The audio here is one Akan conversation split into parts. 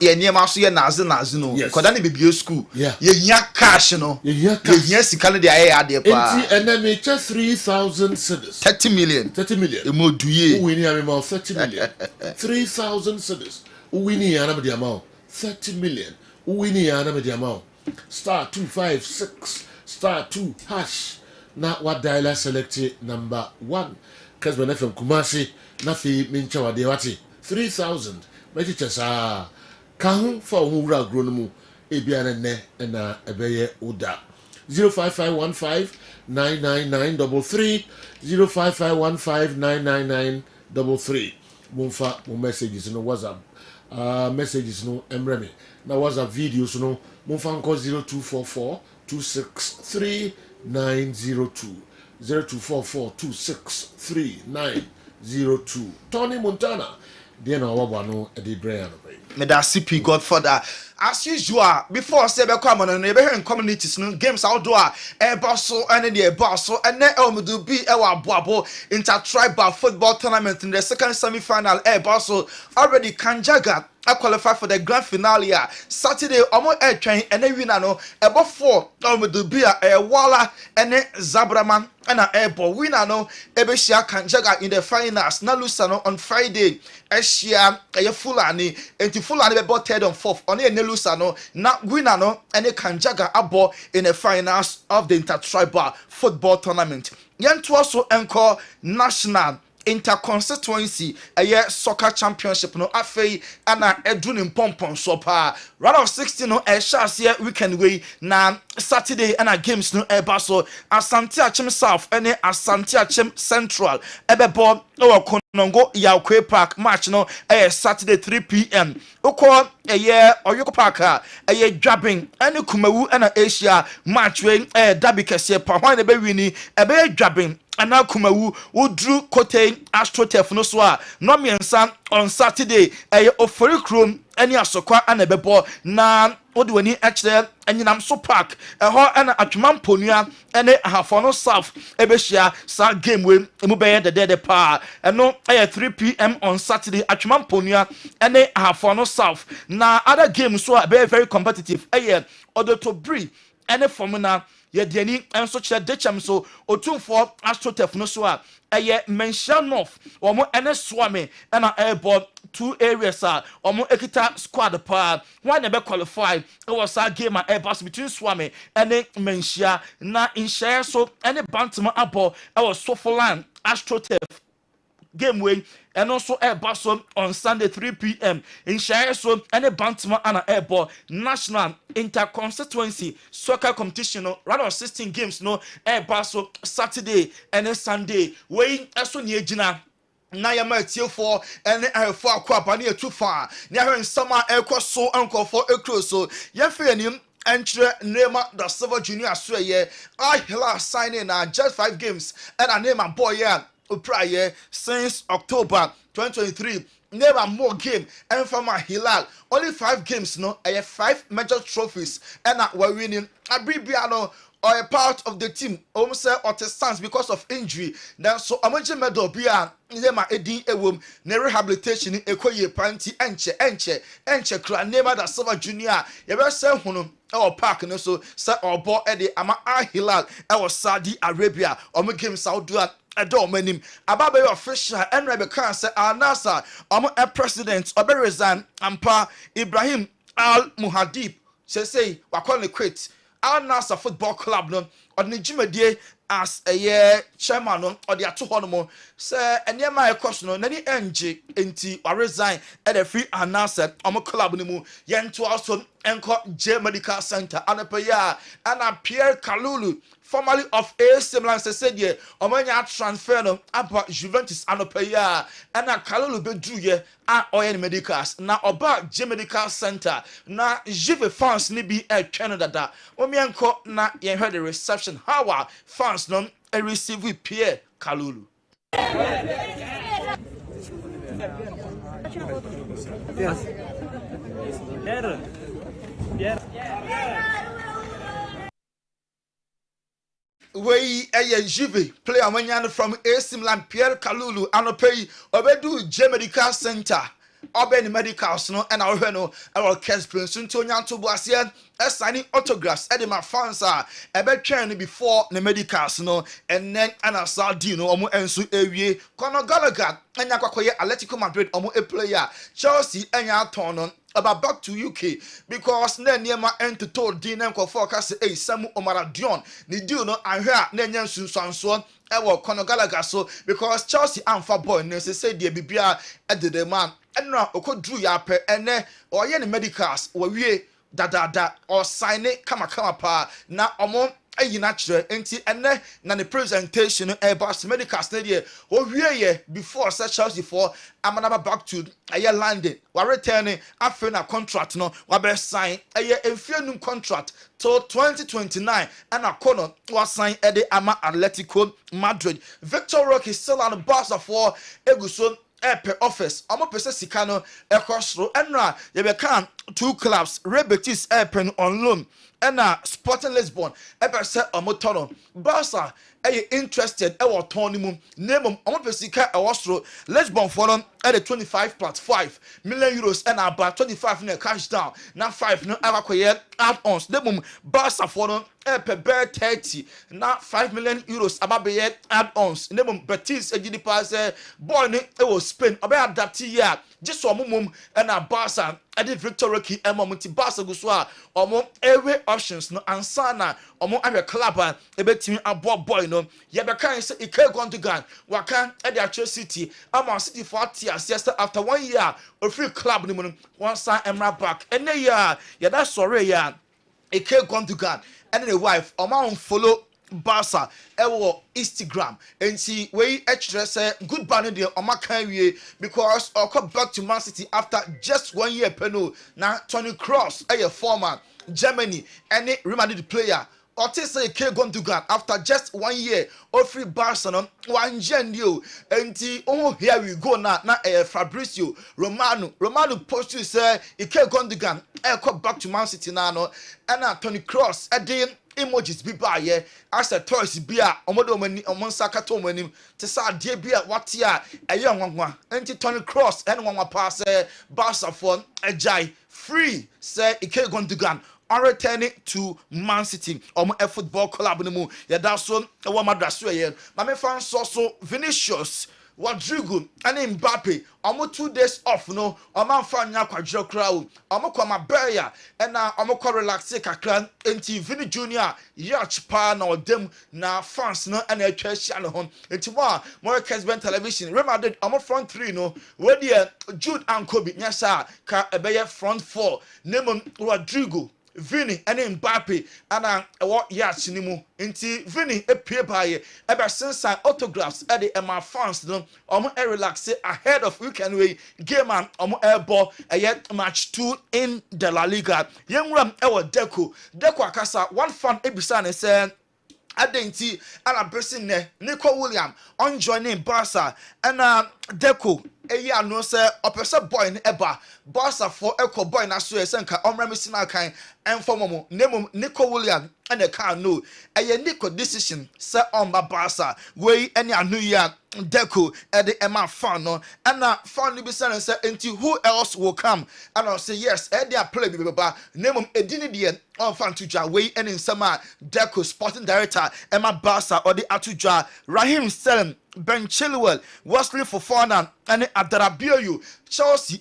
ye niema so ye naze no koda ne bibio school ye hia cash no ye hia sika no de aye ade pa enti enemy just 3,000 cedis 30 million e mo duye wini ya me 30 million 3,000 cedis wini ya na me de amount 30 million wini ya na me de amount star 256 star 2 hash na what dialer select number 1 Kessben FM Kumasi na fi mincha wade wati 3,000 mechi chesa kan fa wura agro no mu ebia ne na ebeye oda 055159993 055159993 mumfa mo messages no WhatsApp messages no emreme na WhatsApp videos no mumfa nko 0244 263 0244263902 Tony Montana Diana Wabano Eddie Brian Meda CP Godfather as usual before say be come on e be here in communities no games outdoor e baso and the baso and na elmudu bi e wa aboabo intertribal football tournament in the second semi-final e baso already Kanjaga I qualify for the grand finale Saturday omo e twen ene winner no ebo 4 elmudu bi e wala ene zabraman and ebo winner no ebe shia Kanjaga in the finals na lusa on Friday e shia e Fulani enti Fulani be bought 3rd and 4th on e lusa no na winner no ene Kanjaga abo in the finals of the intertribal football tournament yento also enko national interconstituency soccer championship no afei ana edu ni pompon so pa round of 16 no share weekend way na Saturday ana games no baso Asante Achem South ene Asante Achem Central ebebo o Konongo Yaokwe Park match no Saturday 3 p.m. Uko Oyoko Park Dwabin ene Kumawu ana Asia match we derby kese pa hwan ebe wini ebe Dwabin ana Kumawu wodru Kote AstroTurf no so a no miensa on Saturday Ofori Krom ene Asokwa ana bebo na odi wani ekire enyinam so park ho ana atwema mponua ene ahafono south ebehia sa game we emu beye de pa eno 3 p.m. on Saturday atwema mponua ene ahafono south na other games so be very competitive Odotobri ene formuna yediani enso kire dechem so otumfo AstroTurf no so a mention north omo ene swame ena airborne 2 areas omo ekita squad pa one be qualify it was a game pass between swame ene menshia na inshare so ene bantama abo was Sofoland AstroTurf game way and also Basso on Sunday 3 p.m. in Shire so any Bantama and Airball national interconstituency soccer competition round of 16 games no Basso Saturday and Sunday weighing also near Gina na ya ma tie for ene ahefo akwapa na too far na hwe nsama ekoso ankofo ekroso ya fe anim entre Neema da Silver Junior so Hila signing na just 5 games and a Neema boy prior since October 2023 never more game and from Hilal only 5 games no 5 major trophies and we're winning Abribiano or a part of the team almost stands because of injury then so amaje medal bia Neema edin ewom na rehabilitation ekoye panti enche kra Neema da Silver Junior ye be say hunu e park no so say obo e de ama Hilal e was Saudi Arabia omo game Saudi manim ababe official enra be kan say anasa president obe resign ampa Ibrahim Al Muhadib say wakon quit Al Nassr Football Club no on the Jimedie as a year chairman no or the ato hono say enema ekos no nani enje enti or resign at the free Al Nassr club no mu yento also enko J Medical Center anapaya ana Pierre Kalulu formerly of AC Milan said ye omanya transfer no aba Juventus anopaya ana Kalulu bedru ye a oyen medicals na oba J Medical Center na Juve fans ni bi Canada da omienko na ye heard the reception how fans no receive with Pierre Kalulu. Yes. We a Juve player when from AC Milan Pierre Kalulu anopay obedu J Medical Center Oben medicals no and our no our Kessben soon to nyanto boasia signing autographs at my fans are a before the medicals no and then anasadi no omo ensu ewie Conor Gallagher anya kwakoye Atletico Madrid omo a player Chelsea anya turn about back to UK because na niema ento to din na forecast Samu Omaradion ni deal no ahwa na nya nsunsanso ewo Conor Gallagher so because Chelsea amfa boy no say de bibia edede man enra okodru ya pe ene oye ne medicals wawie da or sign it kama pa na omo ayina kire enti ene na ne presentation Barcelona medicals na de owie before such Chelsea for amanaba back to aye London wa return after na contract no wa be sign aye enfianum contract till 2029 and Conor was sign at the ama Atletico Madrid. Victor Roque is still on the Barca for Eguson Epe office. Omo pese sika no ekosro enra ye be kan two clubs Real Betis Epe on loan and Sporting Lisbon epe se omo tono Barca interested ewo ton mu name omo pese sika ewosro Lisbon for no at the 25.5 million euros and about 25 no cash down na 5 no akoye add-ons name Barca for no epe bear 30 na 5 million euros ababe add-ons name Betis ejidi pass boy ni ewo Spain obe adapt ya just so mum and Barca ade Victor Roque emom ti Barca go so a omo every options no ansana omo awe club ebetimi abo boy no ye be kan say Ike Gundogan waka ade Achel City ama City for years after 1 year of free club ni mu one sign emra back ene ya ye da sorry ya Ike Gundogan and the wife omo follow Barca ewo Instagram and see we extra say goodbye no dey omaka wie because or come back to Man City after just 1 year peno na Toni Kroos former Germany any Real Madrid player or say Ike Gundogan after just 1 year of free Barcelona one genio and here we go now Fabrizio Romano post to say Ike Gundogan come back to Man City now no and Toni Kroos emojis bi ba ye as a toys bi a omodo mani omonsa kato manim te sa de bi a wate a eye nwanwa enti Toni Kroos en nwanwa pass Barca for ajai free say Ike Gundogan on returning to Man City omo a football club no mu ye da so e wo madraso ye ma me fan so Vinicius Rodrigo and Mbappe omo 2 days off no omo fa nya kwadwo kra omo kwa Marbella and na omo kwa relax kakra enti Vini Junior yacht pa na odem na fans no and atwa hia no ho enti mo Kessben television Real Madrid omo front 3 no we dey Jude and Kobe nyasa ka ebeye front 4 name Rodrigo Vini and Mbappe and what yacht ni mu nti Vini epie baye ebe sense autographs at the Emma fans no omo relax ahead of weekend way game and omo ball match 2 in the La Liga yenwram ewo Deco akasa one fan ebisa ne say adenti ana person ne Nico William on joining Barca and Deco eya no say opese boy ne eba Barca for echo boy na so esenka omremisi na kan enfomo name Nico William and the can no Nico decision say on Barca we any anu ya Deco at the Emma fan no and fan be say enti who else will come and I say yes their play be baba name edini de on fan tuja we any sama Deco sporting director Emma Barca or the atuja Raheem Sterling Ben Chilwell Wesley Fofana and Adarabioyu Chelsea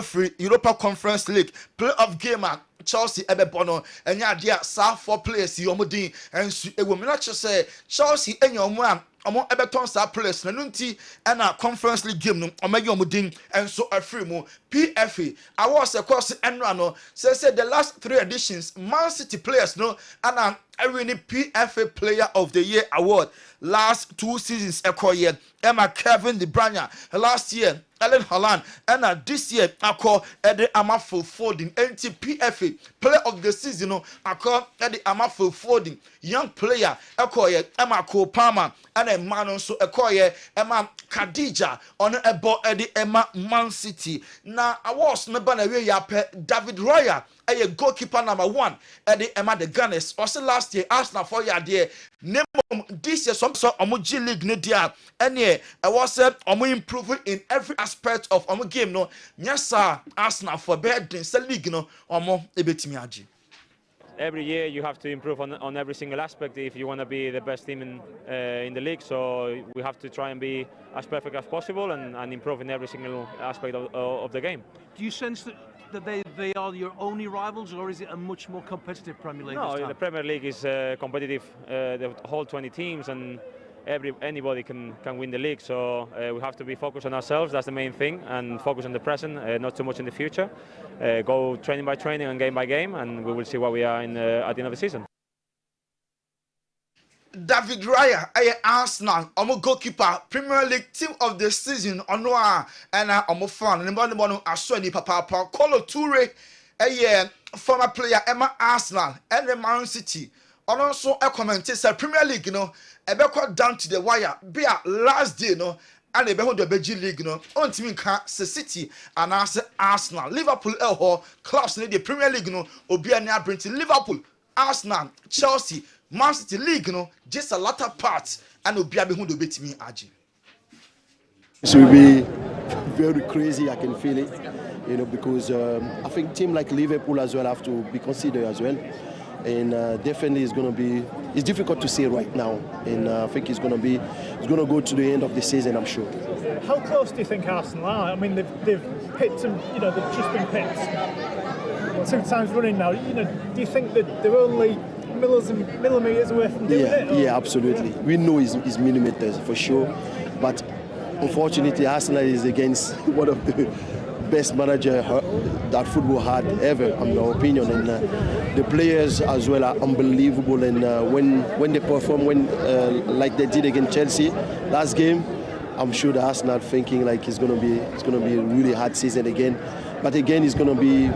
free Europa Conference League playoff game Chelsea bono enya dia sa 4 players yomodin ensu ewomina say Chelsea enyomo omo ebeton sa players na nunti na Conference League game no omagomodin enso afri mu PFA awards across enra no say the last 3 editions Man City players no and winning PFA Player of the Year award last 2 seasons year Emma Kevin De Bruyne last year Erling Haaland and this year akọ Ede Amafo Foden NT PFA Player of the Season no akọ Ede Amafo Foden young player akọ ye Emma Cole Palmer and mano so ekoye ema Khadija on ebo edi ema Man City na awards no ba na we yape David Raya a goalkeeper number 1 edi ema the Gunners also last year Arsenal for year there name this year some so omo G League ne dia ene I was omo improving in every aspect of omo game no nyasa Arsenal for bed in league no omo ebetimi agi. Every year you have to improve on every single aspect if you want to be the best team in the league. So we have to try and be as perfect as possible and improve in every single aspect of the game. Do you sense that they are your only rivals, or is it a much more competitive Premier League? No, the Premier League is competitive, the whole 20 teams, and anybody can win the league. So we have to be focused on ourselves. That's the main thing, and focus on the present, not too much in the future. Go training by training and game by game, and we will see where we are at the end of the season. David Raya, Arsenal, omo goalkeeper, Premier League team of the season, Onoa, and omo fan, and the Aswani Papa, Kolo Toure, former player, Emma Arsenal, and the Man City. And also a commentator say Premier League, ebe down to the wire, be a last day, and ebe hold the Belgian League, on team can City and Arsenal, Liverpool, clubs in the Premier League, obi anya bring to Liverpool, Arsenal, Chelsea, Man City League, just a latter part, and obi abe hold the betimi agi. It will be very crazy. I can feel it, because I think team like Liverpool as well have to be considered as well. And definitely it's going to be, it's difficult to say right now, and I think it's going to go to the end of the season, I'm sure. How close do you think Arsenal are? I mean, they've picked them, they've just been picked 2 times running now. Do you think that they're only millimeters away from doing it? Or? Yeah, absolutely. We know it's millimeters for sure, but unfortunately Arsenal is against one of the best manager that football had ever, in my opinion, and the players as well are unbelievable. And when they perform, like they did against Chelsea last game, I'm sure the Arsenal thinking like it's gonna be a really hard season again. But again, it's gonna be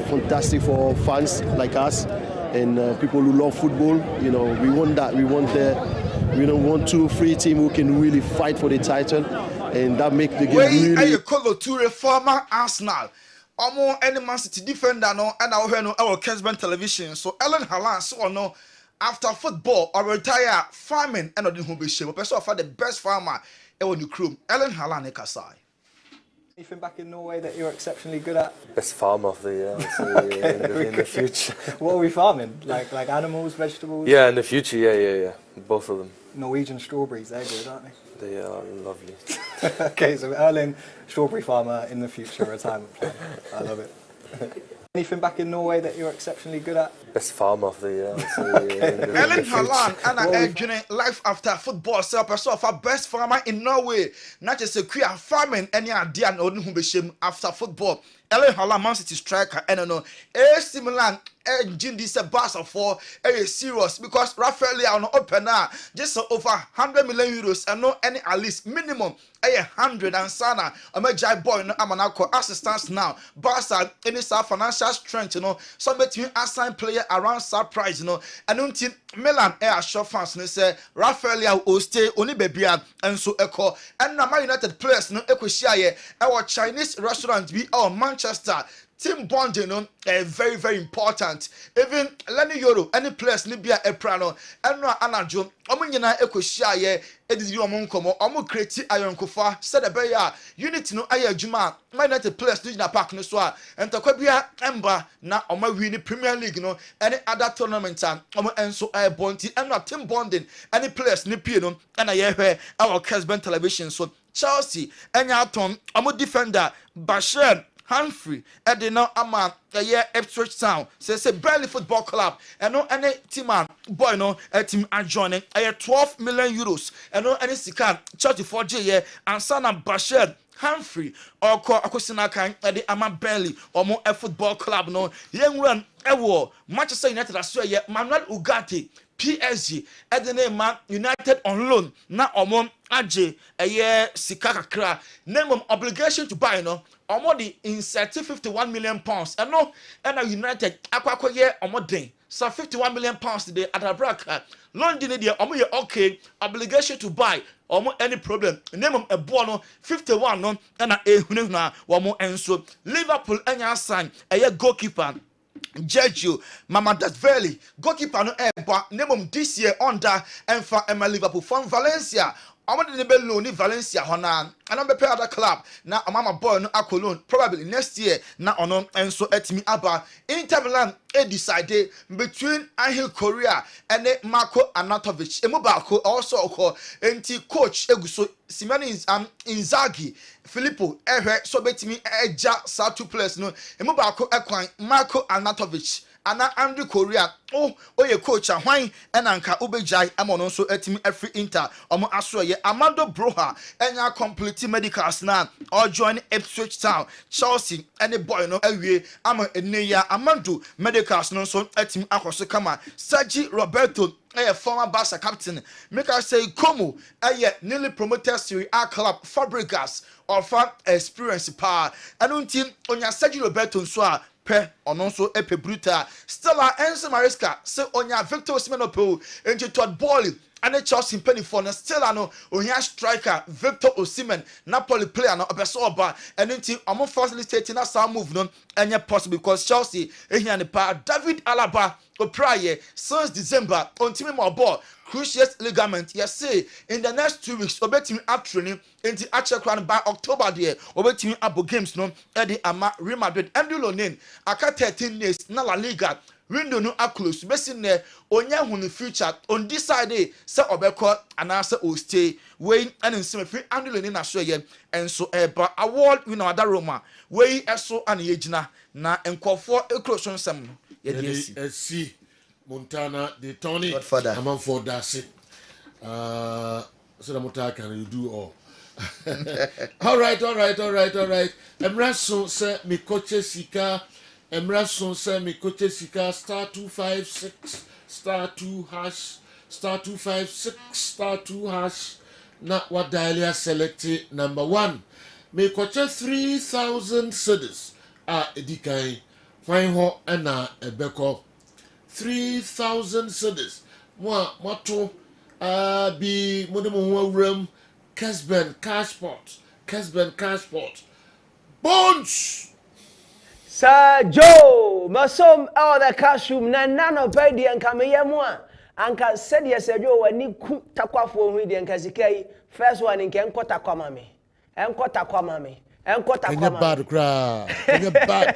fantastic for fans like us and people who love football. We want that. We don't want 2-3 teams who can really fight for the title. And that make the game really. Kolo Toure, former Arsenal, omo any Man City defender and I hear our Kessben television. So Ellen Haaland so after football or retire farming and the home shape. Person of the best farmer in the crew. Ellen Haaland Kasai. Anything back in Norway that you're exceptionally good at? Best farmer of the year, in the future. What are we farming? Like animals, vegetables? Yeah, in the future, yeah. Both of them. Norwegian strawberries, they're good, aren't they? They are lovely. Okay, so Erling, strawberry farmer in the future, retirement plan. I love it. Anything back in Norway that you're exceptionally good at? Best farmer of the year, Ellen Haaland and life after football self person of best farmer in Norway. Not just a queer farming any idea and only who be shame after football. Ellen Haaland, Man City striker, and AC Milan, engine this Barca for serious because Rafael Leao open now just over 100 million euros and no any at least minimum 100 and Sana. I'm a jai boy no Amanako assistance now. Barca any financial strength, some between assign player around surprise, and until Milan short fans say Rafael Leao will stay only baby and so echo and now United players no echo share our Chinese restaurant be our Manchester team bonding very very important. Even Lenny Yoro any players ni bia eprano and no anajo omo nyina ekohia ye edidi omo nkomo omo create ayonkofa said ebeya unity no aye adwuma United players ni na park no so a entakwa bia emba na omo win Premier League no any other tournament omo enso bonti and no team bonding any players ni pie no na ye hwe our Kessben television. So Chelsea enya atom omo defender Bashir Humphrey, Edina Ama, a year Ipswich Town, says a Burnley Football Club, and no any team boy no a team adjoining a 12 million euros, and no any Sikan, 34J year, and son of Bashir Humphrey, or Akosinakan, at the Ama Burnley, or more a football club, no young run, Ewo, Manchester United Australia, Manuel Ugarte. PSG at the name Man United on loan now aje eye sika kakra minimum obligation to buy no omodi insert 51 million pounds eno na United akwakoye omoden so 51 million pounds today at Abraka London dey omo ye okay obligation to buy omo any problem minimum ebo no 51 no na ehunu na omo enso Liverpool anya sign eye goalkeeper Sergio Mamadashvili goalkeeper no eba name this year under Enfa Emma Liverpool from Valencia. I'm going to be loan in Valencia hona and I'm be other club na mama boy no akoloan probably next year na ono enso etimi aba Inter Milan decide between Angel Correa and Marco Arnautovic emubako also oko enti coach eguso Simone Inzaghi Filippo so betimi eja sa two players no emubako ekwan Marco Arnautovic ana Andrew Correa ye coach hwan enanka ubejai amono so etimi every Inter omo aso ye Amando Broha enya complete medicals na or join Ipswich Town Chelsea any boy no awie ama eneya Amando medicals no so etimi akoso kama Sergi Roberto former Barca captain make I say Como newly promoted Serie A club Fabregas offer experience power anunti onya Sergi Roberto so a pe ononso epe bruta Stella Enzo Maresca se onya Victor Osimhen opo into Todd Bowley and Chelsea penny for na Stella no onya striker Victor Osimhen Napoli player no obeso oba and into omo facilitating na some move no enye possible because Chelsea ehia ne pa David Alaba prior since December on team more ball cruciate ligament yes say in the next 2 weeks obetimi up training into Achekran by October there obetimi abo games no Eddie ama Real Madrid Andrew Lonin aka 13 days na La Liga window no close besin ne onya hunu future on this side say obeko anase o stay wey and nsem free Andrew Lonin na so ye enso eba award winner ada Roma wey eso an yegina na enkofo ekroson sem no see Montana the Tony Godfather I'm for Darcy so the can you do all all right Emraso say me coach sika Emraso say me coach sika star 256 star 2 hash star 256 star 2 hash na what dialia select number 1 me coach 3,000 cedis edikai fine ho na ebeko 3,000 cedis moto bi modemo room Kessben Cashport Bones Sir Joe masom all the cashroom na nano pedi anka meyemu anka said yes Joe wani ku takwafo hu de anka sikai first one nke enkota kwama me bad cry bad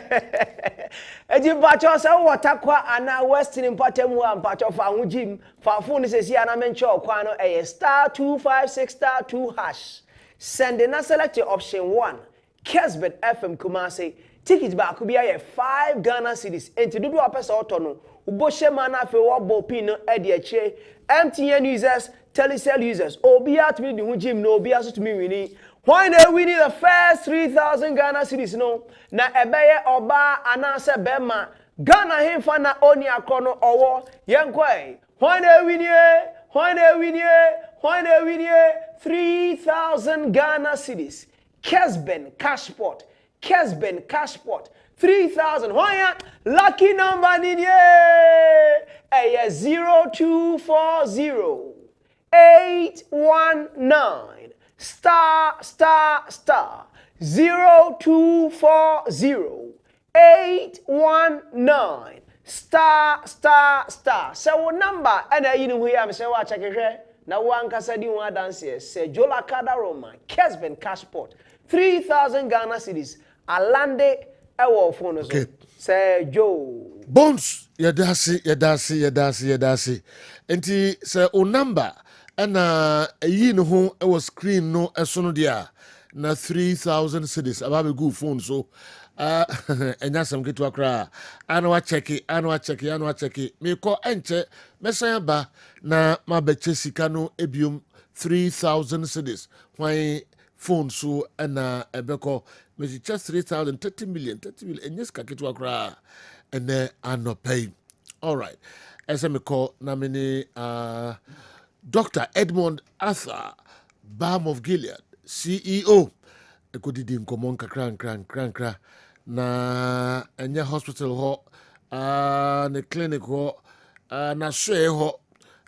Eji bacho se watakwa ana Western important mu ampacho fa hujim fa phone sesi ana mencho kwa no star 256 star 2 hash send na select option 1 Kessben FM Kumasi ticket back be 5 Ghana cedis enti dudu apesa oto no uboshe mana fe wo bo pin no e de ache MTN users Telecel users obi atmi di hujim no obi aso to me wini. Why do we need the first 3,000 Ghana cedis no? Na ebeye oba anase bema Ghana himfa na oni akono owo yenkwe. Why do we need 3,000 Ghana cedis? Kessben Cashport 3,000. Why lucky number ni 0240 819 star 0240 819 star. So number and you know who am say wa check it na one kasa di one dance say Laka Roma Kessben Cashport 3,000 Ghana cedis alande ewo phone so say Joe Bones yadasi enti say o number ana eyi no ho e was screen no eso no dia na 3,000 cedis ababe go phone so enya sam ketu akra ana wa check me ko enche mesan ba na mabeche sika no ebium 3,000 cedis why phone so ana ebeko me just 3,000 30 million enya sika ketu akra ene anopay. All right as me call na mini Dr. Edmond Arthur Balm of Gilead CEO ekodidi nkomo nkra na enye hospital ho ne clinic ho na hwe ho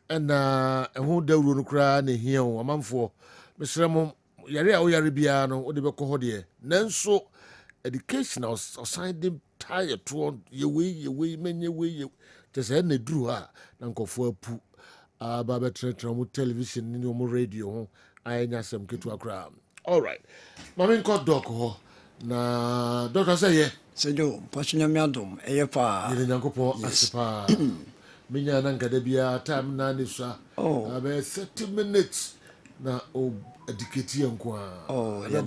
na ehu dawuro no kra na hia o amanfo mesremo yare a oyare bia no ode be ko de nanso education assigned them tired to ye menye we just na duru ha na nkofo apu baba tretra mu television ni mu radio ho ayenya sem ketu akra. All right, mami nko doc ho na doctor say ye sejo pochinya miadom eyepa yele nyankopo asepa minya na ngada bia time na ne so about 30 minutes na o educate yanko yeah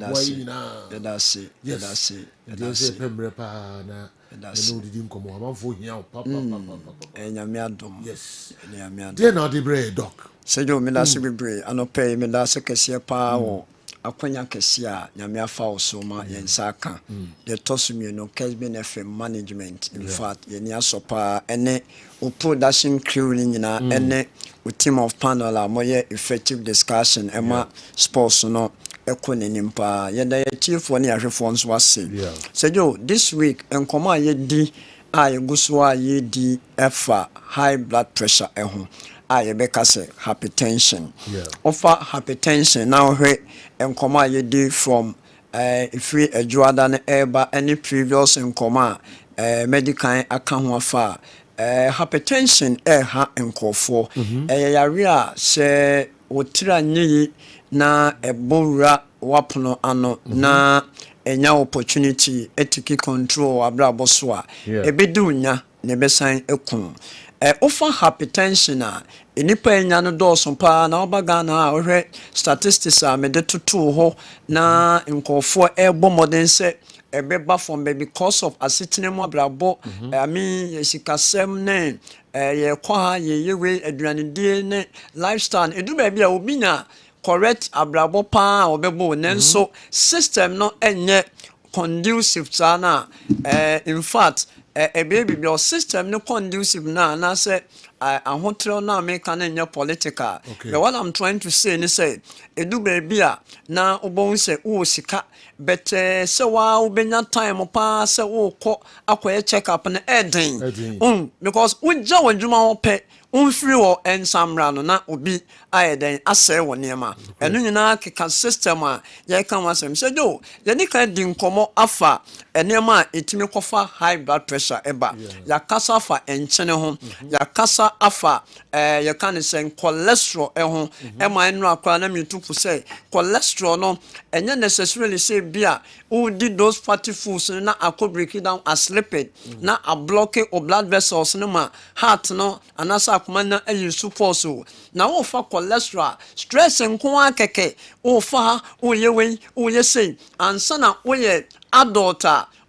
that's it pembre pa na no didi nkomo amanfo hia papa enyamiadom yes enyamiadom dey na the bread doc sejo me da se bebre anope me da se kese pa wo akwanya kese a nyame afa wo so ma yensa aka the tosumi no Kessben FM management in fact yeni asopa ene o production crew ni nyina ene o team of panel a moye effective discussion ema sports no ekonenimpa yeda ye chief one ahwefo nso ase sejo this week enkoma ye di a yeguso a ye di efa high blood pressure eho ayebeka say hypertension offer hypertension now he enkoma ye di from free adjuada na eba any previous enkoma medical aka ho afa hypertension ha enkofo yare a se otira nyi na ebora wapono ano na enya opportunity etiki control abrabo so a ebedunya ne besan ekun offer hypertension a enipa enya no dɔɔso pa na obaga na ohwe statistics a mede tutu ho na nkɔfo ɛbɔ modern sɛ ɛbɛba from because of asitinem abrabo I mean yesikasɛm ne yɛkɔ ha yɛyewe aduanedie ne lifestyle edu ba bia obi na correct abrabo pa obɛbɔ nenso system no enye conducive sana in fact baby your system no conducive na say ahotre na America na nya political but what I'm trying to say ni say edu baby a na obon say wo sika but say wa obenya time pa say wo kɔ akoye check up na eden because unja wadwuma wo pɛ unfree wo ensamra no na obi ayeden asɛ wo niema enu nyina keka system a ye kan wasem say do ye ni kan di nkomo afa enema etimi kofa high blood pressure eba ya kasa afa enchene ho ya kasa afa ye kan say cholesterol ho ema enu akwa na metupu say cholesterol no enye necessarily say bia who did those fatty foods na akọ break it down as lipid na a block o blood vessels no ma heart no anasa akoma na support so na wo fa cholesterol stress nko akeke wo fa wo yewe wo yesei ansa na wo ye adult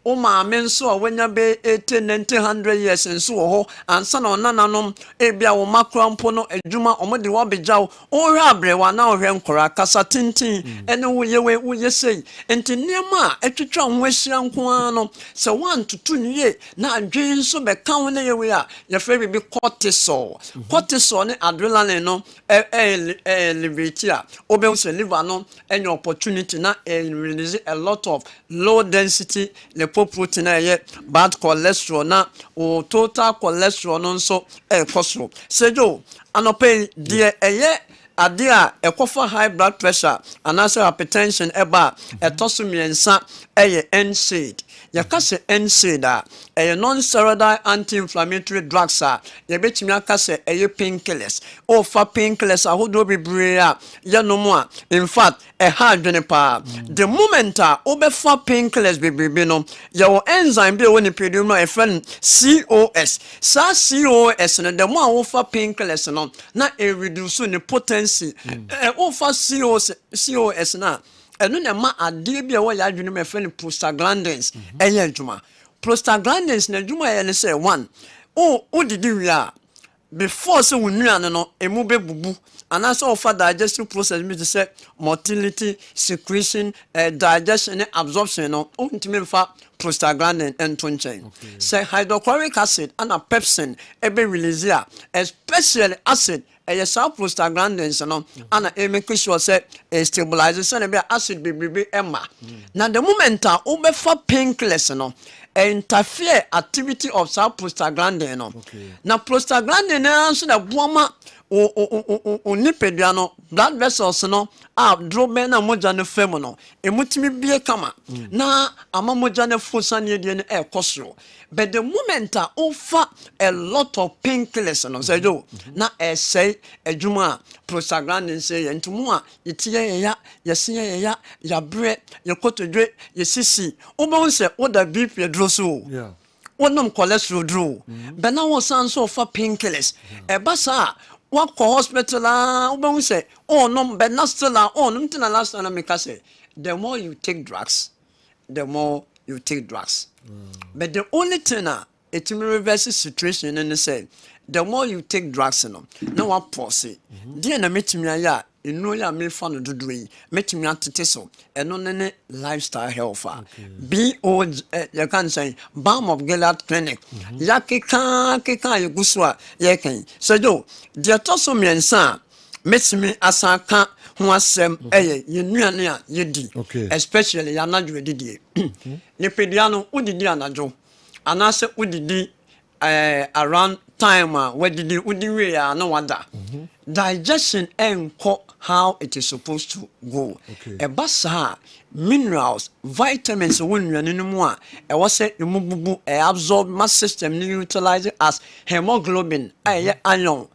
o ma men so a wanya be 80-90 years nso ho ansa na onananom ebia wo makrampo no adwuma omode wo bejaw o hwe abrewa na o hwe nkora kasa tintin ene wo yewe wo yesei enti niema etwetwa ho ahia nko ano se wan tutu nie na adwen so be kan na yewe a ye fe bi cortisol ne adrenaline no elevate a obe se liver no any opportunity na release a lot of low density protein bad cholesterol na o total cholesterol no so cholesterol sejo anope de ade a ekofa high blood pressure anase hypertension eba etosumiensa NSAID yakase NSAID a non-steroidal anti-inflammatory drugs ye betimi akase painkillers o fa painkillers ahodo bebre a ye no mo a in fact hard pa the moment obefa painkillers bebre no ye wo enzyme bi woni pedium no friend COS COS no the more wo fa painkillers no na reduce the potency o fa COS na enu na ma ade bia wo ya adwene me friend prostaglandins enye adwuma prostaglandins na adwuma ye ne say one o didi wi a before say wonua no emu bebubu anasa of digestive process me to say motility secretion digestion and absorption no untimi fa prostaglandin entonchen say hydrochloric acid and pepsin ebe release especially acid ɛyɛ saa prostaglandins no ana make sure say stabilize so na be acid bebrebe ɛma na the moment a wobɛfa painkillers no interfere activity of saa prostaglandin no na prostaglandin na nso na boama o nipadua no blood vessels no a drobe na moja no fam no emutimi bie kama na ama moja no fosane die no ekosoro but the moment a offer a lot of painkillers no say do na say adwuma prostaglandin say entumu a yitie ya yese ya bre ye kotodwe ye sisi obon say oda bp dro so wonom cholesterol dro but na wo san so offer painkillers ebasa walk hospital ubon say oh no but not still until last time I say the more you take drugs the more you take drugs but the only thing it will reverse the situation and say the more you take drugs no one pause dear na metimi aya inu ya me fa no dodo yi metimi atete so eno ne lifestyle health bo you can say balm of Gilead clinic ya keka ye gusua ye kan so do de to so miensa metimi asaka ho asem eye ye nuane a ye di especially ya najo didie ne pedia no udidi anajo anase udidi around time where we no wonder digestion enko how it is supposed to go ebasa minerals vitamins wonnuane no mu a e wo se emububu e absorb mass system ni utilize as hemoglobin iron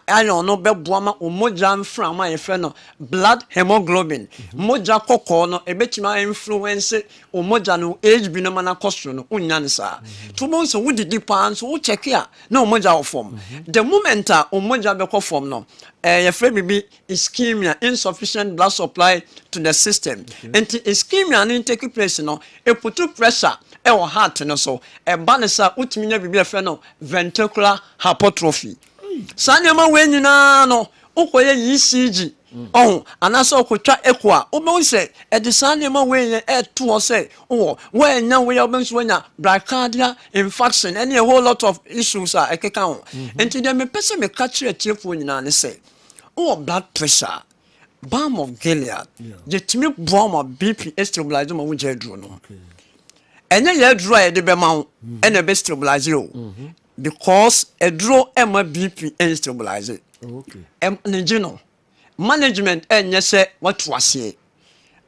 iron no beboa ma omoja mframa ye fe no blood hemoglobin moja kokko no ebetima influence omoja no HB no mana kostro no unyane sa to mo so wudidi pa so wo check ya na omoja wo form the moment a omoja be ko form no ye fe bibi ischemia insufficient blood supply to the system and ischemia no take place no e put pressure e wo heart no so e ba ne sa utimi nya bibi e fe no ventricular hypertrophy sanyama wenyina no ukoye ECG anasa okotwa echo a obo se e de sanyama wenye to say wenya we obenso wenya bradycardia infarction and a whole lot of issues are ekeka ho enti dem me pese me catch atiefo nyina ne say blood pressure balm of Gilead je timi bomb BP stabilize ma wuje duro no enye ye duro e de be ma ho and e be stabilize o because a draw Emma BP and stabilize it. Okay. Management and say what was here.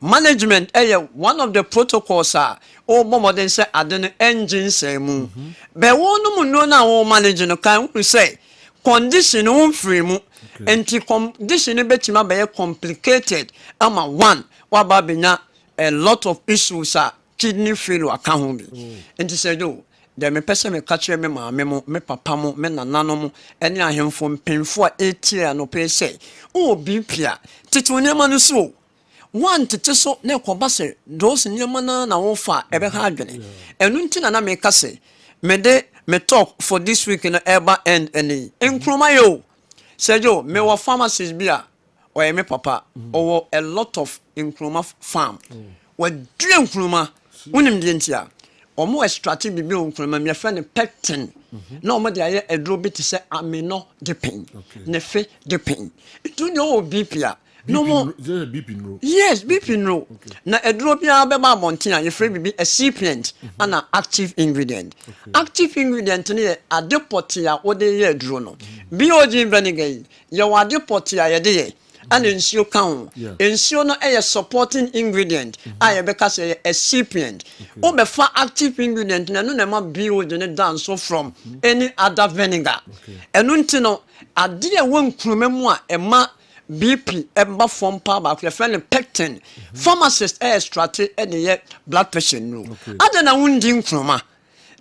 Management one of the protocols are more than say I don't engine say move. But one no now managing can we say condition on free mu and condition betima be complicated. Ama one wababina a lot of issues are kidney failure account and to say do. De me pese me catch me maame mo me papa mo me nanano mo ene ahemfo mpemfo a etie no pe say o bipia tete onema no so one tete so na ekoba se those nyema na wo fa ebe ha adwene enu ntina na me kase me de me talk for this week in eba end any enkroma yo say yo me wo pharmacies bia o me papa o a lot of enkroma farm wa due enkroma unim de ntia omo extract bibi onkroma me friend pectin na omo de aye edro bi te se amino de pain ne fe de pain itu no BP a no mo BP no yes BP no na edro bi a be ba montin a ye free bibi excipient and active ingredient active ingredient ne adepot a wo de ye edro no BOG vinegar ye wa adepot a ye de ye and ensure count ensure no a supporting ingredient I because a excipient obefa active ingredient na no na ma BOG ne dance so from any other vinegar enu ntino ade a wonkroma mu a ema BP emba form pa ba your friend pectin pharmacist extract any ye blood pressure no adana wundi nkroma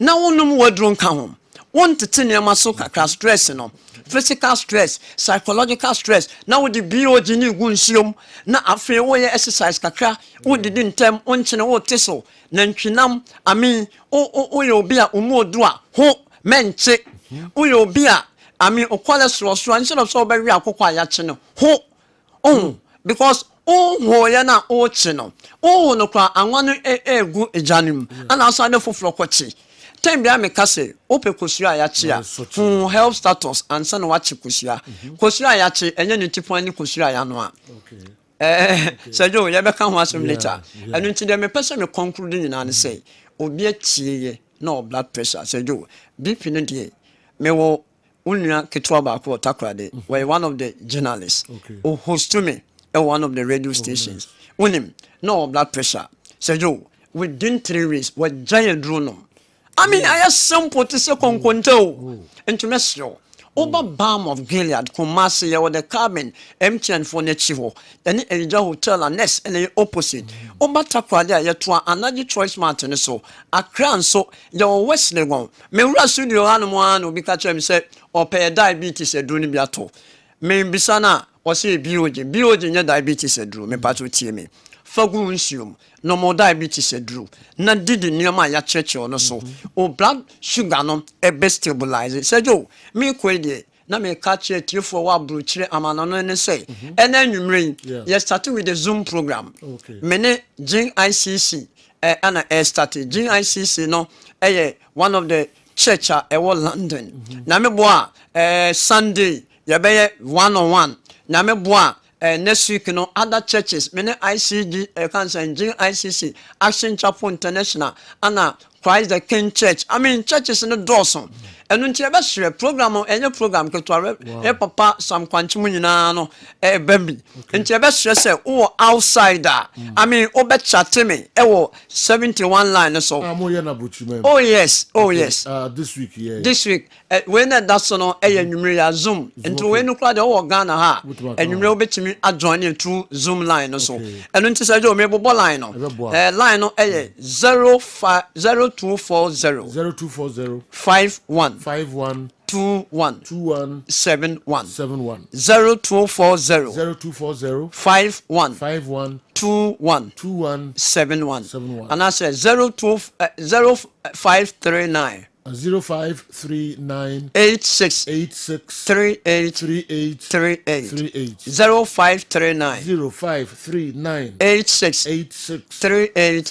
na wonum wadron ka ho won tete ne ma so kakra stress no physical stress psychological stress na wo di BOG ni gunsiom na afi wo ye exercise kakra wo di ntem onchene wo teso na ntwinam ami o ye obi a omodu a ho menche o ye obi a ami o cholesterol so instead of so be wi akokwa ya che no ho because ho ya na o che no no kwa anwa no egu ejanim ana so ade foforo kwachi time bia me kase ope kosua ya chi a health status ansa na wachi kosua kosua ya chi enye ne tipo ani kosua ya no a Sergio ye be ka ho asem later enu nti de me pese me conclude nyina ne say obi atie no blood pressure Sergio BP no de me wo unia ketwa ba ko takrade we one of the journalists who host me at one of the radio stations unim no blood pressure Sergio within 3 weeks what giant drone I mean I have simple to say konkonto into mesio over balm of Gilead Kumasi ya the cabin MTN for nechiho then Elija hotel and next and the opposite over takwade yetwa another choice mountain so Accra so your West Legon me wura studio anu anu bi ka chem say ope diabetes edru ni biato me bisana o say bioje nya diabetes edru me pato tie me fagu nsium no more diabetes edru na didi nioma ya cheche ono so o blood sugar no e be stabilize sejo me kwede na me catch a tifo wa bruchire amano no ne say ena anwumre you start with the Zoom program mene GICC ana started GICC no one of the church London na me boa Sunday ya be 1-on-1 na me boa next week no other churches many ICG cancer GICC Action Chapel International and Christ the King Church I mean churches in the Dawson and until a program any program to papa some quantum no baby until say oh outsider I mean obe chat me 71 line so oh yes this week when that's no Zoom into when you crowd the Ghana ha and you will be to me adjoin through Zoom line so and until say you me line no line no 0240 51 21 71 0240 51 21 71 and I said 0539 0539 86 38 0539 86 38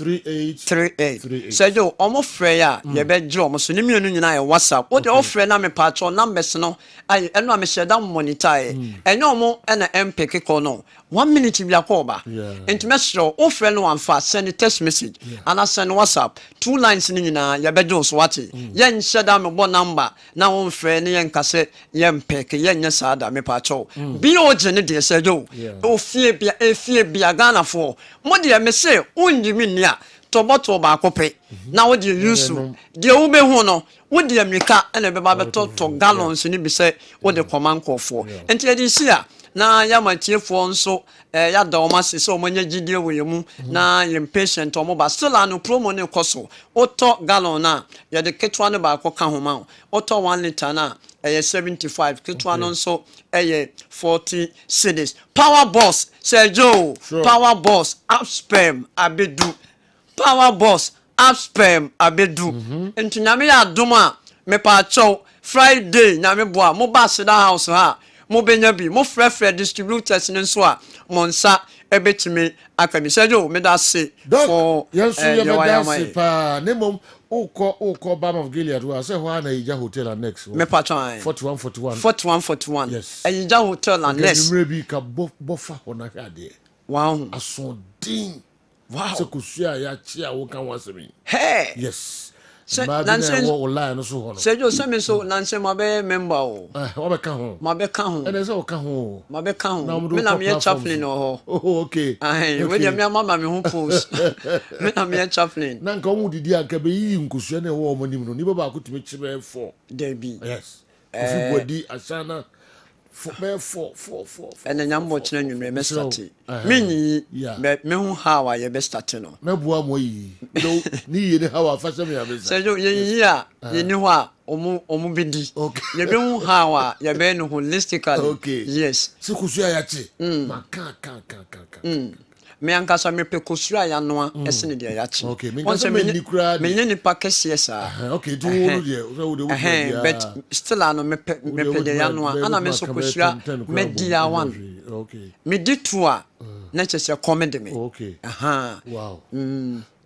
Sergio omo freya ye be jo mo so ni mienu nyina e WhatsApp o de o frɛ na me patro numbers no ai eno me share down monitor enyo omo na mpk ko no 1 minute bi akoba intimate o frɛ no amfa send text message and I send WhatsApp 2 lines ni nyina ye be jo so wate yen share down me bo number na won frɛ ne yen kase yen mpk yen nya sada me patro bi o je ne de Sergio o fie bia Ghana for mo de me say unji minia toboto ba kope na wo de yusu de wo be hu no wo de amika na be ba beto to gallons ni bi say wo de command for enti e di sia na ya matiefo nso ya da o ma se so manya gidie wo yemu na impatient o mo ba still anu promo ne koso o to gallon na ya de ketwa ne ba ka ho ma o to 1 liter na 75 ketwa no nso 40 cedis power boss Sergio power boss upspam abedu power boss upspam abedu enti nyame ya adoma me pa chow Friday nyame boa mo ba se da house ha mo benya bi mo frefre distributors nso a monsa ebetimi akami Sergio me da se for yes you me da se pa nemom Oko Balm of Gilead was say why na Ija Hotel and next. Me patron 41 yes. Ija Hotel and next. You maybe ka bofa hona hade. Wow. Asondin. Wow. Se kusia ya chia wo kan wasemi. Hey. Yes. Nansen wo online so hono. Sergio semi so nansen mabe member o. Wo be kan ho. Mabe kan ho. Ene se wo kan ho. Mabe kan ho. Me na me chaplain o. Oh okay. Ai, we dem mama me hu post. Me na me chaplain. Na nka wo didi anka be yi nkusua na wo mo nim no. Ni baba akutumi chibe 4. There be. Yes. Ofi body asana four. And then I'm watching you may start. Me hu how I be start no. Me bua mo yi. No ni ye how afasa me abeza. So you ye ni wa omu bidi. Okay. Ye be hu how ye be no holistically. Okay. Yes. Sikusua ya chi. Maka. Me ankasa me pekosua ya noa esene de ya chi. Okay. Me nye ni pa kese sa. Okay, do de but still ano me de ya noa ana me so kosua me dia one. Okay. Me di two a na chese comment me. Okay. Aha. Wow.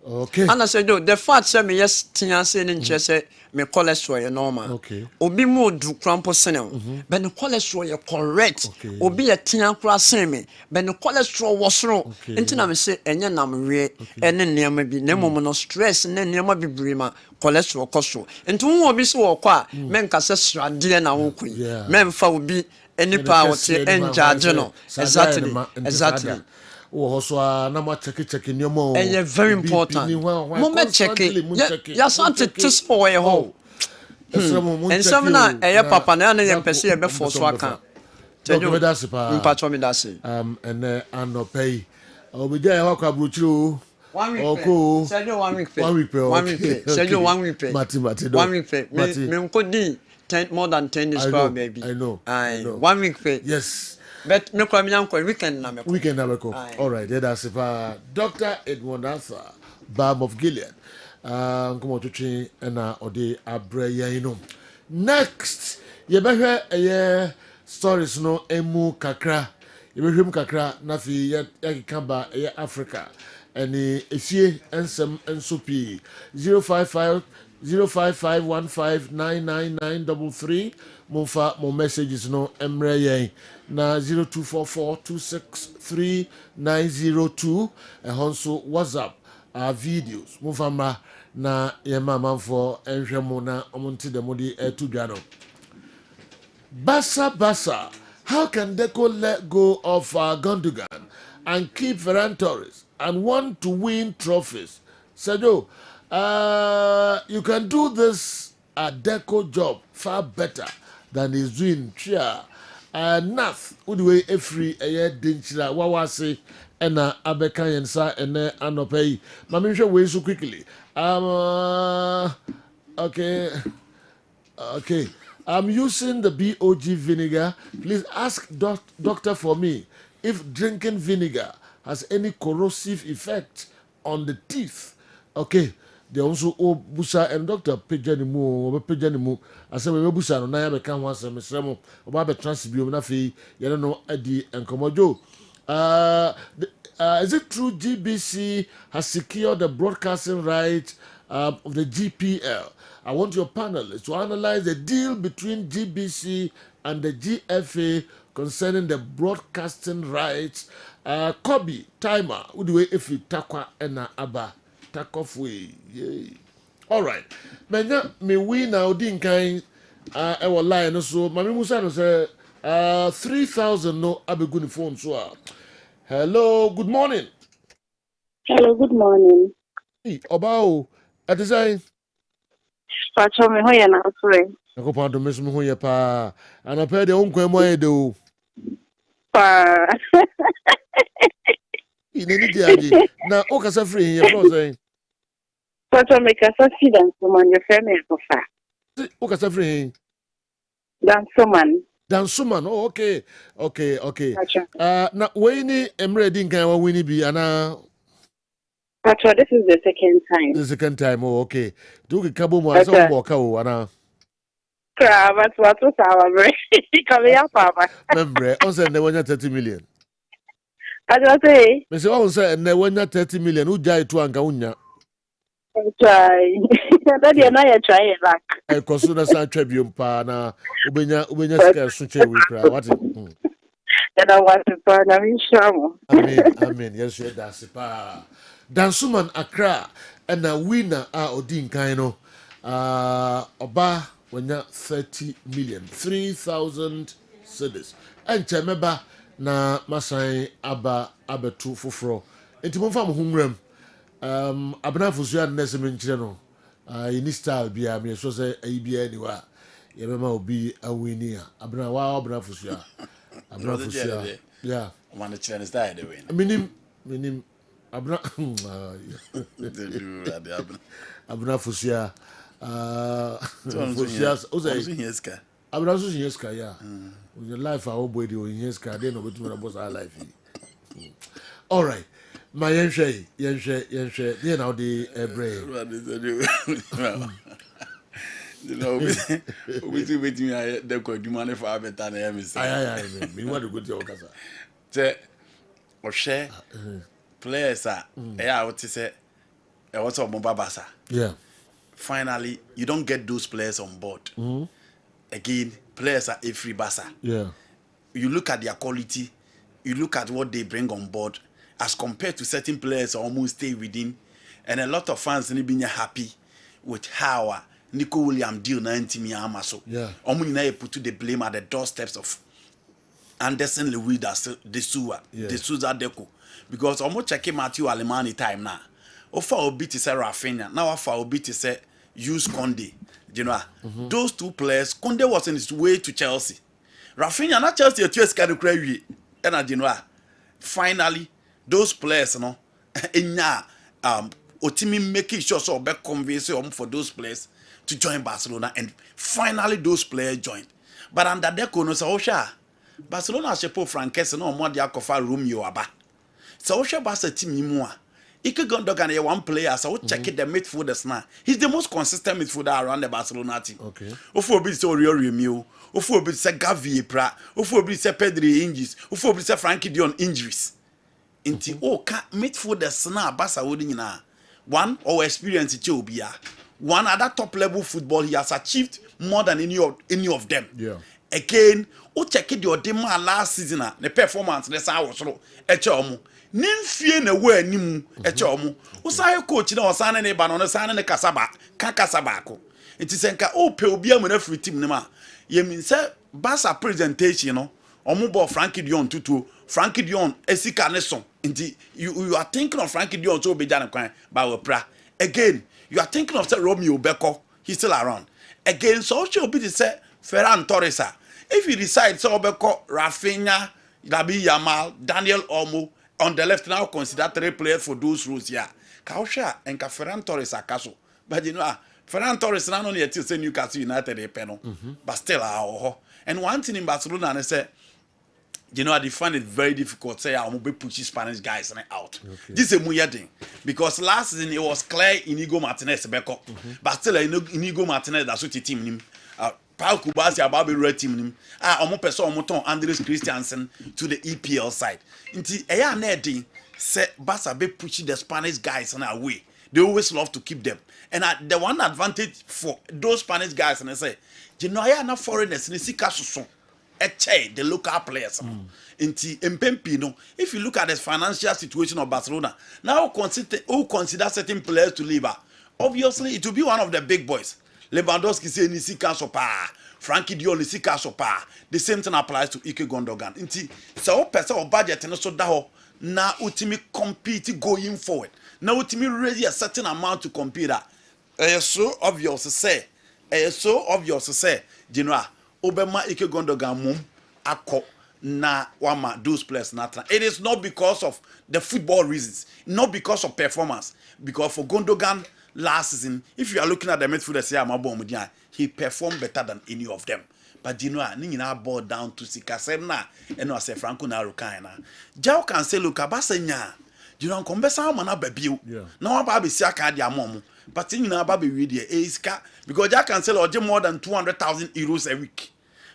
Okay. And I said, the fact say me yes tia say in say me cholesterol is normal. Okay. Obi mo do crampo sene. But the cholesterol is correct. Okay. Obi a tia kra say me. But the cholesterol was wrong. Okay. Enti na me say enye na me we ene nneema bi na mom no stress ne nneema bi brima cholesterol koso. Enti wo obi se wo kwa men ka se srade na wo kun. Men fa obi enipa wote enjage no. Exactly. Oh, so na ma check nyomo. And very important. Moment check it. Ya sante tis for a hole. And some na papa na na yem pese be for so aka. Tejo me dase pa. Mpacho me dase. And anopay. Obi dey wa kwa bruchu. 1 week. Oko. Sejo 1 week pay. 1 week pay. 1 week pay. Sejo 1 week pay. Mati. 1 week pay. Me ko di 10 more than 10 days per baby. I know. 1 week pay. Yes. But me kwa minyanko weekend na me ko. Weekend na me ko. All right, that's it. Dr. Edmond Arthur, Balm of Gilead. Nkomo twetwe na ode abre yan no. Next, ye behwe eye stories no emu kakra. Ye behwem kakra na fi ye kaba eye Africa. Eni efie ensem ensopi 05515999933 Monfa mo messages no emre yen na 0244263902 honso WhatsApp videos monfa ma na yema manfo enhwe mo na omonti de modi etudwa no. Basa, how can Deco let go of Gundogan and keep Ferran Torres and want to win trophies? Sergio, you can do this Deco job far better than he's doing. Chia, Nath, Udwe Efri, Eye Dinchila, Wawasi, Ena Abeka Yensa, Ene Anopei. Mamisha way so quickly. Okay. I'm using the BOG vinegar. Please ask doctor for me if drinking vinegar has any corrosive effect on the teeth. Okay. They also busa and doctor pejanimu. I said we busa no na ya beka ho asem sremo oba be transbiom na fe ye no adi enkomojo. Is it true GBC has secured the broadcasting rights of the GPL? I want your panelists to analyze the deal between GBC and the GFA concerning the broadcasting rights. Kobe, timer, Udwe Efi Takwa Ena Aba. Takofwe. Yay. All right. Menya me we now din kind our line so Mami Musa no say 3,000 no abeguni phone so. Hello, good morning. Hello, good morning. Hey, Obao, at the same. Pacho me hoye na sorry. Ako pa do mesmo hoye pa. Ana pe de onko mo e do. Pa. Ineni diaji. Na o kasa free here for say. Pacho me kasa fi dan so man your friend e ko fa. O kasa free. Dan so man. Oh, okay. Na we ni emre din kan wa wini bi ana. Pacho, this is the second time. The second time, oh, okay. Do you kabo mo asa mo ka o ana? But what was our break? Come here, Papa. Membre, on say ne wanya 30 million. I just say. Me say on say ne wanya 30 million. Who jai to anka unya? Try. That you na you try it back. I consider san tribune pa na ubenya sika sunche we kra. What? And I want to turn am sure. Amen. Yes, you that's pa. Dansuman Accra and a winner Odin Kaino Oba wanya 30 million 3,000 cedis and Chameba na Masai Abetu Fufro. Intimum Humrem Abna Fusia Nesemin Cheno in style be a me so say a be anywhere. Yamama will be a winner. Abna wow Abna Fusia. Abna Fusia. Yeah. One of the Chinese died away. Minim Abna Fusia. Fusia. Abna Fusia. Yeah. With your life, I hope we do in his car. They know what about our life. All right. My Yenshe. You know the brain. You know, we do with me. I the good money for Abetan. I me want to go to your casa. Or share players are, yeah, what to say, what's up Mobabasa. Yeah. Finally, you don't get those players on board. Again, players are a free basa. Yeah. You look at their quality, you look at what they bring on board, as compared to certain players who almost stay within, and a lot of fans need being happy with how Nico William deal 90 Amaso. Yeah. Put the blame at the doorsteps of Anderson Louis the Sua, the Suza Deco, because almost checking Matthew Alemani time now. Ofa obi to say Rafinha, now Ofa obi to say use Conde. You know, those two players, Conde was in his way to Chelsea. Rafinha, not Chelsea, a two-year kind of crazy. And you know, finally, those players, you know, Otimi making sure so back convince for those players to join Barcelona, and finally those players joined. But under their corners, Barcelona has put Frankes no more dia kofa Romeo aba. So Barca team more. Ike Gundogan one player, so check the midfielders now. He's the most consistent midfielder around the Barcelona team. Okay. Ofo obi say Oriol Romeo, ofo obi say Gavi Pra, ofo obi say Pedri injuries, ofo obi say Frankie Dion injuries. Inti midfielders na Barca wodi nyina. One or experience Ethiopia. One other top level football he has achieved more than any of them. Yeah. Again, o check your demand last season the performance the sa was so echomo. Nimfie na we anim echomo. O say coach na o san na ba no san na kasaba ko. It is enka o pe obi am na free team nima. Ye mean say Barca presentation no omo ball Frankie Dion tutu Frankie Dion esika ne son. You are thinking of Frankie Dion so be jana kwan ba we pra. Again, you are thinking of Romeo Beko, he's still around. Again, so should be to say Ferran Torres. If you decide so Beko, Rafinha, Labi Yamal, Daniel Olmo on the left now consider 3 players for those roles here. Kausha and Ferran Torres are castle. But you know, Ferran Torres not only until say Newcastle United a panel, but still and one thing in Barcelona and say, you know, I find it very difficult. Say, I'm going to push Spanish guys out. Okay. This is a weird thing because last season it was clear Inigo Martinez backup, but still Inigo Martinez that's what the team him. Paul Kubasi about the red team him. Almost person almost Andres Christiansen to the EPL side. Inti eya nedi say Barca be pushing the Spanish guys on away. They always love to keep them. And the one advantage for those Spanish guys and I say, you know, I am not foreigners in the the local players. If you look at the financial situation of Barcelona, now consider certain players to leave. Obviously, it will be one of the big boys. Lewandowski say Nisi Kasopa, Frankie Dion Nisi Kasopa. The same thing applies to Ike Gundogan. So person of budget and so that now ultimately compete going forward. Now ultimately raise a certain amount to compete. It's so obvious to say. Genoa. Obama Ike Gundogan mum ako na wama those players natra. It is not because of the football reasons, not because of performance. Because for Gundogan last season, if you are looking at the midfielders, he performed better than any of them. But you know, ni na ball down to Sikasena and I say Franco na Rukaina. Jao can say look abasenya. You know, conversa mana baby. Now baby see aka dia mom. But you know baby we there iska because Jao can sell more than 200,000 euros a week.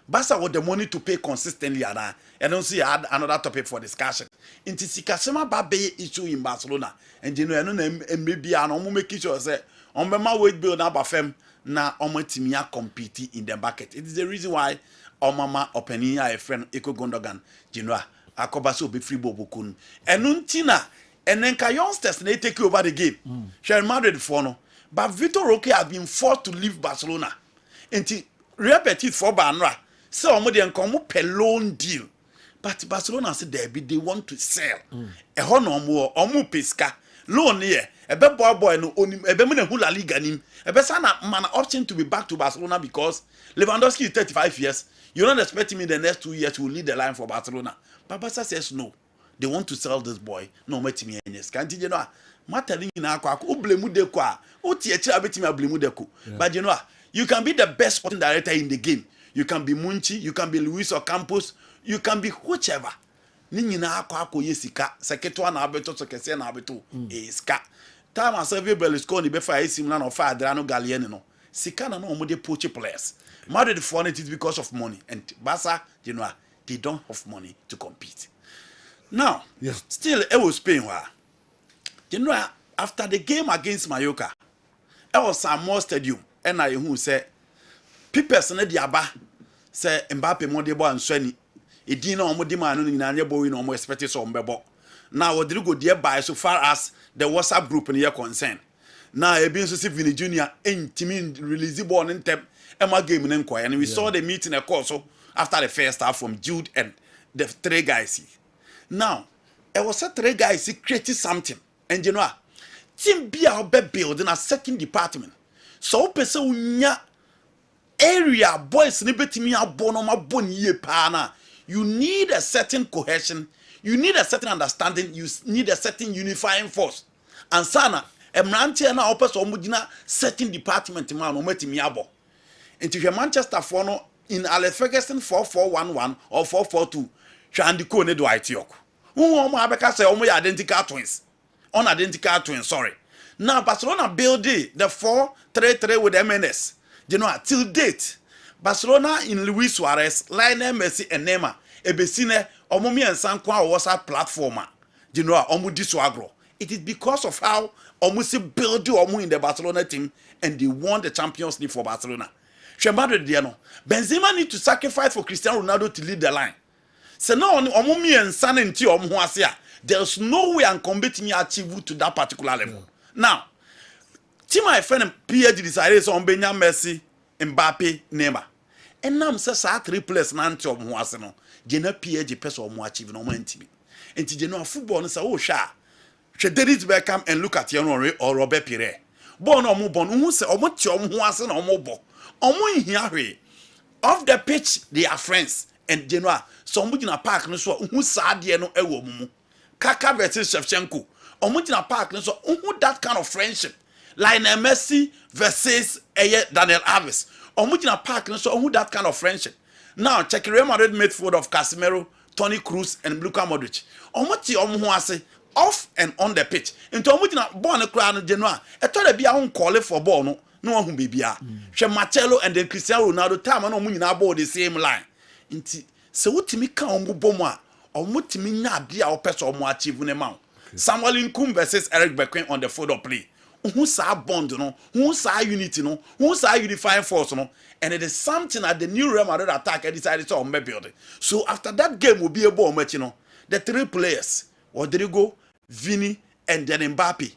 Barca with the money to pay consistently and I don't see I had another topic for discussion. Inti Sikasema babe issue in Barcelona and you know maybe an omo make sure say on my weight build na bafem na omo timia compete in the market. It is the reason why mama opening a friend Eko Gundogan Genoa akobaso be free bobokun enuntina and then youngsters they take over the game. Real Madrid for no but Vitor Roque has been forced to leave Barcelona. Inti Real Petit for Banra so omo pe loan deal. But Barcelona said they want to sell. A no more omo pesca loan here. A be boy no onim e be me na La Liga nim. E be sana man option to be back to Barcelona because Lewandowski is 35 years. You don't expect him in the next 2 years to lead the line for Barcelona. But Barca says no. They want to sell this boy. No met me anyes. Can't you know? Mattelling na kwa o blame de kwa. O tie kira betimi blame de ko. But you know, you can be the best sporting director in the game. You can be Munchi, you can be Luis Ocampos, you can be whichever. Nini na akwa yesika, seketwa na abeto sekese na abeto eska. Time as every Berlusconi be fa esim na no fa Adriano Galliani no. Sika na no omode poach players. Madrid for it is because of money and Barca, you know, they don't have money to compete. Now, still it was Spain wa. You know, after the game against Mallorca, it was some more stadium, and I who said, people ne diaba say Mbappe mo de ball and Swani. It didn't know more demand in any boy no more expected some bebo. Now what did go there by so far as the WhatsApp group in your concern. Now a being so Vini Junior ain't team release the ball in temp Emma game in inquiry, and we saw the meeting of course after the first half from Jude and the 3 guys. Now it was a 3 guys created something, and you know team be our building a second department. So person unya area boys ni betimi abono ma boni ye pa na. You need a certain cohesion, you need a certain understanding, you need a certain unifying force. And sana emrantie na opese omugina certain department man o metimi abo. Into your Manchester for no in Alex Ferguson 4411 or 442 Chandiko ne do itiok. Who omo abeka say omo identical twins. Unidentical twins, sorry. Now Barcelona build the 4-3-3 with MNS. You know, till date, Barcelona in Luis Suarez, Lionel Messi and Neymar, ebesine omomi ensankwa WhatsApp platformer. You know, omu diswagro. It is because of how omu build omu in the Barcelona team and they won the Champions League for Barcelona. Shembadre Diano, Benzema need to sacrifice for Cristiano Ronaldo to lead the line. So now omomi ensane nti omu asia. There's no way I'm combating achieve to that particular level. Now, team my friend PhD decided on Benjamin Messi, Mbappe, Neymar. And now says 3 players nanti of Muaseno. Jena PhD person or more achieve no man TV. And to general football say, oh sha. She did it Beckham and look at Thierry or Robert Pire. Born or move on, who say or much or Muasen or Mobo. Or more here. Off the pitch, they are friends. And general, somebody in a park no so who sad no ewo mumu. Kaka versus Shevchenko. Omutina Park, so who that kind of friendship? Lionel Messi versus Daniel Alves. Omutina Park, so who that kind of friendship? Now, check Real Madrid midfield of Casemiro, Toni Kroos, and Luka Modric. Omuti omuase off and on the pitch. Into Omutina born a crown Genoa. I thought they'd be our own call for ball, no one who be bia. She Marcelo and then Cristiano Ronaldo time and Omuna board the same line. Inti so what me can bomwa or mutimi na dia or person or more achieve ne mount. Samuel Nkum versus Eric Bequin on the field of play. Who saw bond, no? Who saw unity, no? Who saw unifying force, no? And it is something that the new Real Madrid attack I decided to build. So after that game will be a ball match, you know. The 3 players, Rodrigo, Vini, and then Mbappe.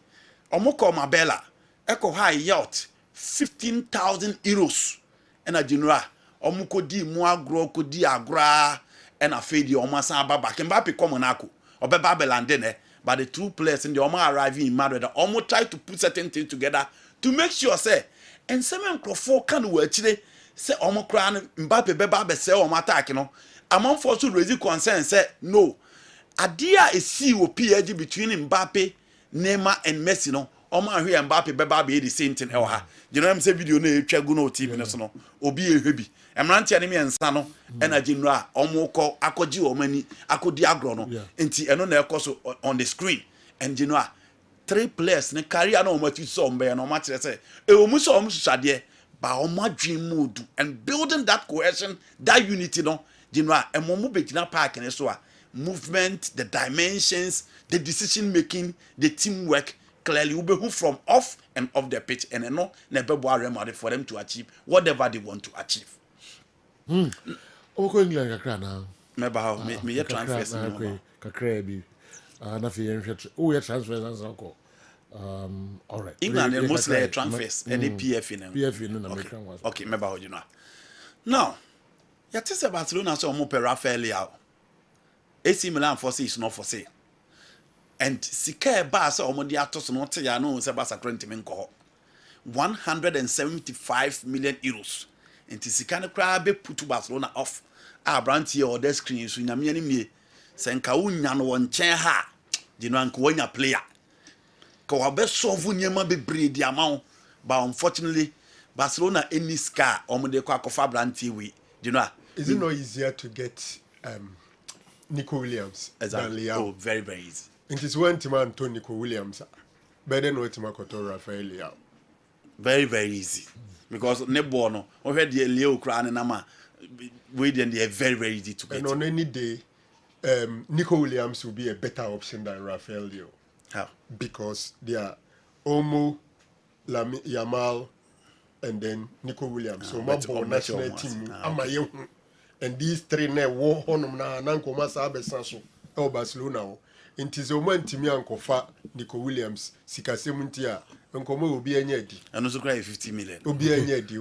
Omoko Mabella, Echo High Yacht, 15,000 euros. And a general, Omoko di Muagro, Kodi Agra, and a Fedi Omasa Baba. Mbappe come on Aku, or Babel and then. But the 2 players in the Oma arriving in Madrid, almost try to put certain things together to make sure, say, and some Crawford can work today, say, Omocran, Mbappe, Beba, say, or attack, you know. Among force to raise concern, say, no. Idea is see with PhD between Mbappe, Neymar, and Messi, no. Oma here Mbappe, Beba, be the same thing, you know, I'm saying video, no, Chaguno TV, no, Obi a hobby. Emranti enemy ensano ena general omoko akoji omani akodi agro no enti eno na ekoso on the screen and general 3 players ne career na omati so mbe na omati say e omu so omu susade ba omadwin mood and building that cohesion, that unity no general emomu begina park ne so a movement, the dimensions, the decision making, the teamwork clearly will be from off and off the pitch and no never worry for them to achieve whatever they want to achieve. Oko England kakra na. Meba how me transfers na kakra bi. Na fi yenhwet. O ye transfers ansa ko. All right. England mostly transfers and the PF in. PF in na American was. Okay, meba how you know. Now, ya tese Barcelona so mo pe Rafael Leao. AC Milan for say is not for sale. And sika ba so omo di atos no te ya no se Barca krenti men ko. 175 million euros. Enti sika ne kra be put Barcelona off. Brandt or the screen so nyame ani mie. Se nka wonya no won chen ha. Di no anka wonya player. Ka wa be solve nyema be breed amount. But unfortunately Barcelona any scar omo de kwa kofa Brandt we. You know. Is it not easier to get Nico Williams than Leao? Oh, very, very easy. It is one team Antonio Nico Williams. Better no team Koto Rafael Leao. Very, very easy. Because Nebono, or the Leo Cran and Nama, they are very, very easy to get. And on any day, Nico Williams will be a better option than Rafael Leao. How? Because they are Omo, Yamal, and then Nico Williams. So my national team, and these three ne war honum na nanko masa abesanso e Barcelona o. Inti zo man timi ankofa Nico Williams sikasemunti a nkomo obi anya di. And also cry 50 million. Obi anya di.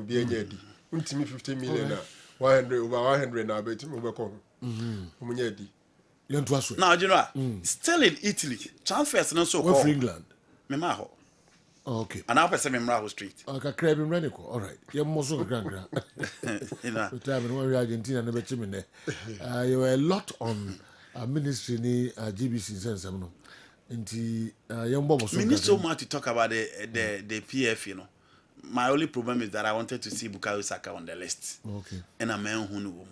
Untimi 50 million na 100 over 100 na beti mo beko. Omunya di. Now, you know, still in Italy, transfers not so called. For England? Memaho. Oh, okay. And now, person Memraho Street. Okay, crab in Renico. All right. You're most of grand. The time when we Argentina never chimney. You were a lot on ministry in GBC and Sports Ministry. Young Bob was so much to talk about the PF, you know. My only problem is that I wanted to see Bukayo Saka on the list. Okay. And a man who knew.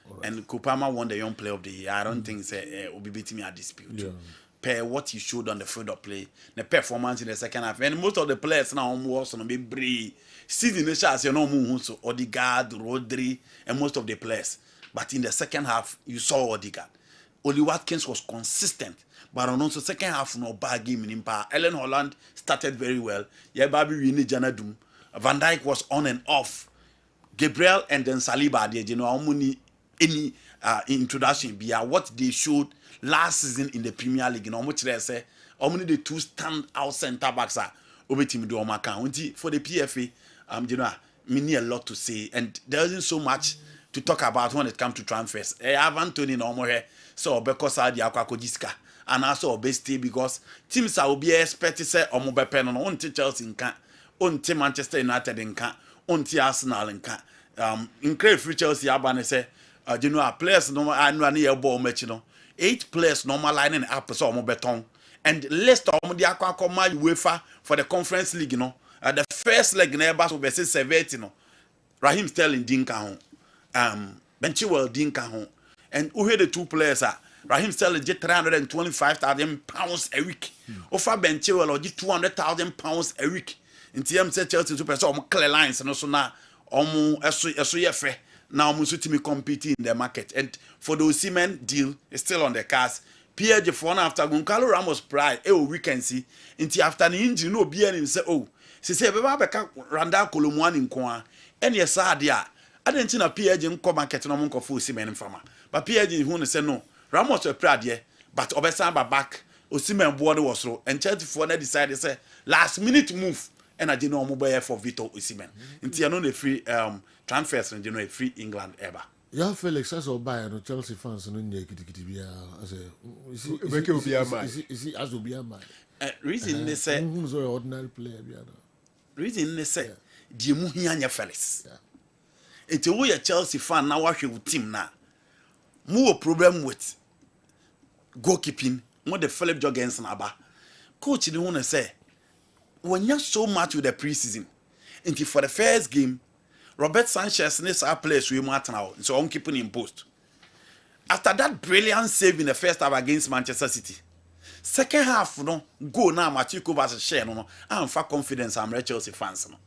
Right. And Kupama won the Young Player of the Year. I don't think will be beating me at dispute. Yeah. Per what he showed on the field of play, the performance in the second half, and most of the players now was on be brave. Season the shots, you know, so Odegaard, Rodri, and most of the players. But in the second half, you saw Odegaard. Oli Watkins was consistent, but on also second half, no bad game in Impa. Ellen Holland started very well. Yeah, Babi Winnie Janadum. Van Dijk was on and off. Gabriel and then Saliba, you know, any introduction be what they showed last season in the Premier League. You know, much they say, only the two stand-out centre backs are over team do Omaka. For the PFA, you know, we need a lot to say, and there isn't so much to talk about when it comes to transfers. I have Anthony no more here, so because I the Aquacogiska, and also Obesti because teams are be expected to say Omo Pen on Chelsea in can, on Manchester United in can, on Arsenal in can. In Crave Free Chelsea, Abane say. You know, players normal annual ball match, you know. 8 players normal lining up so beton. And list of the Aquacoma UEFA for the Conference League, you know. The first leg neighbors will be 70, you know. Raheem Sterling Dinka Benchwell Dinka and who the 2 players are Raheem Sterling get £325,000 a week. Offer Benchwell or get £200,000 a week. In TM said Chelsea super so clear lines and also now now Musutimi competing in the market, and for the Osimhen deal is still on the cards. Pierre Jeffon after Goncalo Ramos pride, we can see until after the injury, no be any say, oh, she said, Baba Randa Columwan in Kwa, and yes, I didn't see a Pierre Jim come market no monk of Osimhen farmer, but Pierre Jim who said no, Ramos were proud, yeah, but Obesamba back, Osimhen border was so, and Chelsea for decided say last minute move, and I didn't know mobile for Vito Osimhen until you know the free transfers and you know a free England ever. Yeah, Felix, as a buyer, no Chelsea fans, no need to as a is he as will be a man. Reason they say, who's an ordinary player? Reason they say, the Muhianya Felix. It's a way a Chelsea fan now watching with team now. More problem with goalkeeping, more the Philip Jorgensen Abba. Coach, the one say, when you're so much with the preseason, until for the first game, Robert Sanchez needs our place we want now, so I'm keeping him post. After that brilliant save in the first half against Manchester City, second half, no go now, Matiko versus share, no, I'm for confidence. I'm Chelsea fans, no.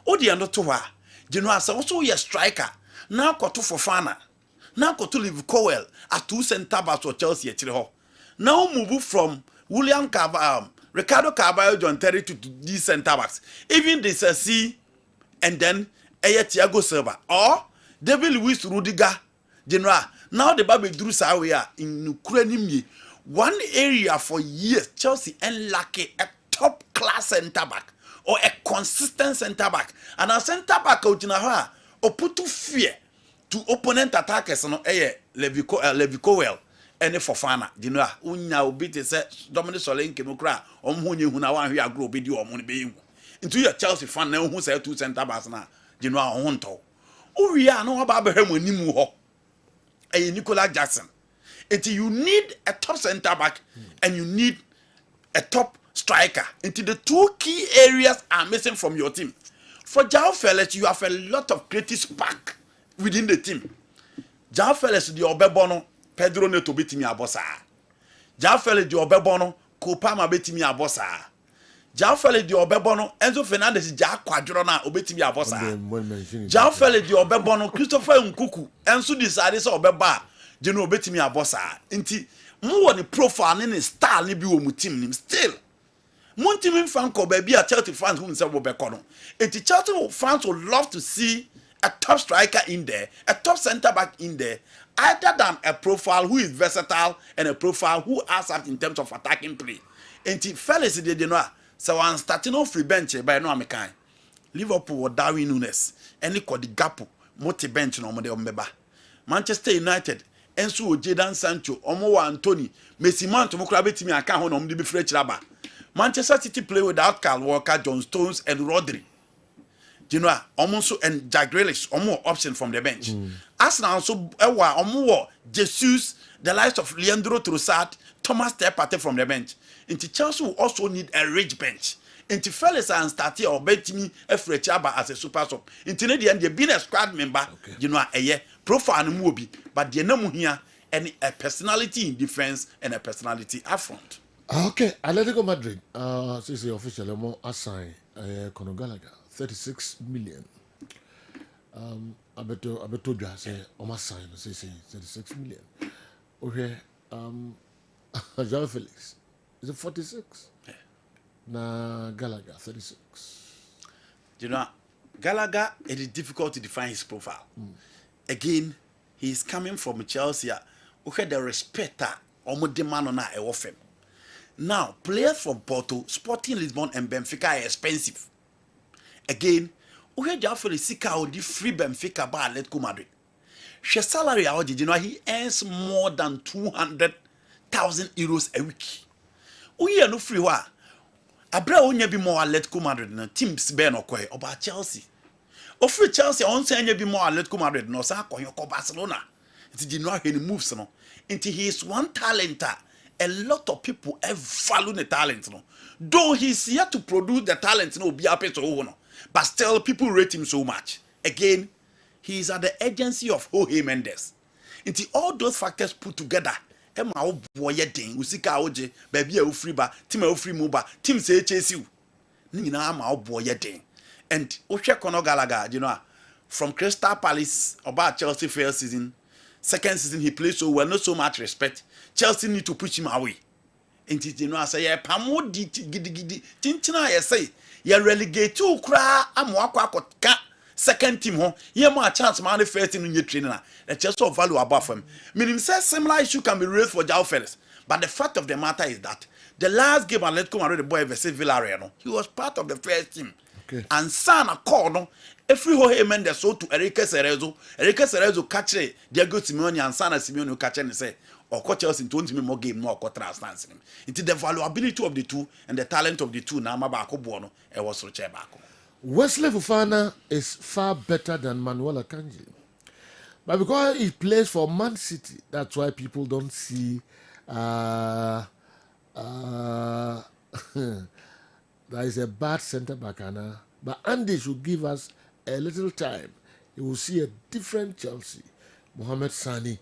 Oh, the end to her, you know, as also a striker now got to Fofana, now got to live Cowell at 2 centre backs for Chelsea at now move from William Carvalho, Ricardo Carvalho, John Terry to these centre backs, even the C, and then Thiago Silva or David Luiz Rudiger General. Now the Baby Drew Sawaya in Ukraine. One area for years, Chelsea and Laka a top class centre back or a consistent centre back. And a centre back out in a or put to fear to opponent attackers no Levico well. Any Fofana, General, Unya beat say Dominic Solanke no cry, Huna one here grow video or money being into your Chelsea fan now who say 2 centre backs now. You know, I want to. Oh, we are no about him when you move. A Nicola Jackson. Until you need a top centre back and you need a top striker. Until the 2 key areas are missing from your team. For João Felix, you have a lot of creative spark within the team. João Felix, the Obebono, Pedro Neto beat me a bossa. João Felix, the Obebono, Kopama beat me a bossa. João Felix di Obebono, Enzo Fernandez ja kwadrona obetimi abosa. João Felix di Obebono, Christopher Nkuku, Enzo decide say obeba, je no obetimi abosa. Nti mo woni profile ne style ne bi wo mu team nim still. Muntimin fan ko baby a Chelsea fans who say Bobeko. And the Chelsea fans would love to see a top striker in there, a top centre back in there, either than a profile who is versatile and a profile who has up in terms of attacking play. And the fellas did you know so I'm starting off free bench by no American. Liverpool or Darwin Nunes, any called the Gapu, multi bench no more. Manchester United, Ensu Jadon Sancho, Omo Anthony, Messi Mount, Mokrabet me, I can't hold on the French Raba. Manchester City play without Kyle Walker, John Stones, and Rodri. You know, almost and Jack Grealish, or more option from the bench. Arsenal also, or more Jesus, the likes of Leandro Trossard, Thomas Partey from the bench. Into Chelsea will also need a rich bench. Into fellas and starting or bet me a Frechaba as a super sub. Into the end, you've been a squad member, you know, a year profile and movie, but the no here any a personality in defense and a personality up front. Okay, Atletico Madrid, this is officially more assigned Conor Gallagher, 36 million. I bet you say, almost sign, say 36 million. Okay, João Felix, is it 46? Yeah. Na Gallagher, 36. You know, Gallagher, it is difficult to define his profile. Again, he is coming from Chelsea, who had the respect or demand on a offer. Now, players from Porto, Sporting Lisbon, and Benfica are expensive. Again, who had the Sika or the free Benfica by Atletico Madrid. His salary, you know, he earns more than 200,000 euros a week. We are no free wa. Abra onye bi more Atletico Madrid na teams be no koy oba Chelsea. Ofri Chelsea on say anya bi more Atletico Madrid no sa koyo ko Barcelona. It did not any moves no. Into he is one talenter. A lot of people have value the talent no. Though he's here to produce the talent no be happy to no. But still people rate him so much. Again, he is at the agency of Jorge Mendes. Into all those factors put together, Emma o boy den, usika oje, baby a free ba, team a free moba, team say chase you. Nina ma o boy den. And Osha Conor Gallagher, you know, from Crystal Palace about Chelsea first season, second season he played so well, not so much respect. Chelsea need to push him away. And you know, I say, yeah, pamo di gidi, tintina, I say, you relegate to cry, I'm walk second team home, you more chance man first team in your trainer. The Chelsea value above him. Meaning, says similar issue can be raised for João Felix. But the fact of the matter is that the last game Atletico Madrid the boy versus Villarreal, he was part of the first team. Okay. And Sana called no, every Jorge Mendes so to Enrique Cerezo catch Diego Simeone and Sana Simeone catch and say, or coach us in 20 more game, no contrast. It is the valuability of the two and the talent of the two. Now, Mabako Bono, and was Rochebako. Wesley Fofana is far better than Manuel Akanji. But because he plays for Man City, that's why people don't see that is a bad centre back. But Andy should give us a little time. You will see a different Chelsea. Mohamed Sani.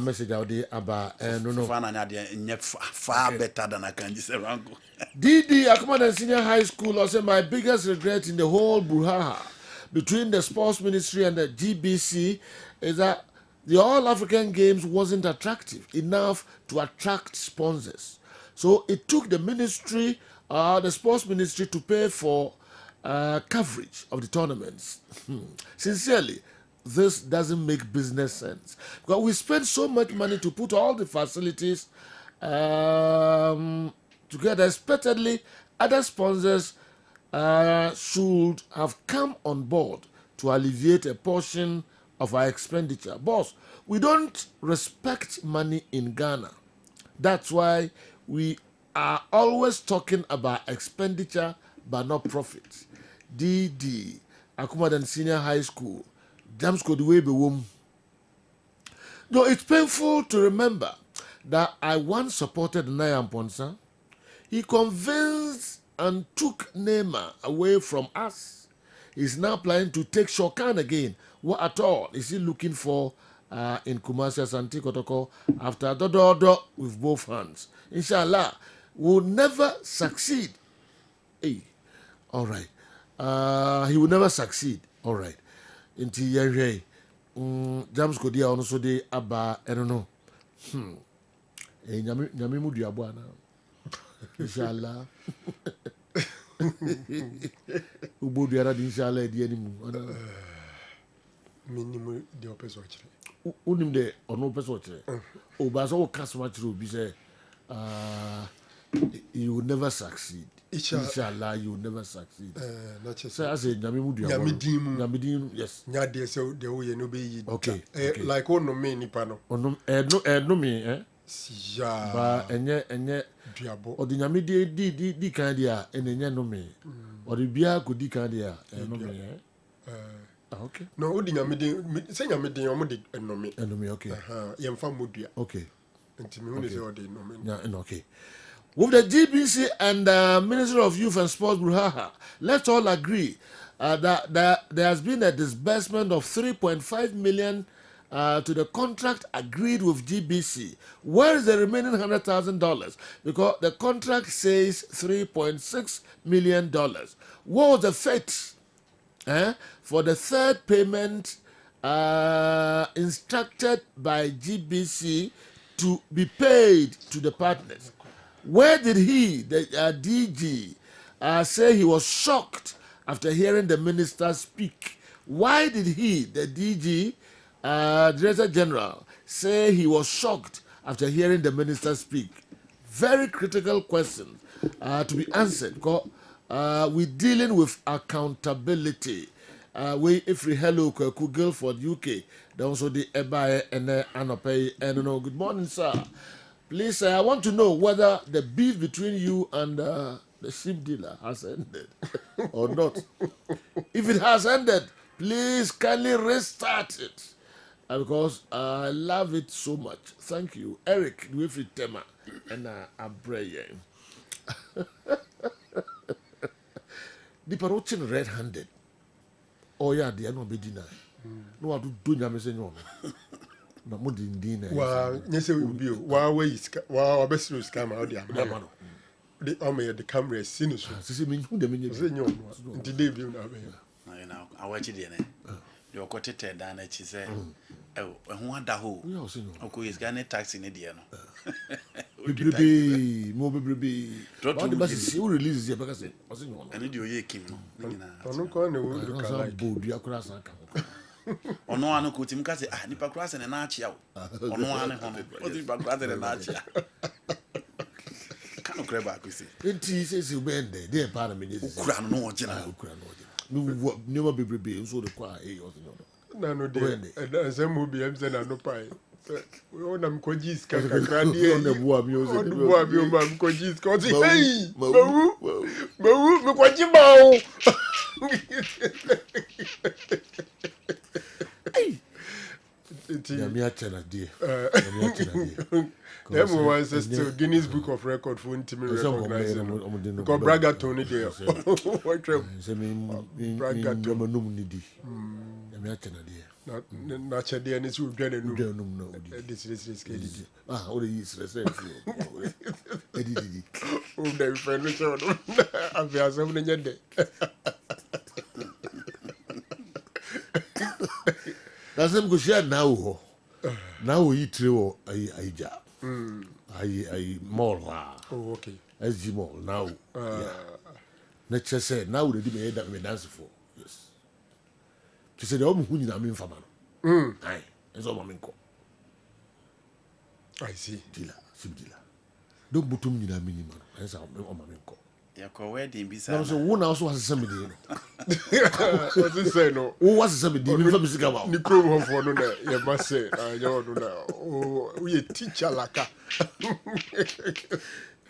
Message out there about no. Far better than Akanji. Didi Akumadan Senior High School also my biggest regret in the whole brouhaha between the Sports Ministry and the GBC is that the All African Games wasn't attractive enough to attract sponsors. So it took the ministry, the Sports Ministry, to pay for coverage of the tournaments. Sincerely, this doesn't make business sense. Because we spend so much money to put all the facilities together. Expectedly, other sponsors should have come on board to alleviate a portion of our expenditure. Boss, we don't respect money in Ghana. That's why we are always talking about expenditure but not profits. DD, Akumadan Senior High School, James Kodwe. No, it's painful to remember that I once supported Nayam Ponsa. He convinced and took Neymar away from us. He's now planning to take Shokan again. What at all is he looking for in Kumasi Asante Kotoko after Dodo with both hands? Inshallah, will never succeed. Hey, all right. He will never succeed. All right. Inti yeye James Kodia also de aba I don't know. Nyame mu duabo ana. Inshallah. Ubo biara di inshallah di animu. Minimum the opposite. Unim de ono person. O ba so cast match be say you will never succeed. Inshallah, you will never succeed. Not just say as a Nyamidim, yes. Nyade so the way no be. Okay. Like one no me nipa no. No me Ya. Ba enye Diabo. Odi Nyamidi di kan dia enye no me. Odi bia ko di kan dia no me okay. No, odi Nyamidi say Nyamidi omo de no me. No me okay. Yemfa modua. Okay. Nti me say odi no me. Yeah, okay. With the GBC and Ministry of Youth and Sports, let's all agree that there has been a disbursement of 3.5 million to the contract agreed with GBC. Where is the remaining $100,000? Because the contract says $3.6 million. What was the fate for the third payment instructed by GBC to be paid to the partners? Where did he, the DG, say he was shocked after hearing the minister speak? Why did he, the DG, Director General, say he was shocked after hearing the minister speak? Very critical questions to be answered. Because we're dealing with accountability. If we hello Guildford, UK, then also the Ebae and Anope and no. Good morning, sir. Please, I want to know whether the beef between you and the sheep dealer has ended or not. If it has ended, please kindly restart it because I love it so much. Thank you. Eric, Wilfried Tema, and I'm praying. The parochin red-handed. Oh, yeah, they are not be denied. No, I do no. Wa nyese ubi wa we iska wa obesiro iska ma odi ama the ome the camera sinu so sisi me hu de me nye nti dey bi na be na awachi de ne de okotete da na chi se ho ada ho okọ iska ne taxi ne de no bebrebe mo bebrebe all the buses who release here because osinyo no ene de oye kim no nyina onu ko na wo do ka like bodu akura san ka ono anu ko tim ka se nipa kura se na achia wo ono anu ho no nipa kura se na achia kanu kure ba ko se enti se ubende dey para me dey kura no ogina no mo bebrebe so de kwa osinyo na no dey and some will be emse na no pai ona mkoji iska kakra die ona bua mi o se bua mi o ma mkoji iska o ti hey bawu mkoji bawo Yami achana die. Them ones are still Guinness Book of Record for intimate recognizing. Because Braga Tony there. What trip? Braga Tony. Yami achana die. Not Chadi and it's with Grenade. No. This is all the years. Oh, they furniture. I've been something yet. That's them go share now. Now we eat through a job. I mall. Oh, okay. SG mall now. Nature said now they did that me dance for. Yes. She said, "Oh, who need I mean for man?" Aye, it's all my co. I see. Dealer, ship dealer. Don't put me in a minimum. That's all my co. Yeah, wedding bisa. Now so one also has somebody. What's it say no? Who was somebody? Me from music about. Ni pro ho for no na. You must say, you no na. Oh, we teacher Laka.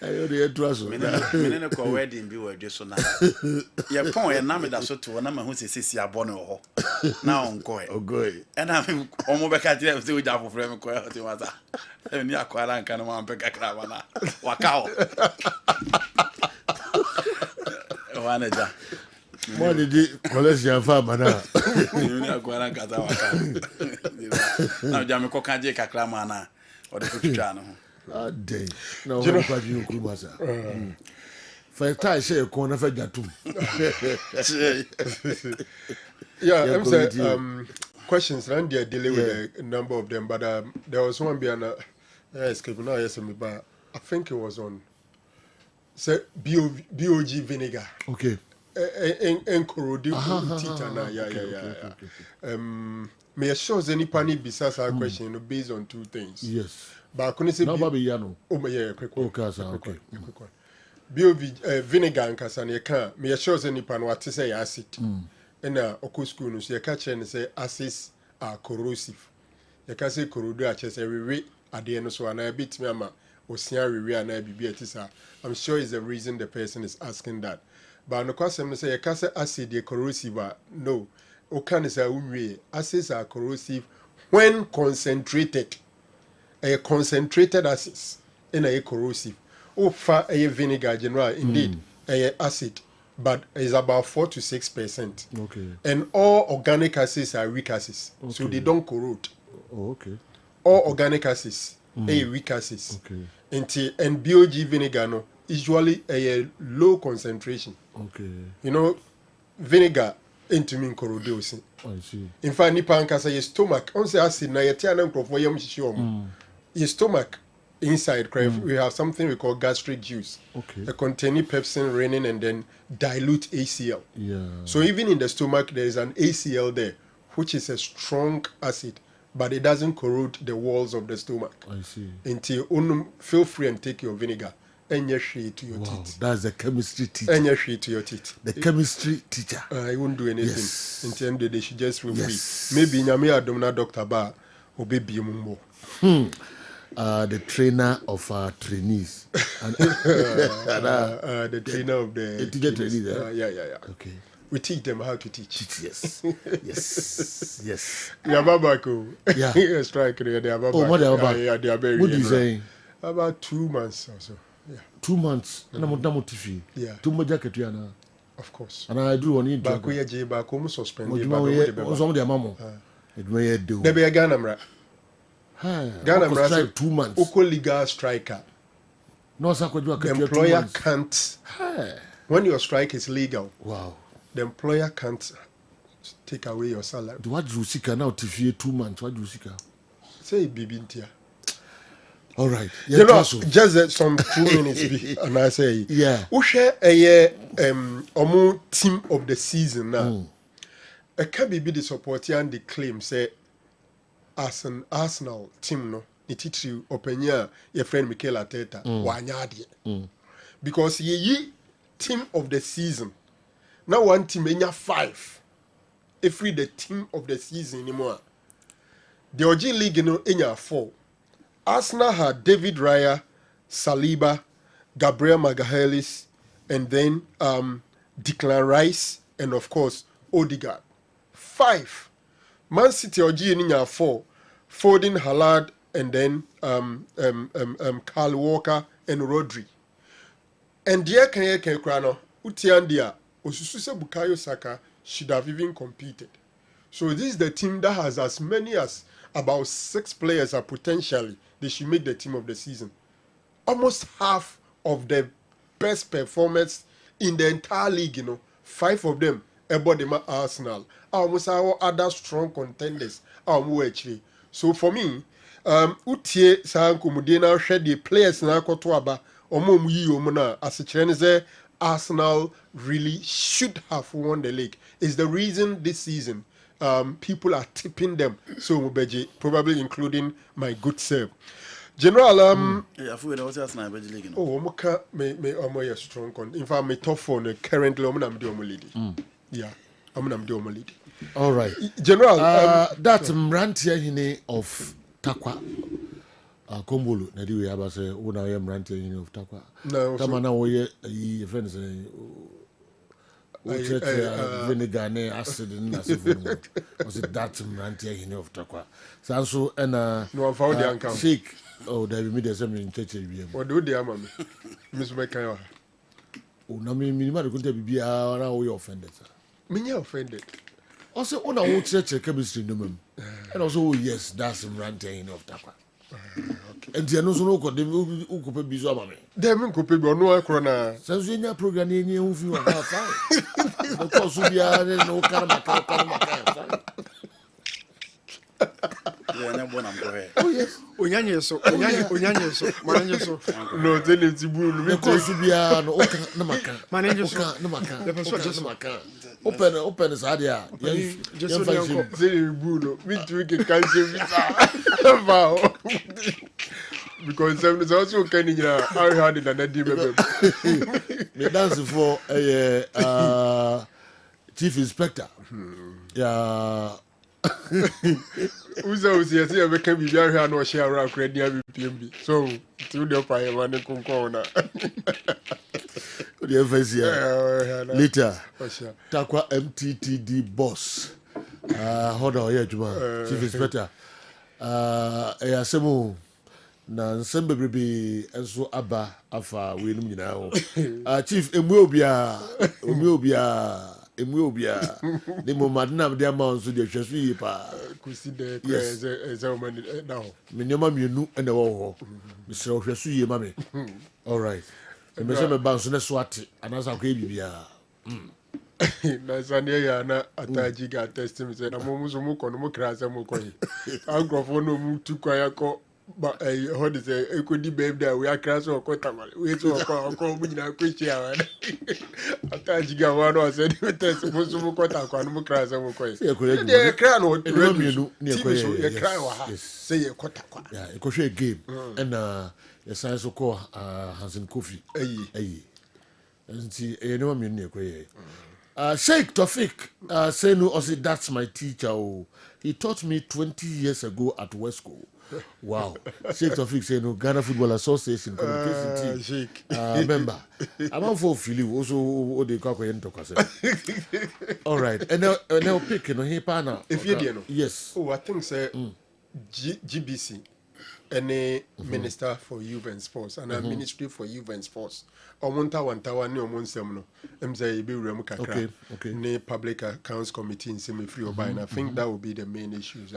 Ayo de trust. Me na ko wedding bi we so na. Ye pon e na me da so to na ma hu sesi abone ho. Na onko e. Ogoy. E na me omo be ka tire se we ja fofre me ko e ti mata. E ni akwara nka no ma pe kakra ba na. Waka o. Wanaja. Mo did collection farm na. You need akwara nka ta waka. Na ja me ko kan je kakra ma na. O de tutwa no. Ah day. Na o ko kwaji o kuma sa. Fa tai say ko na fa jatum. Yeah, I'm saying questions and they dealing with a number of them, but there was one behind escape now. Yes, but I think it was on say BOG vinegar. Okay. En corrode tita na yeah. Me assure any panic bisa sa question based on two things. Yes. But couldn't say Yano. Oh yeah, quick. Okay. BOV vinegar and kasane can me assure any pan what to say acid. And oko school no so you catch and say acids are corrosive. You can say corrode a chese we at the end so and a bit me ama osia we and I be atisa. I'm sure is the reason the person is asking that. But no question say you can say acid are corrosive. No. Okan is a acids are corrosive when concentrated. A concentrated acids in a corrosive. For a vinegar general, indeed, a acid, but it's about 4 to 6%. Okay. And all organic acids are weak acids, so they don't corrode. Oh, okay. All organic acids are weak acids. Okay. And BOG vinegar no usually a low concentration. Okay. You know, vinegar into mean corrodes. I see. In fact, nipa say your stomach. On say acid na yeti anan krofo yam hihye your stomach. Inside, we have something we call gastric juice. Okay. It contains pepsin, renin, and then dilute ACL. Yeah. So even in the stomach, there is an ACL there, which is a strong acid, but it doesn't corrode the walls of the stomach. I see. Until feel free and take your vinegar and your shea to your teeth. That's the chemistry teacher. And your shea to your teeth. The chemistry teacher. I won't do anything. Yes. Until they should just feel free. Maybe Nyame Adomna Dr. Ba or baby Mumbo. The trainer of our trainees. The trainer of the teacher trainees. Yeah. Okay. We teach them how to teach. Yes. Yes. They are back. Yeah. Striker. They are back. Oh, what they are back? Yeah, they are very. What are you saying? About 2 months or so. Yeah. 2 months. And I'm not TV. Yeah. Too much jacket, of course. And I do on it. Back where you back home suspended. Some of their mama. It may do. They be a Ghana. Ghana strike 2 months. Oko legal striker. No, the employer can't. When your strike is legal, wow, the employer can't take away your salary. What do you seek now? TV 2 months. What do you seek? Say Bibintia. All right. You know, just some 2 minutes, and I say, yeah. We share a team of the season now. I can't be the supporter and the claim say. As an Arsenal team, no, it you open your friend Mikel Arteta, wanyadi. Because ye team of the season. Now one team in 5. If we the team of the season anymore. The OG League in 4. Arsenal had David Raya, Saliba, Gabriel Magalhaes, and then Declan Rice, and of course Odegaard. 5. Man City OG in 4. Foden, Haaland, and then Kyle Walker and Rodri. And dear Krano, Utiandia, Osususe Bukayo Saka should have even competed. So this is the team that has as many as about 6 players are potentially they should make the team of the season. Almost half of the best performers in the entire league, 5 of them Ebodema Arsenal. Almost our other strong contenders are actually. So for me, Utie Sanko Mudena shed the players na Kotoaba or Momuyi Omona as a Chinese Arsenal really should have won the league. Is the reason this season people are tipping them. So Mubeji, probably including my good self. General, yeah, I feel what's Arsenal league. Oh, Omoka me strong con. In fact, me tough on currently I'm the lady. Yeah, I'm the lady. All right. General, that's Mrantia Hine of Takwa. Kombulu, Nadi, I was a one I am Mrantia of Takwa. No, Tamana, ye friends, vinegar, acid, and was it that Mrantia Hine of Takwa? Sanso and no, I found the uncle. Shake. Oh, they will meet the same in church. What do they, mammy? Miss McKay. Oh, no, me, couldn't be our offended. Me offended. Also, on our church chemistry, and also, yes, that's some ranting of Tapa. And the no could who could be Zomame. Them could be no crona. Says in your program, you feel fine. Because we are no Karamaka. born am go here. Oh yes. Onyanye so. Onyanye so. Mananye so. No, tell him to bull. Me ko su bia no oka na maka. Mananye so. Na maka. Le person just maka. Open is adia. Just so you tell him bull. Me too can cancel visa. Wow. Because some is also can ya I had it and I did me dance for chief inspector. Yeah. Uza usi asi abeka bibia hwa no share around credit PMB. So to the fire one konkona. The FSC later. Takwa MTTD boss. Hold on here Juma. Chief inspector. Asemu na nsembe bebrebe enso aba afa wenum nyina ho. Chief emu obia the moment na de amount so de hweso yi pa kusi de eze o man now me nyoma mienu na wo ho misra hweso yi ma me all right me se me ban so na so ate anasa kwa bibia na sane ya na ataji ga test me say na mo muso mo kono mo krasa mo koyi agrofo no mu tu kwa yako ba how dey say ekodi babe there we akra so okota mal we so okọ mu nyina kwechi awa ataji ga wa no say dey test mo so mo kota kwa no mo krasa mo koyi dey kra no mienu ne ko ye kra wa ha say ye kota kwa yeah e ko hwe game and ye sai so ko Hansen Kofi ayi nti e no mienu ne ko ye Sheikh Tofik say no also that's my teacher. Oh, he taught me 20 years ago at Wesco. Wow. Sheikh Tofik say no Ghana Football Association communication team member. I'm on for Philly also what they call all right. And now pick no he pana. If you know. Yes. Oh, I think say GBC any minister for youth and sports and a ministry for youth and sports. Omonta wantawa ni omonsem no emza ibe wurem kakra ne public accounts committee in semi free oba and I think that will be the main issues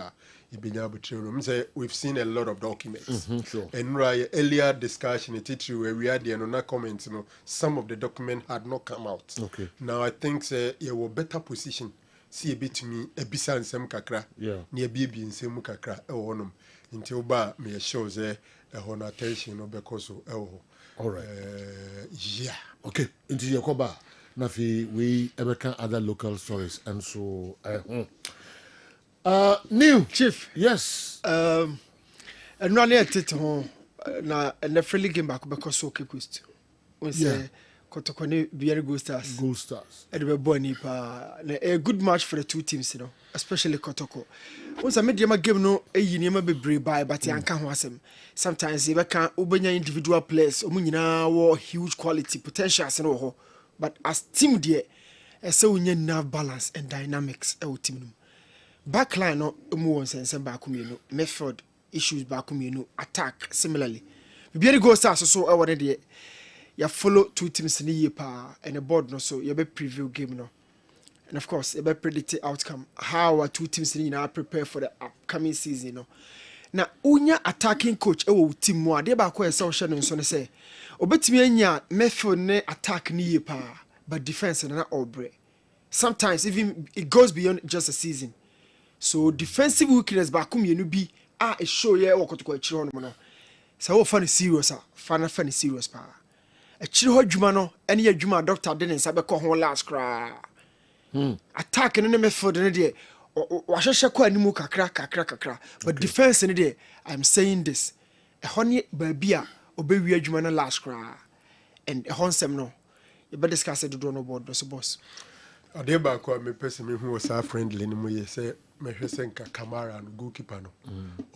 ibenya between say we've seen a lot of documents sure. And earlier discussion it where we had the no comments no some of the document had not come out now I think say you were better position see a bit to me a bisa nsem kakra ne bibi nsem kakra e wonom nti oba me show say e hon attention no because all right. Yeah. Okay. Into your koba. Nafi we ever can other local stories and so new chief. Yes. And run at it home na and friendly game back because okay coast. We say Kotokone very good stars. Gold stars. And we born a good match for the two teams, you know, especially Kotoko. Once a medium game no a yinema be brave by but yanka wasem. Sometimes you can open your individual players, war huge quality potentials and all. But as team dear, so we need balance and dynamics team. Backline no more sense back Midfield issues back attack similarly. Very good stars so I wanted the you follow two teams in the year and a board no so you be preview game no. And of course, you be predict the outcome. How are two teams in are prepare for the upcoming season no. Na unya attacking coach team mo ade ba ko ese o hye no so ne say obetimi anya Midfield ne attack ni ye pa but defense na obre sometimes even it goes beyond just a season so defensive weakness ba kum ye no bi e show ye wokotoko akiri ho no no say wo fa ne serious fa na serious pa akiri ho adwuma no ene adwuma doctor de ne nsa be ko ho last kra attack ne Midfield ne de wahwehwe kwa animu kakra but defense in there I'm saying this a honey baby obewi adwuma na last cry and a honsem no you better discuss it do no board so boss ade ba ko me person me hu was friendly ni mo ye say me hwese nka Kamara no goalkeeper no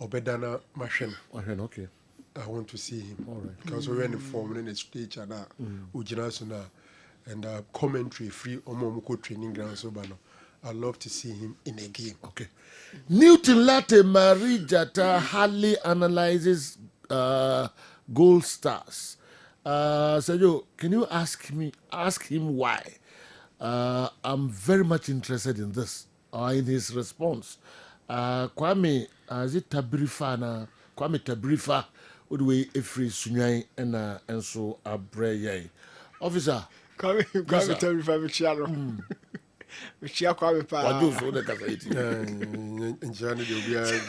obedana mahwe no okay I want to see him all right because we in the form in the stage and ujina so na and commentary free omo training ground so ba no I love to see him in a game. Okay. Newton Latte Marie Jata hardly analyzes gold stars. Sergio, can you ask him why? I'm very much interested in this in his response. Kwame Tabrifa Udwe Efri Sunyai and so Abreye. Officer Kwame Tabrifa Michiano. Chia Kwame pa. Waju so de kasa iti. Njani de obiara.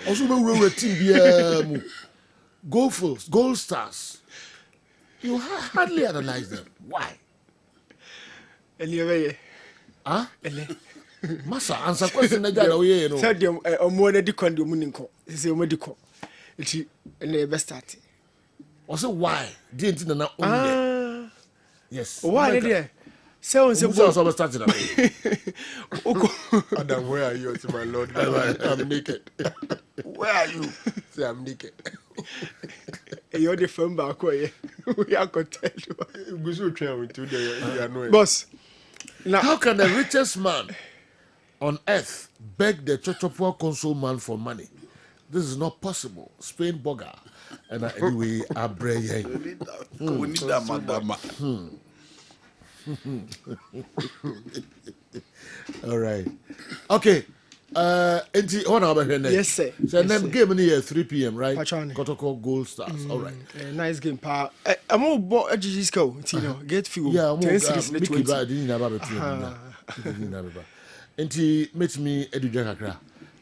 Also we team bia mu. Gold stars. You hardly analyze them. Why? Anyway. Huh? Masa answer question na jana oye no. Said dem omo na di kon de mu ninko. Say omo di kon. Iti na be start. Also why? Didn't na only. Yes. Why there? Say on say so started. Adam, where are you? My Lord, I'm naked. Where are you? Say I'm naked. You're the firm back way. We are content. We should train with you there. Boss. Now, how can the richest man on earth beg the Chochopoa console man for money? This is not possible. Spain Boga. And anyway, Abreye. We need that, madam. All right. Okay. Yes, sir. So then game in here 3 p.m. right? Kotoko Gold Stars. All right. Nice game, pa. I'm all bought a GG's get fuel. Yeah, I'm Mickey ba didn't have a Enti meet me Edu Jakakra.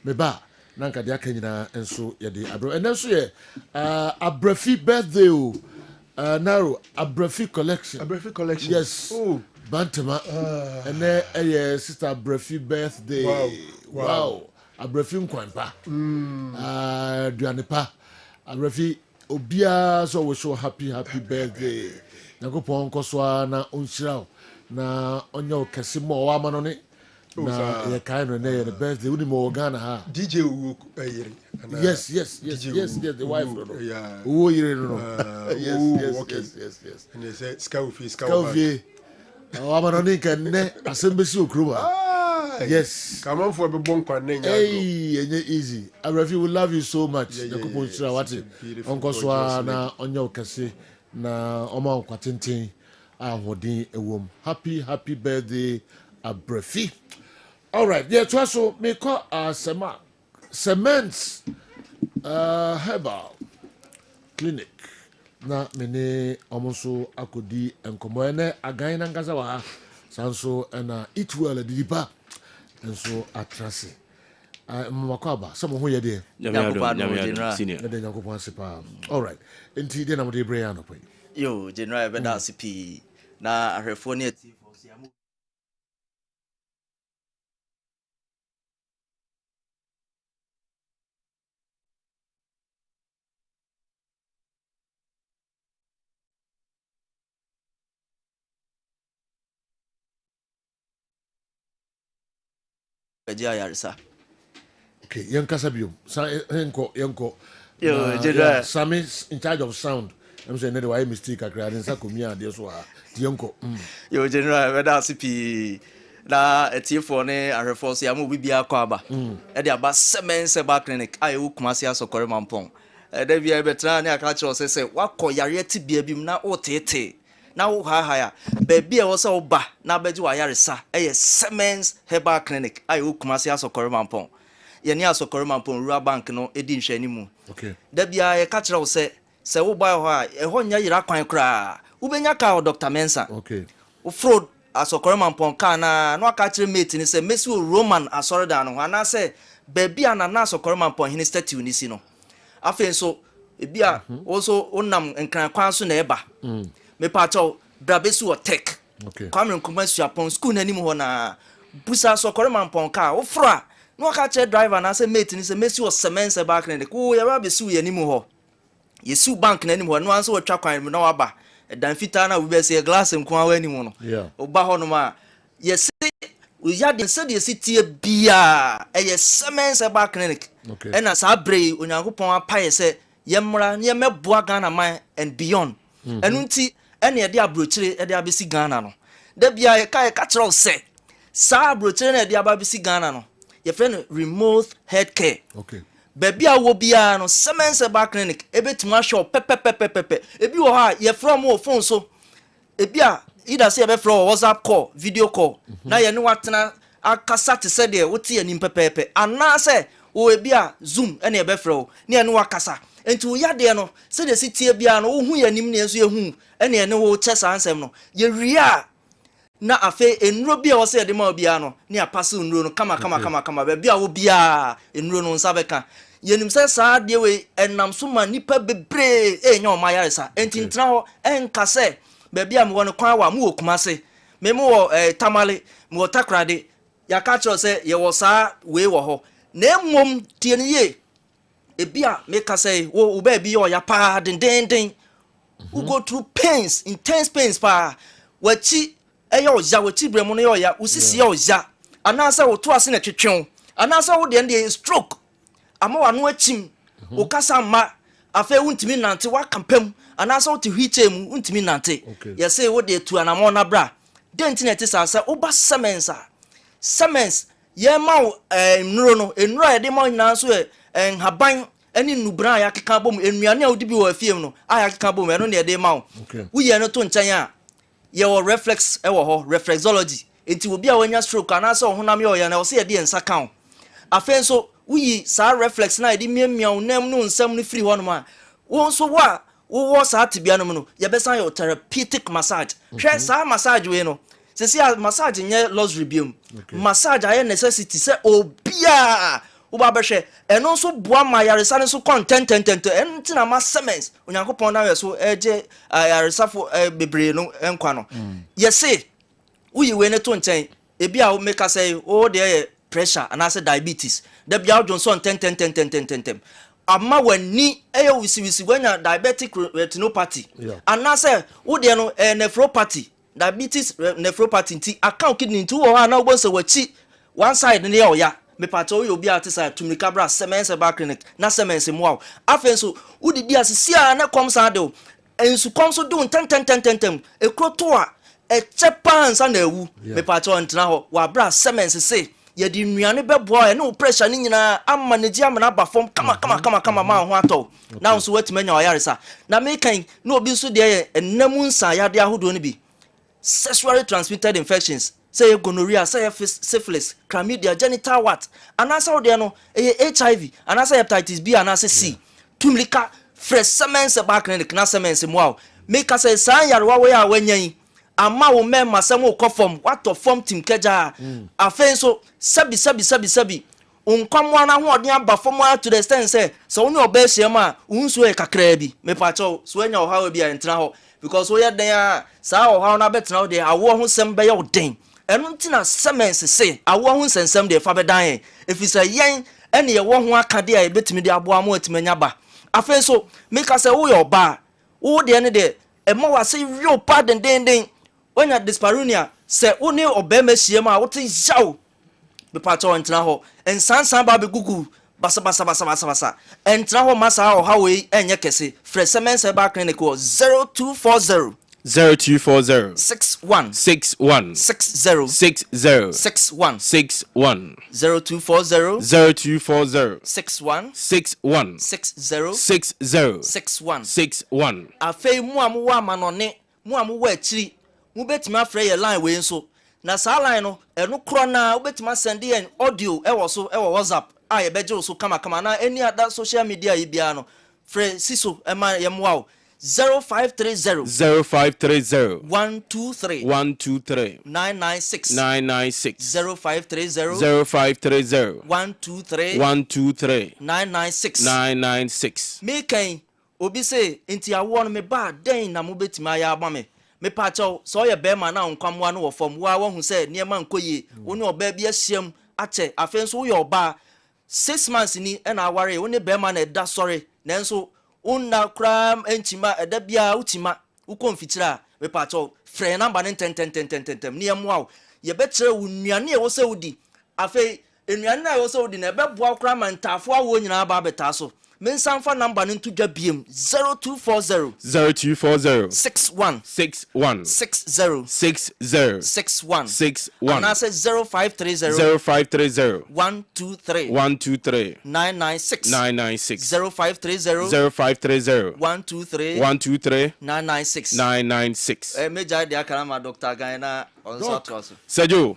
Me ba nanka dia kanyina enso ye de abro. And so ye Abrefi birthday o. Naro Abrefi collection. Abrefi collection. Yes. Oh. Bantama. And then sister Abrefi birthday. Wow. Abrefi nkwanpa. Duanepa. Abrefi obia so we show happy birthday. Nakopon koswa na onhyira na onyo kese mo wa ma no ne. Na ye kind no na the birthday uni mo Ghana ha. DJ Uwo yiri. Yes, the wife no. Yeah. Uwo yiri no. Yes. And they say Skaufi. Wa ma no ne kan ne asembesi okruma. Yes. Come on for a bon kwane. Hey, easy. Abrefi, we love you so much. Nakopon chira wati. Onko so na onyo kese na oma okwatenten ahodin ewom. Happy birthday Abrefi. All right, yeah, so me call cements herbal clinic na mene omonso akodi enkomo ene agan na ngasa wa sanso na eat well didipa enso atrase mmakwa some ho ye de senior. All right, enti de na mo de bre ya no pay yo general be da CP na ahwefo ne ati for siamu Yarisa. Okay, Yankasa Bium. Yanko. Yo, General. Sam is in charge of sound. I'm saying that why mistake I created Sakumia, dear so. Yanko. Yo, General, whether CP na etiefo ne ahwefo ya mu bibia kwaba. E de aba semen seba clinic ayi Kumasi asokore mampon. E de bia betra ne aka kire se wakoyare ti bia bim na otete. Na wo ha ya baby e wo se wo ba na baji wa yaresa eye Semens Herbal Clinic ayi Kumasi asokore mampon ye ni asokore mampon rural bank no edi nhwani mu okay da bia ye ka kire wo se wo ba ho a e ho nya yira kwan kra wo benya ka Dr Mensa okay wo fraud asokore mampon ka na no aka kire mate ni se Messi Roman asore da no ana se baby anana asokore mampon hini statue ni si no afen so ebia wo so onam nkran kwan so na eba me pacho brabesu o tech okay kwame nkomasu apon school na nim ho na busa so kore mampon ka wo fra no ka che driver na say mate ni say Messi o Semens Herbal Clinic wo ya brabesu ye nim ho yesu bank na nim ho no anso watwa kwan na waba dan fita na we be say glass nko awa nim no o ba ho no ma yes we ya de say de sitie bia e Semens Herbal Clinic okay e na sa brei onyankopon apaye say yemra ne meboa Ghana man and beyond enunti ene de abrochire e de abesi Ghana no da bia ye ka kire se sa abrochire na de abesi Ghana no ye fe no remote health care okay baby awo bia no Semens Herbal Clinic ebetuma show pepe ebi wo ha ye from wo phone so ebi a ida se ye be from WhatsApp call video call na ye ne watena akasa te se de wote anim pepe ana se wo ebi a Zoom ene ye be from ne ye ne wakasa enti wo yade no se de sitie bia no wo hu yanim ne so ye hu ene wo chesa ansem no ye ria na afe enuro bia wo se de ma bia no ne apase enuro no kama ba bia wo bia enuro no nsa beka yenim se saa de we enam so ma nipa bebre enya o ma yaresa enti ntra ho enka se ba bia me wono kwan wa mu okuma se me mo wo tamale mo takrade ya ka cho se ye wo saa we wo ho na emom tie ne ye ebia me ka se wo ba bi yo ya pa den we go through pains, intense pains pa wachi eyo oja wachi bremu no ya usisi ya oja anasa wo to ase na twetwen anasa wo de stroke ama wano achim wo kasa ma afa wuntimi nante wa kampam anasa wo te hwiche mu wuntimi nante ya say wo de tu anamo na bra denti na tisa sa oba semens ye ma nuro no enuro ya de ma nyina so haban any nubra ya keka bom enuane a odibi wo afiem no aya keka bom eno ne de ma wo ye no to nchan a ye wo reflex e wo ho reflexology enti obi a wanya stroke anasa ohunam ye na wo se ye de ensa kan afen so wuyi sa reflex na de miamia unam no nsam no free ho no ma wo so wo sa tibia no no ye besan your therapeutic massage hwe sa massage we no se se massage nye luxury biom massage aye necessity se obia uba behwe eno so boa ma yaresa ne so content enti na ma semens onyankopon na we so eje yaresa fo bebre no enkwa no yese uyi we ne to nchen ebi a make us say oh there pressure and as diabetes da bia Johnson 10 amma wani eyo wisi wanya diabetic retinopathy and na say wo de no nephropathy diabetes nephropathy nti account kidney nti wo ha na wo so wachi one side ne ya me pato yo bia atisa tumika bra semense ba clinic na semense mo afen so udi dia sisia na kom sa de ensu kom so do 10 ekroto a echepansa na ewu me pato ntna ho wa bra semense se ye di nuane beboa e no pressure ni nyina amanage amana ba form kama ma ho ato na nso watimanya oyaresa na me kan na obi nso de enamu nsa ya de ahodo ni bi sexually transmitted infections say gonorrhea, say syphilis, chlamydia, genital wart, and answer no HIV, and answer hepatitis B, and answer C. Tumlika, fresh semens back in the Knasemens, wow. Make us a sign yarwa way when ye. A ma wo men masamo conform, what to form Tim Keja. A fenso, sabi. Come one and what near Bafoma to the stand say, so no best yama, unswe kakrebi, me pacho, swing your how be and traho, because we are there, sao how na bet now they are one who send by your dame. Enuntina semens say awo hu sensem de fa bedan if it's a yen ene ye wo ho akade a betimi de aboa mo atimanya ba afen so make us say wo your ba wo de ne de e ma wa say real pardon den onya dyspareunia say wo ne obema hiem a wo te yaw be pato entra ho ensansan ba be gugu basa entra ho masa ho ha we enye kese fresh semens ba clinic 0240 0240 61 61 60 60 61 61 0240 0240 61 61 60 60 61 61 afei mu amu wa manone mu amu wa akiri mu betimi afre ye line we nso na sa line no eno kro na obetimi send ye audio e wo so e wo WhatsApp a ye beje so kama na any other social media yi bia no fre siso e ma ye mo 0530 0530 123 123 996 996 0530 0530 123 123 996 996 me kan obi say enti awo no me ba den na mo betima ya agba me pa chaw so ye be ma na nkwamwa no wo fom wa hu say niema nkoye wo ne oba bi ahyiam ache afenso wo ye oba 6 months ni na aware wo ne be ma na da sorry nanso unna kram enchima edabia utima ukonfitira we pato frɛ number 10 ni amwa ye betre unuane e wo se udi afei enuane na wo se udi na ebeboa kram mantafo awo nyina ba beta so mensanfa number no ntudwa biem 0240 61 61 60 60 61 61 and I say 0530 0530 123 123 996 996 0530 0530 123 123 996 996 meja dia karama Dr. Gaina Sergio,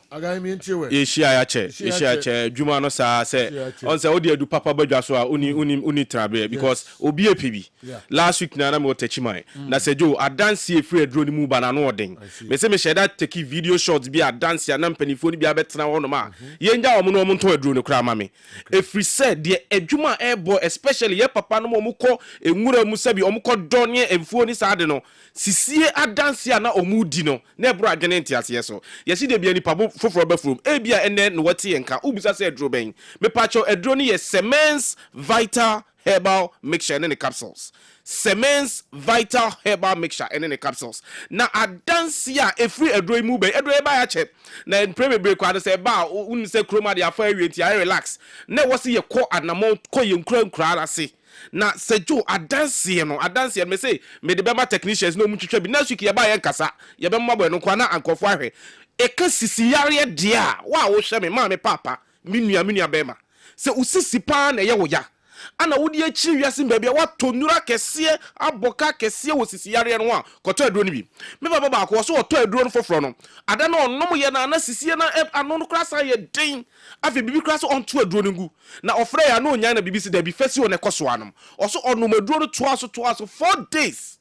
Asia che Juma no sa say on say odi edu papa badwa so a uni trabe because obi epibi last week na me otachiman na Sergio dance e free edro ni mu ba na no odin me say me share that take video shots bi dance ya na mpanifo ni bi abetena ho no ma yenja omo no omo nto edro no kra ma me e free said the edwuma airboy especially ye papa no mo ko enwura mu sabi omo ko donye emfuo ni sa de no sisie dance ya na omu di no na ebro adwene ntiase so yesi de bia ni pabo foforo ba from e bia ene no wati enka ubisa se edro ben me pacho edro ni ye Semens Vital Herbal Mixture and the capsules. Semens Vital Herbal Mixture and the capsules. Na adansia e free edro mu be edro e ba ya che na en premier break kwa say ba un se kroma dia fa wi ntia relax na wo se ye ko anamo ko ye nkura ase na Sergio adansie me say me de bema technicians no mu twetwa bi next week ye ba ye nkasa ye be mmabo no kwa na ankofo ahwe e ka sisi yare dia wa wo hwe me ma me papa minua bema se usisi pa na ye wo ya ana wodi achi wiase mbabia watonura kese aboka kese wo sisi yare no a koto aduro ni bi me baba ba ko so oto aduro no foforo no ada na onom ye na sisi na ano no kra sa ye den afi bibi kra so onto aduro no ngu na ofre ya na onya na bibi si da bi fesi wo ne koso anom oso onom aduro no to aso 4 days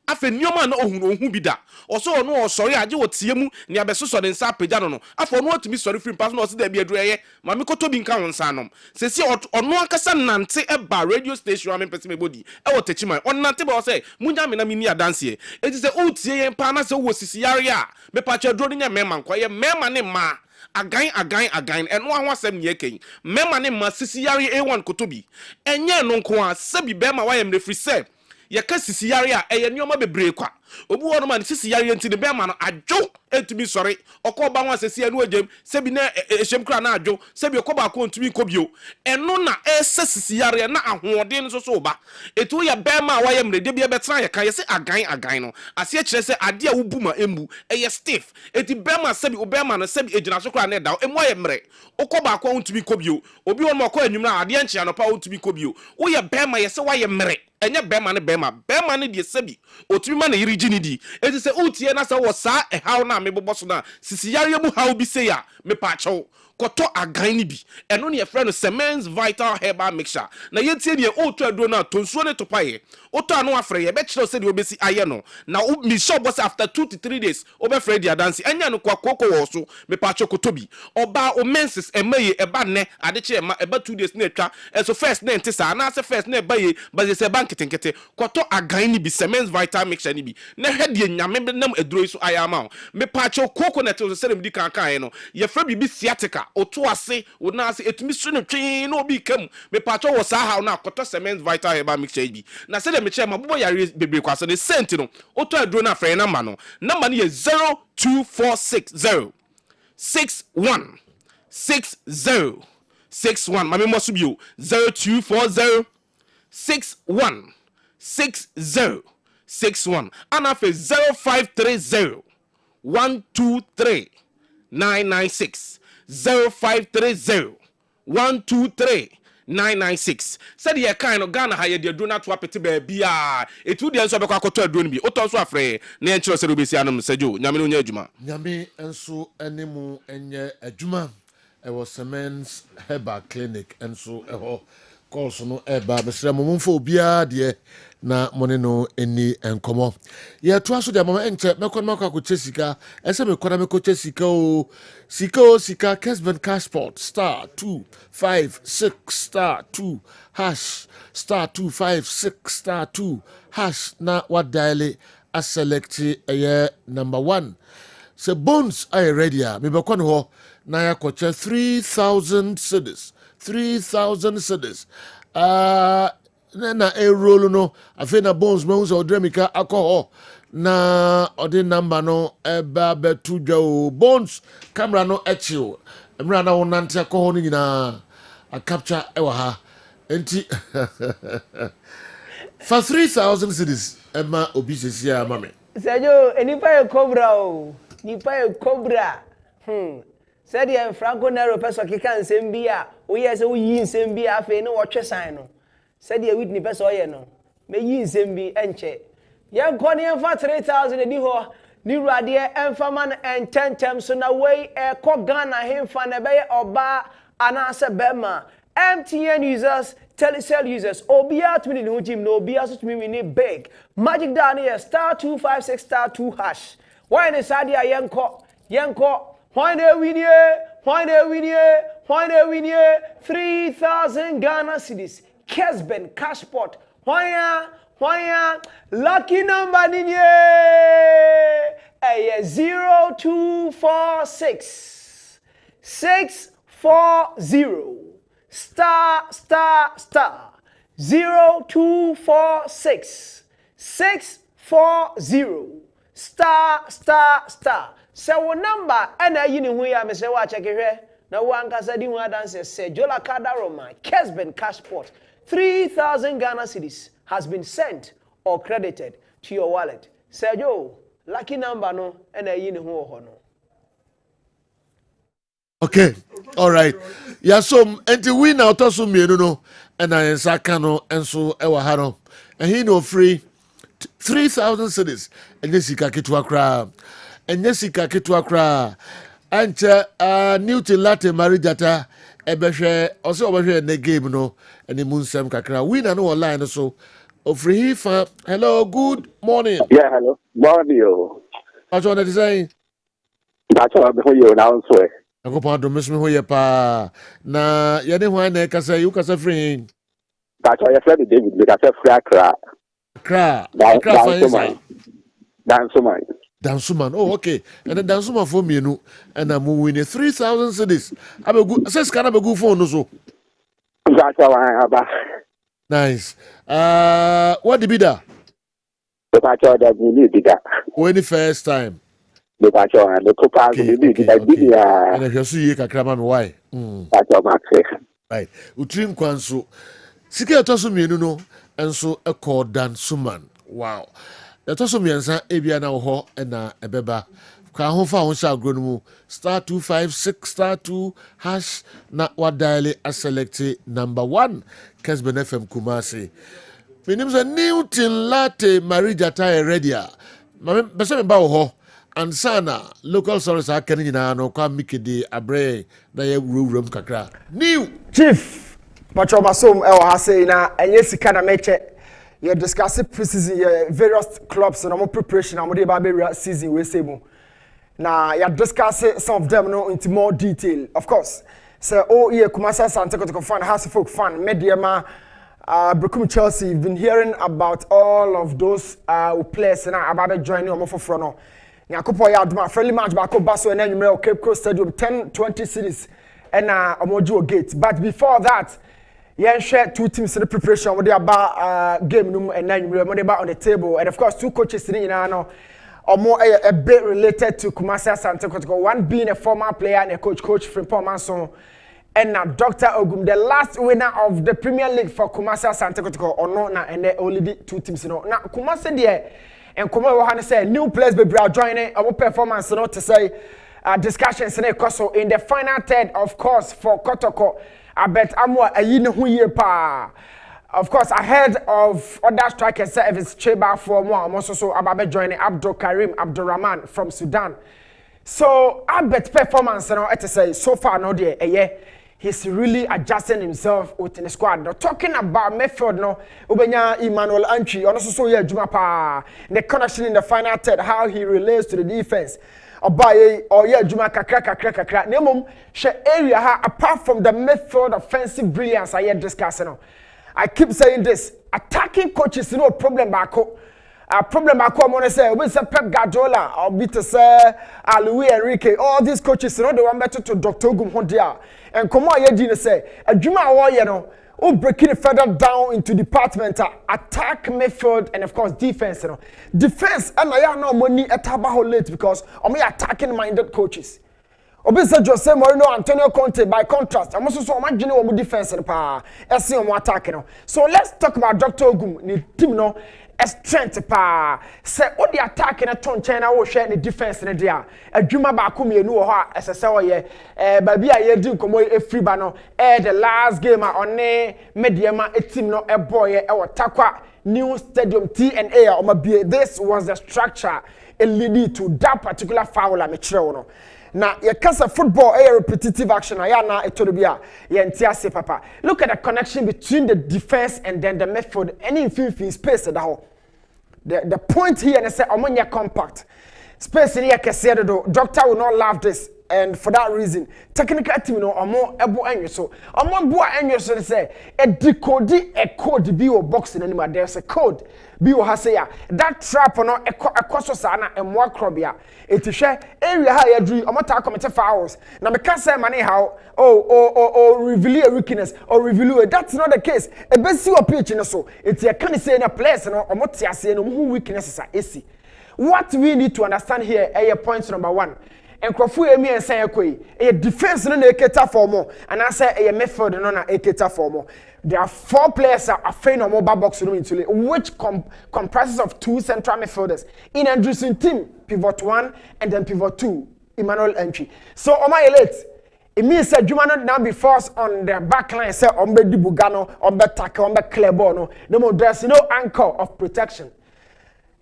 afi nioma na ohun bi da oso ono osori age wotie mu ni abesoso ne nsa apagya no afi ono otumi sori free pass no oso da bi aduro ye ma me koto bi nka won sa anom sesi ono akasa nante eba radio station am pese me body e wo techiman on nante ba o say munya me na me ni adanse e ti say o tie ye pa na say wo sisi yare a me pa cha aduro nya me man kwa ye me ma ne ma again eno ahwa asem ne yeken me ma ne ma sisi yare A1 kotobi enye no nko a sabi be ma wa ye me free say ye ka sisi yare a eye nioma bebre kwa obu wono ma sisi yare nti ne be ma no adwo etumi sori okoba ho asesi anu agem sebi na ehyem kra na adwo sebi okoba ko ntumi nkobio eno na ese sisi yare na ahoɔden so so ba etu ya be ma wa ye mrede bia betra ye kan ye se again no ase a kire se ade a wubuma emu eye stiff eti be ma sebi obema no sebi ejina so kra na da emu aye mre okoba ko ntumi nkobio obi wono akɔ anwumra ade anchia no pa ntumi nkobio wo ye be ma ye se wa ye mre enye bema ne de sebi otumi ma na yiri gini di eti se utie na se wo sa ehaw na mebobɔ so na sisi yare mu haw bi se ya me pa chaw koto agan ni bi eno ne yefre no Semens Vital Herbal Mixture na yetie ne oto aduro na tonsuo ne topaye oto anu afre ye be kire se de obesi aye no na mi shop boss after 2 to 3 days obe frɛ dia dance enya no kwa koko wo so me pa chaw koto bi oba o menses emaye eba ne ade che ema eba 2 days na atwa so first na ntisa na se first na eba ye ba se bank tenkete koto agan ni bi Semens Vital Mixture ni bi na hede nyame nam aduro so ayama me pa chaw coconut so se dem di kan no ye frɛ bibi sciatica oto ase wona ase etumi so no twen na obi kam me pa chaw wo sa ha na koto Semens Vital Herbal Mixture bi na se dem che ma bobo yare bebre kwaso ne sent no oto aduro na frɛ number no ye 0246 61 6061 mame mo so bio 0240 61 6061 anafe 0530 123 996 0530 123 996 said ye kind of Ghana haye de donut to apete ba bia etu de nso be kwa koto aduro bi oto nso afre na enchiro se obesi anum Sergio nyame no nya adwuma nyame enso enemu enye adwuma e wo Semens Herbal Clinic enso eho course no eba besra momfo obia de na mone no eni enkomo ye to aso de mama enche mekon ko chesika ese mekora meko chesika o sika Kessben Passport star 256 star 2 hash star 256 star 2 hash na what dial a select number 1 so bones are ready me bekon ho na ya koche 3000 cedis 3,000 cedis. Na roll no. Afena bones mounds or dremica alcohol. Na odi number no eba betu jo bones camera no etchio. Emrana wonante alcohol ni na a capture ewa ha. Enti for 3,000 cedis Emma obisisi ya mame. Sergio, enipa e cobra o. Nipa e cobra. Said ye Franco Nero person kika nsem bia wo ye se wo yi nsem bia afi ne wo twe san no said ye witness person ye no me yi nsem bi enche ye nkɔ ne fa 3,000 edi ho ni radeɛ ɛmfama no ɛntɛntɛm so na wei ɛkɔ Ghana hemfa na ɛbɛyɛ ɔba anase bɛma MTN users Telecel users obia to me no team no obia so to me ni big magic down here *256*2 hash why in sadia yenko why they win here 3,000 Ghana cedis Kessben cash pot why lucky number ninye 0246 640 star 0246 640 star say wo number ana yi ni hu ya me say wa check hwe na wo ankasa di hu adanse say Laka Roma Kessben cash pot 3,000 Ghana cedis has been sent or credited to your wallet say yo lucky number no ana yi ni hu ho no. Okay, all right. Yeah, so until we now toss some no, and I sakano and so ewaharo, and he no free 3,000 cedis, and Jessica Kitwakra, and Jessica Kitwakra, and new to latte marijata, ebeshe also over in the game no, and the moon sam kakra. We no online so. Free fa. Hello, good morning. Yeah, hello. Morning. What's on the design? That's what I'm you now. Ako pa do miss me ho ye pa na ye ne hwan na kasa you kasa free that's why your friend David we kasa free kra Dansuman oh okay and then Dansuman for me no and I'm winning 3,000 cedis abegu says can abegu phone no so that's why nice what the bidder that's why that you bidder when the first time the copa and if you see kakrama me why right utrim kwanso sika etoso mienu no enso ekọ Dansuman wow etoso miensa ebia na wo ho na ebeba kwa ho fa ho sha agro no mu *256*2 hash na wa dial a select number 1 Kessben FM Kumasi minim se Newton latte marijata ready a bese me ba wo ho ansana local source akani na no kwa mikede abre na ye wurum kakra new chief pacho masom e o ha say na enye sika na meche ye discuss preseason ye various clubs no preparation am dey ba be season we say mu na ya discuss some of them no into more detail of course so ye Kumasi Asante Kotoko fan has folk fan mediama Brekum Chelsea you've been hearing about all of those players na about joining omo for no Yakupo ya aduma friendly match back up Basso and then Cape Coast Stadium 10-20 series and Omojuo Gate. But before that, yeah, share two teams in the preparation with the game and then you on the table. And of course, two coaches in now or more a bit related to Kumasi Asante Kotoko. One being a former player and a coach Frimpong Manson. And now Dr. Ogum, the last winner of the Premier League for Kumasi Asante Kotoko or no now and only two teams now. Now Kumasi there. And come on, say new players be joining our performance not to say discussions in in the final third, of course, for Kotoko. I bet Amwa a yin who ye pa. Of course, ahead of other strikers, if it's Cheba for more, I'm also so about joining Abdul Karim Abdurrahman from Sudan. So I bet performance to say so far no there, he's really adjusting himself within the squad. Now, talking about Midfield, no, Ubenya Emmanuel Antwi, also so yeah, Juma the connection in the final third, how he relates to the defense. Obaye or yeah, Juma kakra. Nemum she area apart from the midfield offensive brilliance I discussing. I keep saying this: attacking coaches no problem back. Problem I want to say, we say Pep Guardiola, or be to say Luis Enrique, all these coaches, you know, they want better to Dr. Ogum Hondia. And come on, you say, a Juma warrior, know, who breaking it further down into department, attack, midfield, and of course defense. You know, defense, and I know money at Tabaho late because I'm attacking minded coaches. Obisa Jose Mourinho, Antonio Conte. By contrast, I'm also so imagining what defense and power. Attacking. So let's talk about Dr. Ogum. Ni team no. Strength pa say what the attack in a ton China will share the defense in there adwuma ba ko mienu ho a esese oye ba bia ye di nkomo e free ba no the last game on mediama team no boy e watakwa new stadium TNA o ma bie. This was the structure lead to that particular foul am no na ye kasa football a repetitive action ya na etodobia ye ntiase papa. Look at the connection between the defense and then the midfield, any in space that ho. The point here and say omonya compact space in here kese do. Doctor will not love this, and for that reason technical team no omo ebo enyo so omo bo enyo so say e decode a code bi o box in anima. There's a code bi o ha say ya that trap no ekoso sa na emo akrobia etihwe area ha ya dri omo ta commit fouls na me can say mane how reveal a weakness or reveal that's not the case e be see o pitch no so eti e can say na players no omo te ase no who weaknesses are esi. What we need to understand here is point number 1. Enkrofu emi ensan ekoi e defense no na eketa for more and I say e midfield no na eketa for more. There are 4 players are afraid of mobile box room into which comprises of 2 central midfielders in Anderson team pivot 1 and then pivot 2 Emmanuel entry. So on my elite it means that you might now be forced on the back line say ombe di bugano ombe tackle ombe clear ball no there's no anchor of protection.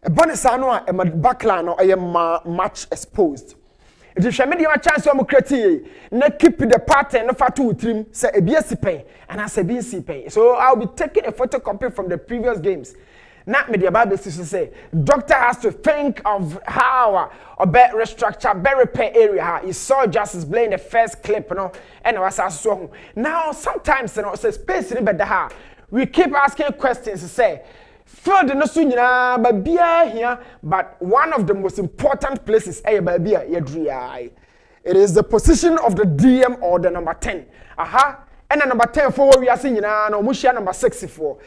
A bonus ano a back line no a match exposed. It is a medium chance to create na keep the pattern no for 2 trim say a BSc pay and as a BSc pay. So I'll be taking a photocopy from the previous games. Not media basis to say doctor has to think of how a better restructure, better repair area. You saw Justice playing the first clip, and I was so now sometimes say space in better. We keep asking questions to say field no sunyina babia here, but one of the most important places babia yedria. It is the position of the DM or the number 10. And the number 10 for we are seeing no mushia number 64.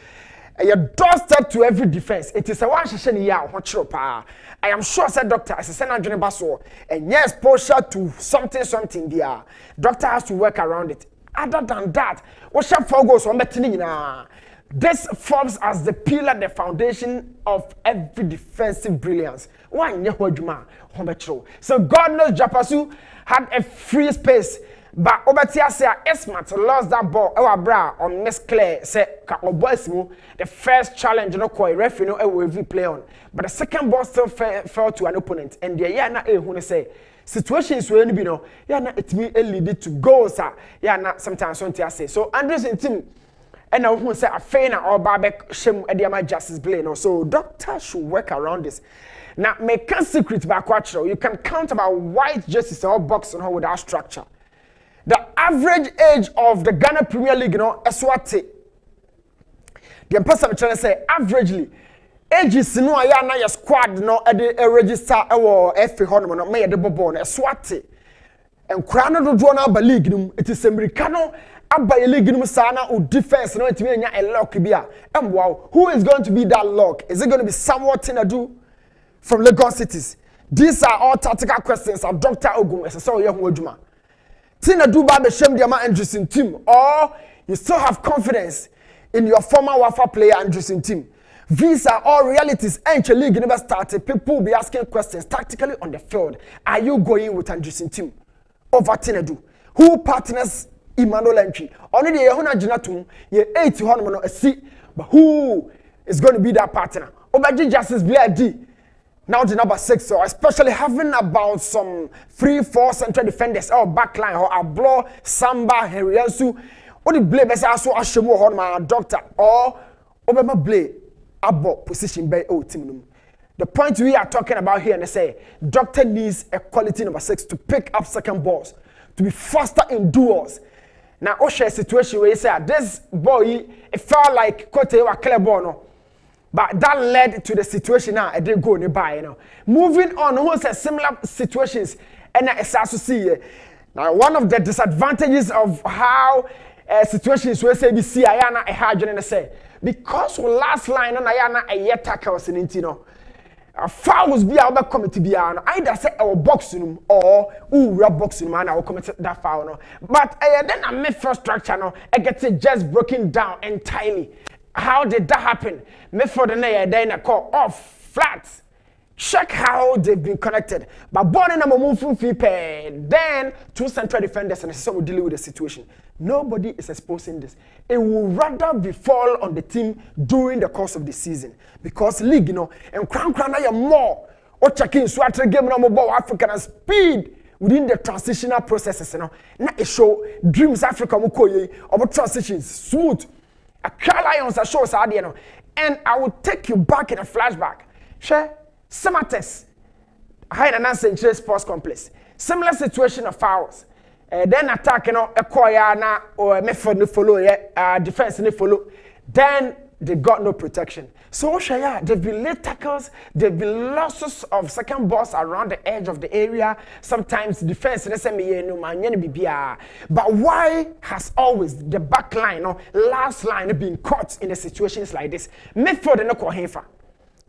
A doorstep to every defense. It is a one session here. I am sure said doctor as a Senator Basso and yes, posture to something there. Doctor has to work around it. Other than that, what shall focus on betting? This forms as the pillar, the foundation of every defensive brilliance. One Yahojuma, Hometro. So God knows Japasu had a free space, but Obatia say Esmat lost that ball. Our bra on Miss Claire said Kabosimu. The first challenge no koi referee no every play on, but the second ball still fell to an opponent. And the yana who say situations where you know yana it me lead to goals. Yana sometimes on say so. Andrews in team. And I who say a fair or barbecue shame Ediama justice play no. So doctor should work around this. Now make a secret back quattro. You can count about white jerseys or box on without structure. The average age of the Ghana Premier League, Eswati. The person I'm trying to say, averagely, age is no ayana your squad a register or FA Hormone, may the Bobon, Eswati. And Crano do now by league, it is Americano, Abba league sana or defense, no, it means a lock here. And wow, who is going to be that lock? Is it going to be somewhat in a do from Lagos cities? These are all tactical questions of Dr. Ogun, as I saw young Wojuma. Tina do ba be shem the interesting team, or you still have confidence in your former Wafa player interesting team. These are all realities. Ain't league never started. People will be asking questions tactically on the field. Are you going with interesting team over Tinadu? Who partners Emmanuel entry? Only the Yehona Jinatum, ye 80 Honoman a seat, but who is going to be that partner? Obaji Justice BID. Now the number 6, so especially having about some 3-4 central defenders or backline or Ablo, Samba, Heriansu, or the blade best also Ashemo Horma doctor or Obama blade abo position by team. The point we are talking about here and they say doctor needs a quality number 6 to pick up second balls, to be faster in duels. Now Osha situation where you say this boy it felt like Kote or clear ball no. But that led to the situation now. I didn't go nearby, Moving on, who says similar situations, and it's also see now one of the disadvantages of how situations where say we see Ayana a hard and say because last line on Ayana a year tackles in Intino. Fouls be our committee be either say our boxing or boxing man I will commit that foul no. But then I made first structure no. I get it just broken down entirely. How did that happen? Midfield and then I call off flat. Check how they've been connected. But born number move from then 2 central defenders and so will deal with the situation. Nobody is exposing this. It will rather be fall on the team during the course of the season because league, and crown more. o checking swatre game no mo Africa and speed within the transitional processes na e show Dreams Africa mo koye obo transitions smooth Accra Lions a show sa no and I will take you back in a flashback share Semates high na Century Sports Complex similar situation of fouls then attack ekoya na or Midfield no follow defense no follow then they got no protection. So Shaya, there've been late tackles, there've been losses of second balls around the edge of the area. Sometimes defense, but why has always the back line or last line been caught in the situations like this? Midfield no kohefa.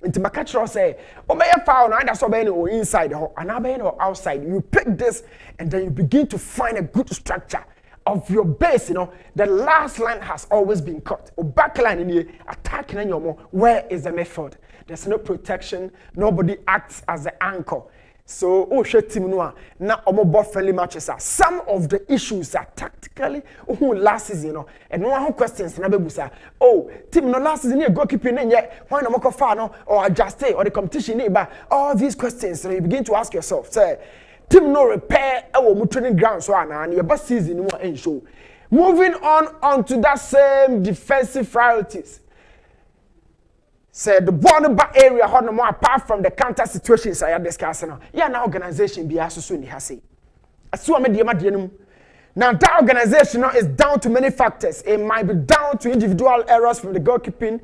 Into my catcher say, oh may foul now that's obeying or inside or or outside. You pick this and then you begin to find a good structure of your base, the last line has always been cut. Or back line in here, attacking in your more. Where is the midfield? There's no protection. Nobody acts as the anchor. So, team now both friendly matches are some of the issues are tactically last season, and no one questions na bebusa. Oh, team no last season goalkeeping in yet. Why no more far or adjust or the competition neighbor? All these questions, you begin to ask yourself, say. Team no repair our training ground so and your best season no end show. Moving on to that same defensive priorities. Say the border area how no more apart from the counter situations I are discussing now. Yeah, now organization be as soon has say. Now that organization is down to many factors. It might be down to individual errors from the goalkeeping,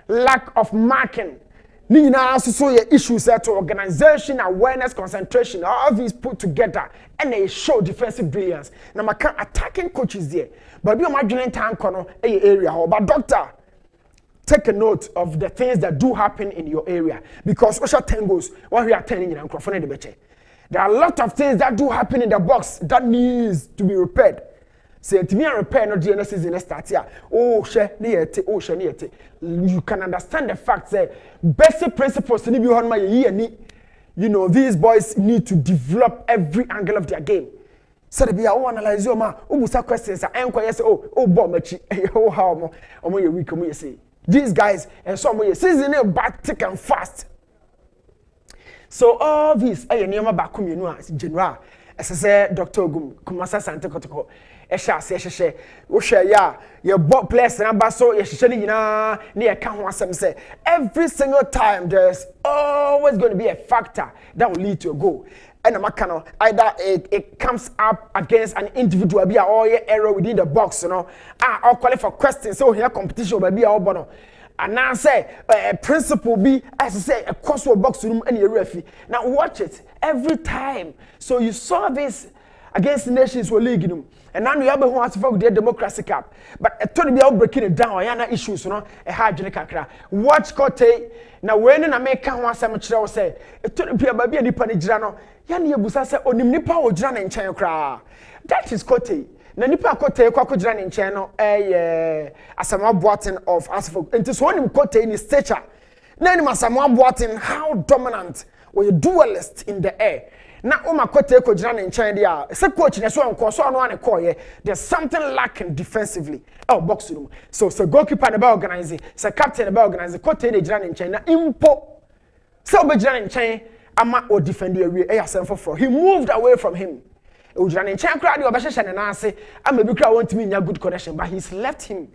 lack of marking. Nina also issues to organization, awareness, concentration, all these put together, and they show defensive brilliance. Now, my attacking coaches there, but be imagining time corner area. But doctor, take a note of the things that do happen in your area because Osha Tangos, what we are telling you, there are a lot of things that do happen in the box that needs to be repaired. Say to me repair no DNS is in a start here. You can understand the fact that basic principles in these boys need to develop every angle of their game. So they be analyze your man, questions and say, how weak say. These guys and some way season back thick and fast. So all these general as I said, Dr. Kumasa Santa Kotoko. Your ball players and Abaso, say every single time there's always going to be a factor that will lead to a goal. And either it comes up against an individual be or error within the box, or qualify for questions, so here competition will be our bono. And now say principle be as I say a crossword box room and a referee. Now watch it every time. So you saw this against the nations were leaguing. And now you have who has for the democracy cup. But a totally be breaking it down. I issues, a hard generic. Watch Cote. Now when I make one cemetery say it took be a baby and Nipanijano. Yani Busa say on Nipa or Jan and China. That is Cote. Na nipa Cote Kwakujran in China as a boating of Asfo. And to one Cote in his stature. Then Masama boating how dominant or a duelist in the air. Na Oma Kote ko jira in China dia. Se coach na so nko so no an call here. There's something lacking defensively. Box room. So goalkeeper na ba organize, se captain na ba organize. Kote na jira in China impo. Se obe jira in China ama o defend away asem for. He moved away from him. O jira in China crowd oba hye na ase. Ama bi crowd want me nya good connection but he's left him.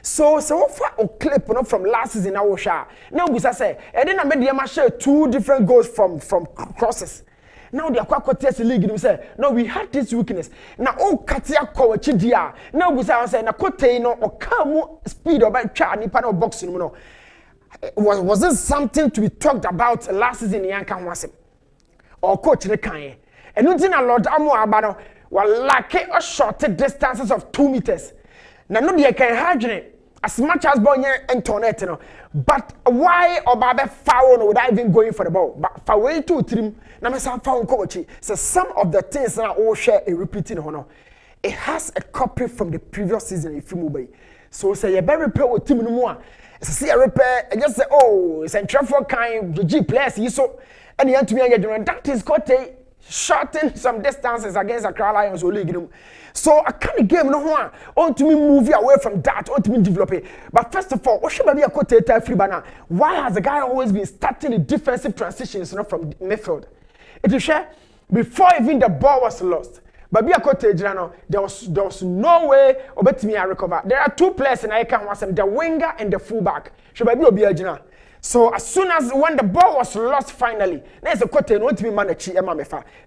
So far a clip from last season now sha. Now we say and then I made them share two different goals from crosses. Now they are quite league we say no we had this weakness. Now katia ko dia. Now we say na kote no o come speed about twa nipa no box no. Was this something to be talked about last season in Yankan Wasem? Or coach ne kan. And nothing a lot amo abano were like a short distances of 2 meters. Now, no, they can hardly as much as Bonnier and Tonet, but why Obabe foul without even going for the ball? But for way too trim, Namasa found coach. So some of the things that all share a repeating honor. It has a copy from the previous season if you move. So say a very repair with team no more. See a repair and just say, oh, it's a traffic kind G players, so and the to me that is Cote. shorten some distances against Accra Lions or League. So a kind of game no one on to me move away from that, on to me develop it. But first of all, what should be a quote free banner? Why has the guy always been starting the defensive transitions from midfield? It is share before even the ball was lost. But be a cottage, there was no way about me to recover. There are two players in I can was the winger and the fullback. Should be a so as soon as when the ball was lost finally, there's a quote and want to be managed.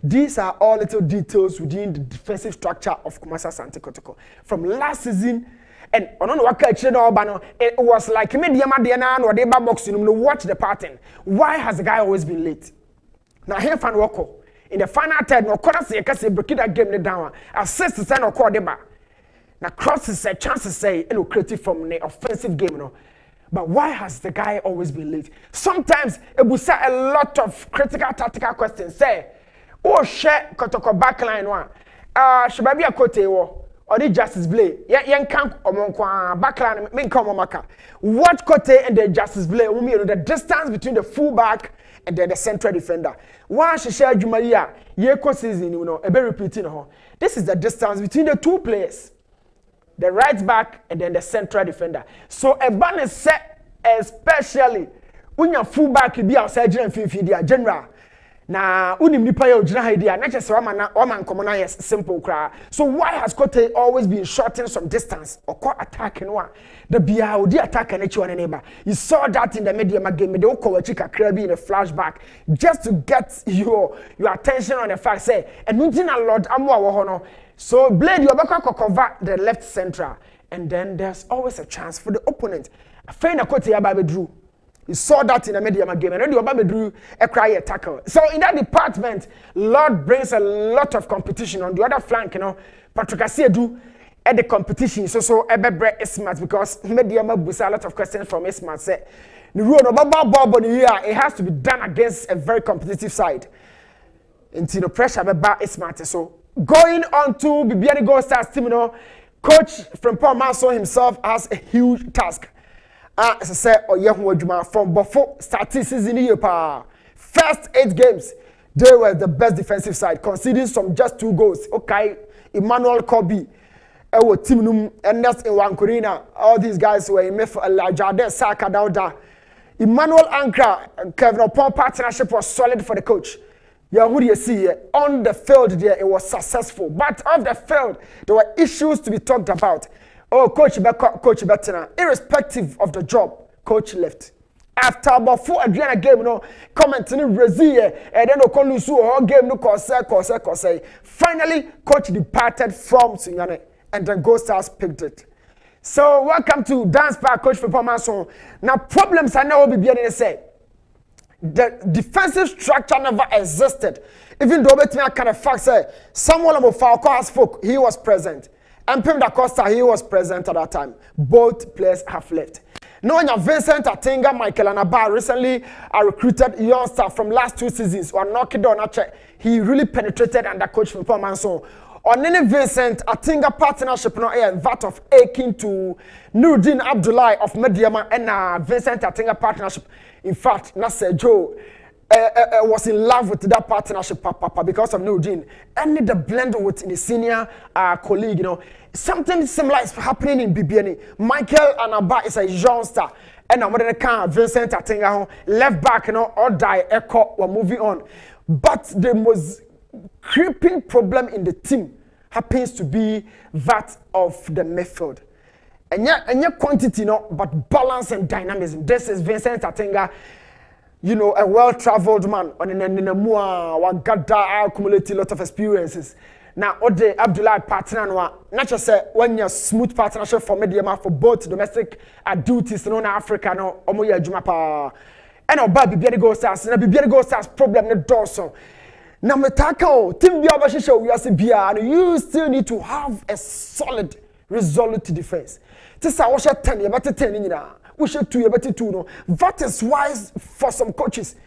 These are all little details within the defensive structure of Kumasi Asante Kotoko. From last season, and on it was like medium or they box watch the pattern. Why has the guy always been late? Now here fan Woko. In the final third, no corner say because break that game down. Assist to send or call them. Now crosses say chances say and creative from the offensive game. But why has the guy always been late? Sometimes it will say a lot of critical tactical questions. Say, oh share Kotoko backline one. Should be a kote or the justice play. Yan can't backline main come maka. What kote and the justice play will mean the distance between the fullback and then the central defender. Why should share Jumaria? Season, a very repeating. This is the distance between the two players. The right back and then the central defender. So a ban is set especially when your fullback be outside general. Na unim nipa ya ojina idea na chese man common yes simple cry. So why has Kote always been shorting some distance or call attacking one? The bia odi attack and each one neighbor. You saw that in the media game they will call chika krabi in a flashback just to get your attention on the fact say and nothing a lot amwa wo no. So Blade you about convert the left central and then there's always a chance for the opponent. Feina Kote ya ba drew. You saw that in the media game and then you about drew a cry a tackle. So in that department, Lord brings a lot of competition on the other flank, Patrick Asiedu at the competition. So Ebebre is smart because media busa a lot of questions from Ismat say the rule of ball here it has to be done against a very competitive side. Until the pressure is smart. So going on to Bibiani Gold Stars team, coach from Paul Manso himself has a huge task. As I said, from before starting season year, first 8 games, they were the best defensive side, conceding just 2 goals. Okay, Emmanuel Kobe, our team, Ernest Nwankurina, all these guys were in Jade Saka down there. Emmanuel Ankra, Kevin Opon partnership was solid for the coach. Yeah, who do you see on the field there? It was successful, but off the field there were issues to be talked about. Oh, Coach Bettina, irrespective of the job, Coach left. After about 4 Adriana game, commenting in Brazil, and then Okolusu or game no cause. Finally, Coach departed from Sunyane, and then Ghost Stars picked it. So, welcome to Dance Park, Coach for Pomason. Now, problems I know will be beginning to say. The defensive structure never existed. Even though Bettina kind of fact say, Samuel Mofalco has spoke, he was present. And Pim Da Costa, he was present at that time. Both players have left. Now, Vincent Atinga, Michael Anaba recently recruited youngster from last 2 seasons. Or knocked down a check. He really penetrated under coach from Paul Manson. On any Vincent Atinga partnership, and that of Akin to Nuruddin Abdullah of Mediama and Vincent Atinga partnership. In fact, Nasser Joe was in love with that partnership because of Nuruddin. And the blend with the senior colleague, something similar is happening in BBN. Michael Anaba is a youngster. And I'm going to Vincent Atinga left back, or die, echo, or moving on. But the most creeping problem in the team happens to be that of the midfield. And yet quantity, but balance and dynamism. This is Vincent Atinga. A well-traveled man on a more one got accumulated a lot of experiences. Now, Ode Abdullah partner, not just when you're smooth partnership for media for both domestic duties in Africa, no, Omoya Jumapa. And our baby Bibiani Stars, and Bibiani Stars problem the dorsal. Now, Metako, Team Biabashi show we are Bia, and you still need to have a solid, resolute defense. This is our 10 year, but 10 years. We should 2 years, but 2 no. That is wise for some coaches.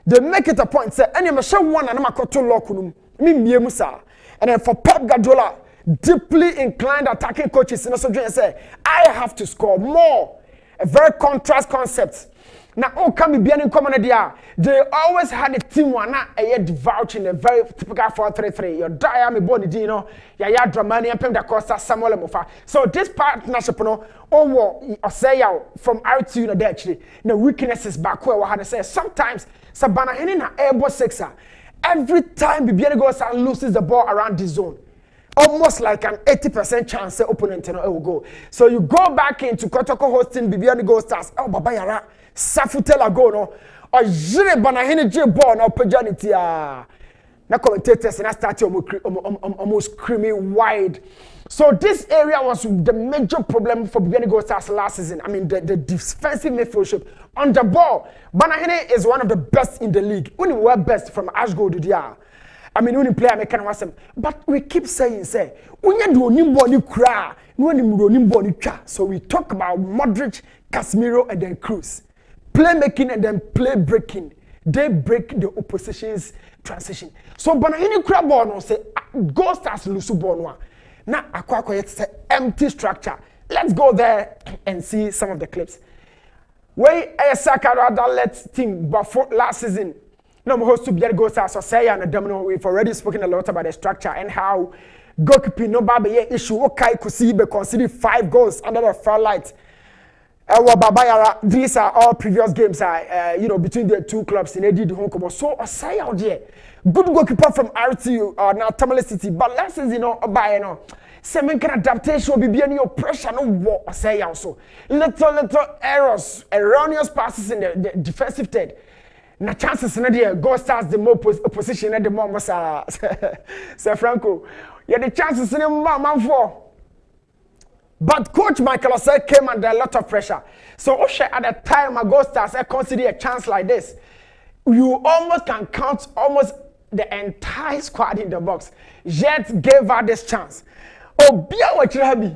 They make it a point, say, and you show one and I'm a koto lokunum, me musa. And then for Pep Guardiola, deeply inclined attacking coaches in a say, I have to score more. A very contrast concept. Now, oh, come be in common idea. They always had a team one a vouch in a very typical 4-3-3. Your Diami Bonidino, Yaya Dramani, and Pemda Costa, Samuel Mofa. So this partnership, no, or say from out to actually, the weaknesses back where we had to say sometimes Sabana Henina Airbo Sixer. Every time Bibiani goes and loses the ball around the zone. Almost like an 80% chance the opponent will go. So you go back into Kotoko hosting Bibiani Go Stars. Oh, Baba Yara. Safutela go no or jire bana hene je ball na opportunity na commentators na start almost screaming wide. So this area was the major problem for Bibiani Go Stars last season. I mean the defensive midfieldship on the ball. Bana hene is one of the best in the league. Only were best from Ashgo to dia. I mean only player make can wasem. But we keep saying say unya do nimbo ni kra, no nimbo ni twa. So we talk about Modric, Casemiro and then Cruz. Playmaking and then play breaking. They break the opposition's transition. So Banahini crab ball no say Go Stars lusu ball. Now akwa it's an empty structure. Let's go there and see some of the clips. Where a Sakara let team before last season. No more host to be Go Stars or say and Domino. We've already spoken a lot about the structure and how goalkeeping no baby issue. Okay, could see be considered 5 goals under the far light. These are all previous games between the two clubs in Eddie home come so say out there good goalkeeper from RTU now Tamale City but last season seven kind adaptation will be any pressure no war say also little errors erroneous passes in the defensive third na chances in the Go Stars the more opposition at the moment Sir Franco the chances in the man for. But Coach Michael Osei came under a lot of pressure. So Osei at the time Go Stars I consider a chance like this. You almost can count almost the entire squad in the box. Yet gave her this chance. Obia wachirabi.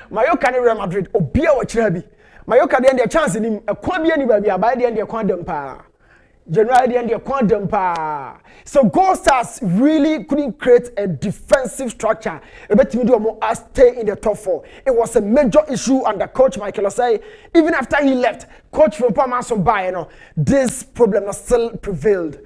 Mayoka ni Real Madrid. Obia wachirabi. Mayoka the end the chance in him. A kwabia ni baby by the end the quantum pa. Generally the end the quantum pa. So Go Stars really couldn't create a defensive structure. Stay in the top 4. It was a major issue under Coach Michael Osei. Even after he left, Coach from Palmason Bay, this problem still prevailed.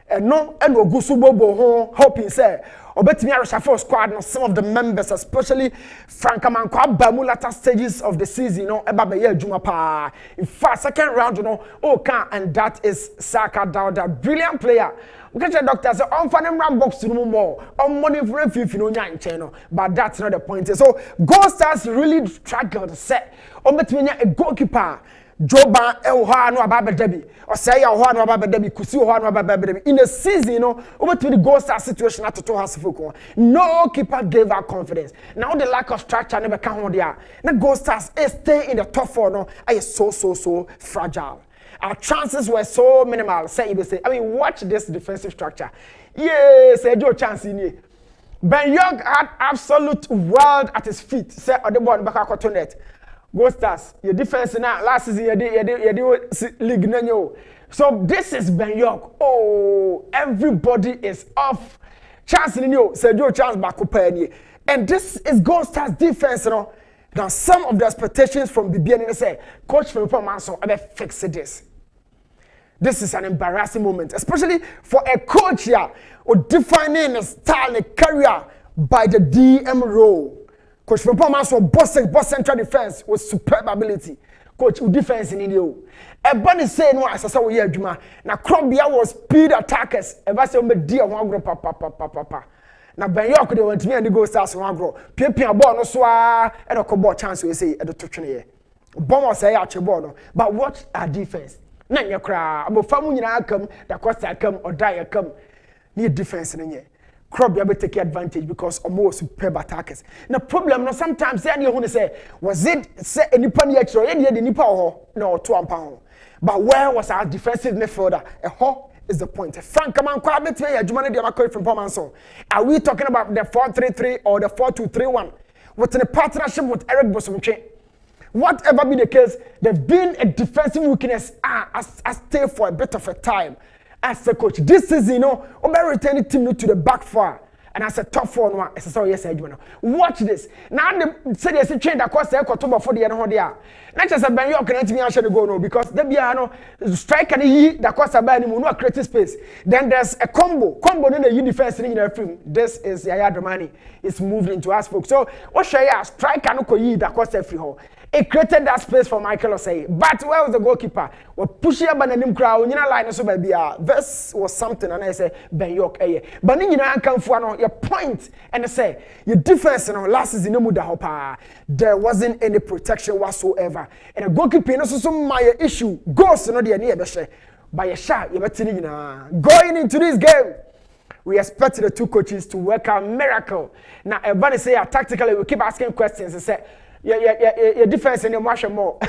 And no, and we go Bobo hoping say, Obetimi Arishafo squad, some of the members, especially Frank Amankwa Bamu latter stages of the season, Jumapa. In fact, second round, and that is Saka Dauda, brilliant player. We can doctor say on fan ram box to no more on money for a few channel, but that's not the point. So Go Stars really struggled set on between a goalkeeper. Joba Elha no Ababa Debbie, or say Elha no Ababa Debbie, Kusu no Ababa Debbie. In the season, over to the Go Stars situation at the Tohas. No keeper gave her confidence. Now the lack of structure never come on there. Now Go Stars stay in the top 4 no, is so fragile. Our chances were so minimal. Say, I mean, watch this defensive structure. Yes, Joe chance in here. Ben Young had absolute world at his feet. Say, the ball back at net. Go Stars, your defense now. Last season, you did league nanyo. So this is Ben Young. Oh, everybody is off. Chance in you. Say, Joe chance back up. And this is Go Stars defense, Now, some of the expectations from the beginning say, Coach Philip Manson, I fix this. This is an embarrassing moment, especially for a coach here who defining a style, a career by the DM role. Coach Philip Manson, boss central defense with superb ability. Coach, who defense in you. Everybody say no, as I saw here, Juma. Now, Crumbia was speed attackers. Ever say, me dear one group, papa. Now, Ben York, they went to me and the Go Stars one grow. Pimping a ball, no swa, and a cobalt chance we say at the touch here. Bomber say out your ball, but what our defense? None your cry. I'm a family come, the cost I come or die I come. Need defense in here. Crop you take advantage because almost superb attackers. Now, problem, no, sometimes they want to say, was it say any penny extra? Any nipa no 2 pound. But where was our defensive midfielder? A hawk is the point. Frank, come on, quite a bit. Jumani Diamakoy from Pomanso. Are we talking about the 4-3-3 or the 4-2-3-1? What's in a partnership with Eric Bosumche? Whatever be the case, there's been a defensive weakness. I stay for a bit of a time as a coach. This season, Oba returning team to the back four. and as a top 4 no as so yes adwuma no watch this now the say they train that cost e koto for the no dia na chese Ben York na timi ahye the goal no because the bia no striker ni that cost ba ni mu no create space then there's a combo no na yi defense ni na film this is Yaya Dramani is moved into us folks so what share ya striker no ko yi that cost free ho. It created that space for Michael Osei. But where was the goalkeeper? We push here, but the crowd, you know, line so baby. This was something, and I say Ben York, But you know, come for your point, and I say your defense, last season no muda hopa. There wasn't any protection whatsoever, and a goalkeeper, no so my issue goes no the near the by a shot. You better going into this game. We expect the two coaches to work out miracle. Now, everybody say tactically we keep asking questions and say. Yeah, defense in the marsh more.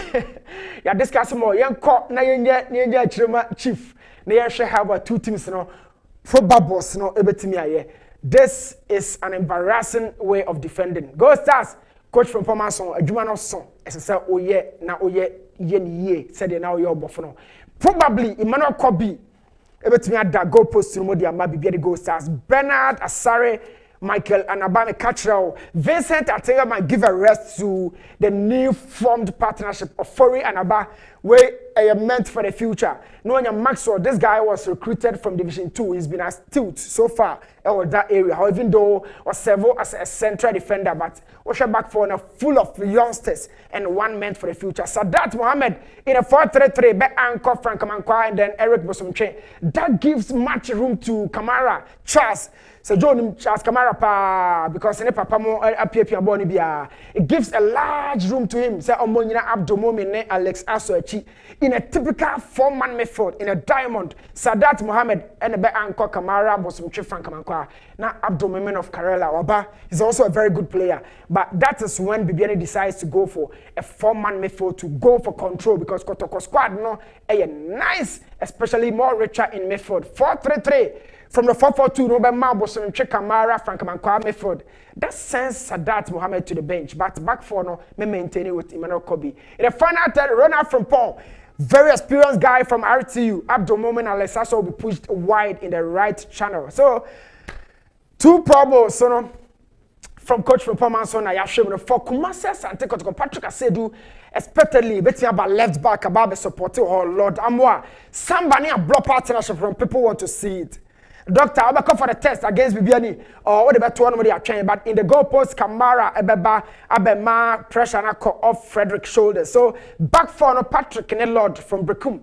Yeah, discuss more. Young court, na yenye chief. Na yenye have about 2 teams, for bubbles, This is an embarrassing way of defending. Go Stars, coach from Pomason, a Jumano son. As I said, oh yeah, now oh yeah, ye said now you're buffalo. Probably Emmanuel Kobe. Ebetimi that goal post to Modi Amabi be the Go Stars. Bernard Asare. Michael Anabame Cottrell, Vincent Atega might give a rest to the new formed partnership of Fori and Aba, where I meant for the future. Knowing Maxwell, this guy was recruited from Division 2. He's been astute so far in that area. However, even though was several as a central defender, but was back for full of youngsters and one meant for the future. Sadat Mohammed in a 4-3-3, back anchor Frank Amankwa and then Eric Bosomche. That gives much room to Kamara, Charles. So John Charles Kamara pa because any papa mo appear boni bia. It gives a large room to him. Say Omonyina Abdomomene Alex Asoechi in a typical 4-man midfield in a diamond. Sadat Mohammed and a be anchor Kamara Bosomche Frank Amankwa. Now Abdomomene of Karela Oba is also a very good player. But that is when Bibiani decides to go for a 4-man midfield to go for control because Kotoko squad no a nice, especially more richer in midfield. 4-3-3. From the 4-4-2, Robert Malboson, Kamara, Frank Amankwa, Midfield. That sends Sadat Mohammed to the bench. But back four, no, may maintain it with Emmanuel Kobe. In the final third, Ronald from Paul. Very experienced guy from RTU. Abdul Moment Alessaso will be pushed wide in the right channel. So, 2 problems, so no, from coach from Pomanson, I have shown for Kumasi Sante Kotoko Patrick Asedu, expectedly, betting about left back, about the supporting, oh Lord, Amwa. Somebody a block partnership from people want to see it. Doctor, I'll come for the test against Bibiani or what about one they are trying, but in the goalpost, Kamara, Abema, pressure off Frederick's shoulders. So back for no Patrick and Lord from Brekum.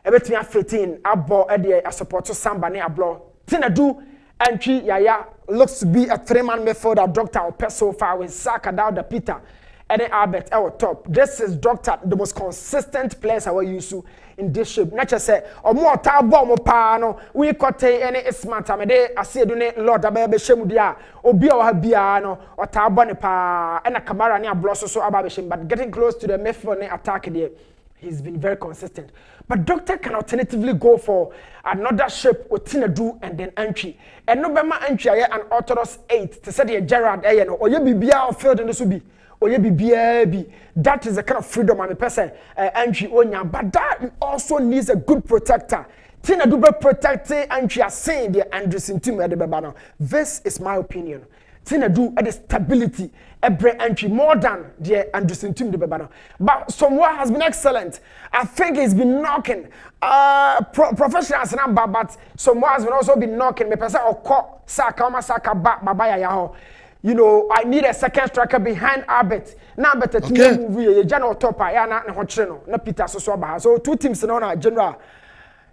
Everything 15, Abo Eddie, a support to somebody, a blow. Tinadu, entry, Yaya, looks to be a 3-man midfield that Doctor will pass so far with Saka down the Peter. And then Albert our top. This is Doctor, the most consistent players I will use to in this shape. Not just say, or more tabo mo pano. We got any smart. I mean, I see do Lord Ababe Shemudia, or be our Biano, or Tabone pa, and a Kamara near Blosso so Ababishim. But getting close to the midfield attack there, he's been very consistent. But Doctor can alternatively go for another shape with Tinadu and then entry. And November entry, an orthodox 8 to say the Gerard Ayan or you be Bia or field in the Subi. Or you be BAB. That is the kind of freedom I'm a person entry on ya. But that also needs a good protector. Tina Dube protect entry as saying the Anderson team at the Babano. This is my opinion. Tina do at the stability every entry more than the Anderson team the Babano. But someone has been excellent. I think he's been knocking professionals now, but someone has been also been knocking me person or Saka back Babaya Yaho. You know, I need a second striker behind Albert. Now, but the team movie, general topper, na Peter Sosoba. So 2 teams in our general.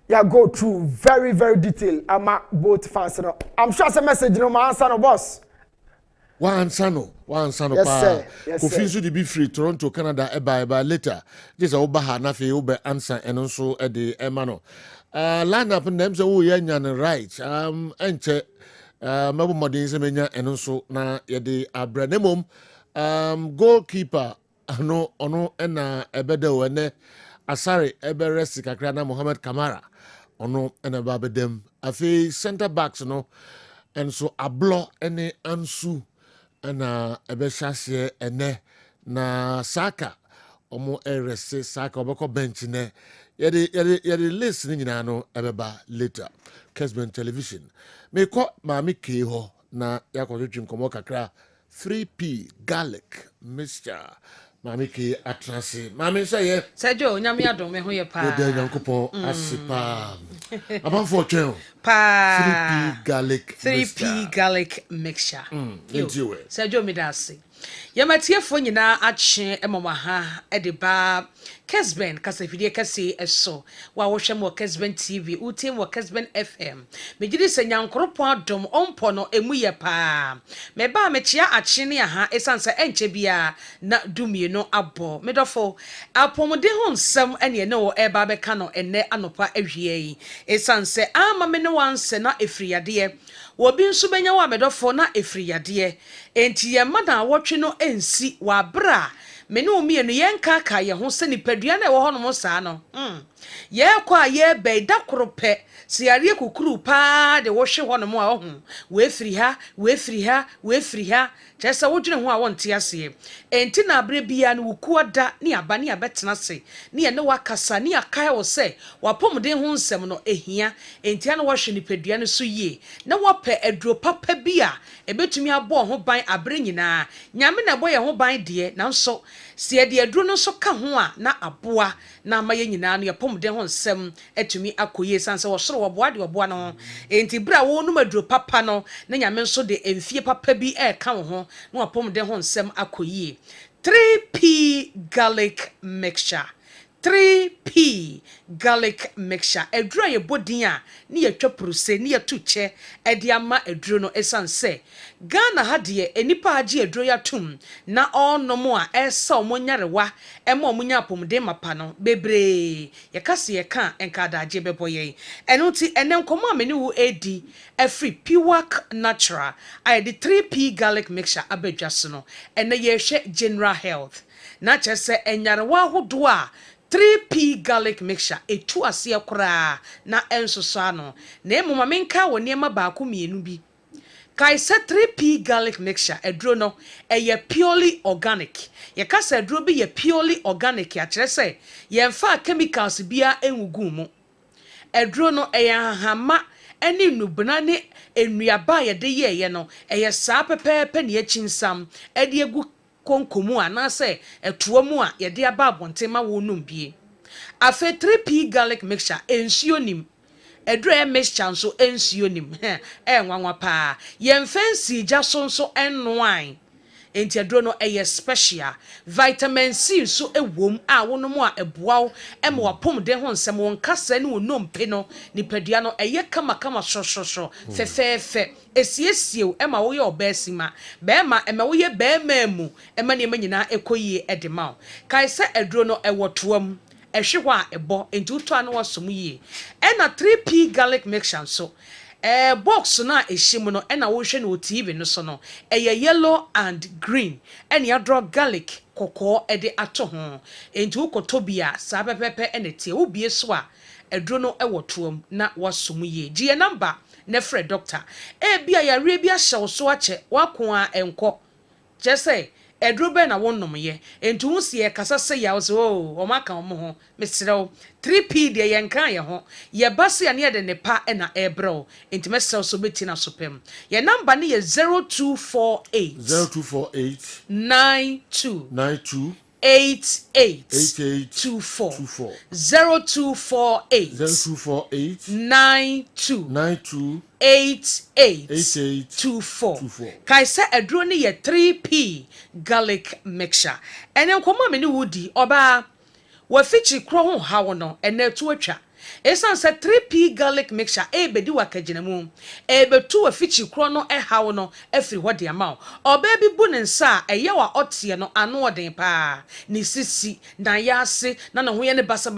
Yeah, go through very, very detailed. I'm both fans. I'm sure it's a message, my answer, no boss. One sano, yes, sir. Yes, Kofi to be free, Toronto, Canada, eba later. This is Obaha Nafi, Obe answer, and also at the Emano. Line up in them, so we are right. Enter. Mabu modin semenya eno so na yede abranemom goalkeeper ono ena ebede wene asare eberesi kakra na Mohamed Kamara ono ena babedem afi center backs no enso ablo ene ansu ena ebeshase ene na Saka omo erese Saka obeko bench ne yede list ni nyina no ebeba later Kessben television me ko maami ke ho na yakɔtwetwe nkɔmmɔ kakra 3p garlic mixture maame ke atrase maame sɛ yɛ Sergio nyame adom me ho yɛ pa yɛda nyankopɔn ase paa amanfoɔ twɛn pa 3p garlic 3p garlic mixture yɛntie wɛ Sergio medase yɛmatiefo nyinaa akye emama ha de ba Kessben kasafidie kase eso wa wohwɛ mo Kessben TV utim wo Kessben FM megidi sɛ nyankoropon adom ompo no emu yɛ paa me ba me chia akye ne aha esanse enche bia na dumie no abɔ medofo apomode ho nsɛm ene ne wo eba bɛka no enne anopa ahwie yi esanse ama me ne wanse na efriyade wobi nso benya wa medofo na efriyade enti ye mana wotwe no ensi wa bra me ne omienu yenka ka ye ho se nipadua na ewo ho no saa no ye kwa ye be da korope siare kukuru pa de wo hwe ho no mo a ho we firi ha kyesa wodwene ho a wonte ase enti na abre bia no wukuoda ne aba ne abetena se ne ye ne wakasa ne akae wo se wapomden ho nsem no ehia enti ana wo hwe nipadua no so yie na wope aduro papa bia ebetumi abo ho ban abre nyina nyame na boye ho ban de nanso se de aduro no so ka ho a na aboa na amaye nyina no yapomden ho nsem etumi akoye sanse wo soro wo boa de oboa no enti bra wo no maduro papa no na nyame nso de emfie papa bi ka wo ho na wapomden ho nsem akoye 3p garlic mixture 3p garlic mixture eduro ye bodin a ne ye twapuruse ne ye tuche edi ama eduro no esanse Ghana ha de enipa age eduro ya tum na onom a esa omonyarewa ema omunya apomden mapa no bebre ye kase ye kan enka daage beboye eno ti ene nkomo amene wo edi every Piwak natural I the 3p garlic mixture abedwaso no ene ye hwe general health na chese enyarewa hodo a 3p garlic mixture etu ase kora na ensoso ano na emuma menka wo niema baako mienu bi kai se 3p garlic mixture edro no eye purely organic ye kasa edro bi ye purely organic ya kire se ye mfa chemicals bia enwugu mu edro no eye hahama eni nubuna ne enuaba ye de ye no eye saa pepepe ne achinsam ede egu konkomu anase etuo mu a ye de aba abontema wonum bie afe 3p garlic mixture ensuo nim edro e mixture nso ensuo nim nwanwa pa ye mfansi gya so enwan enti edro no eye special vitamin C so ewom a wonom a eboaw ema wapomde ho nsem won kasa ne wonom pe no nipadua no eye kama shosho fefefe esiesieu ema wo ye obasima be ma ema wo ye be mamu ema ne manyina ekoyie edema kai se edro no ewotoam ehwe a ebo enti uto anu wasom yie ena 3p garlic mixture so box na ehim no ena wo hwe no TV no so no yellow and green ena ya draw garlic kokko ede ato ho enti ukotobia sa pepepe ena tie wo bie so a edro no ewotoam na wasom yie gie number na frɛ doctor bia ya re bia hyew so ache wako a enko jese edro be na wonnom ye enti hu sie kasa se ya so o maka mo ho mesrew 3p de ye nkan ye ho ye base ane de ne pa na ebro enti mesrew so betina so pem ye number ne ye 0248 92 8824 0248 92 8824 kaisa edro ne ye 3p garlic mixture ene nkoma me ne wudi oba wa fichi kro ho hawo no ene to atwa esanse 3p garlic mixture bedi wakaginamu betu wa fichi kro no hawo no afiri hode ama oba bi bu ne nsa eye wa otie no ano oden pa ni sisi na yase na ho ye ne basa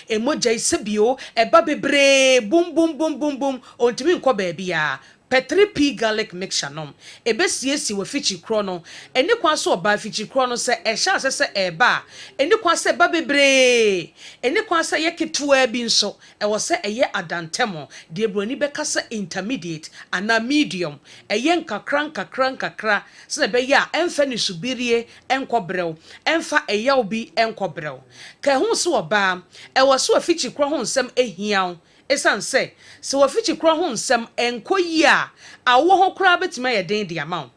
emoja isebio eba bebre bum ontimi nko ba bia 3p garlic mixture nom ebesiesi wa fichi kro no eni kwa so oba fichi kro no se ehya se eba eni kwa se ba bebre eni kwa se yeketua bi nso ewo se eye adantemo de broni beka se intermediate ana medium eye nkakra se be ya emfa ni subirie enkobrew emfa eyaw bi enkobrew ka hu so oba ewo so fichi kro ho nsem ehiaw esan say so wafichi kro ho nsem enko yi a awo ho kra betima ye den dia ma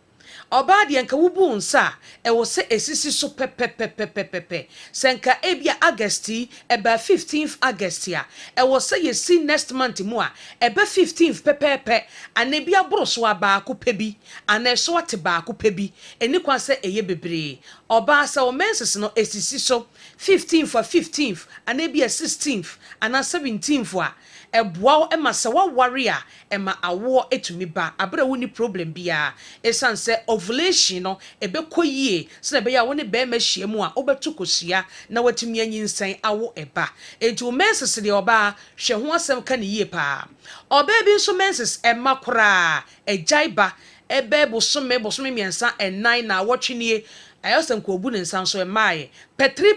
oba de enka wubu nsa e wo se esisi so pepepepepepe senka ebia Augusti eba 15th August ya e wo se ye si next month mu a eba 15th pepepe anebia broso aba ko pebi aneso ate ba ko pebi eni kwa se eye bebre oba se o menses no esisi so 15th for 15th anebia 16th ana 17th a eboa ema se wa warrior ema awo etumi ba abra woni problem bia esan se ovulation no ebekɔ yie se na be ya woni be ma hia mu a obetu kosua na watumi anyinsan awo eba etu menses de oba hwe ho asem ka ne yie pa oba bi nso menses ema kora ejaiba ebe bosome miensa ennan na awotwenie ayosem ko obu ne nsan so emaye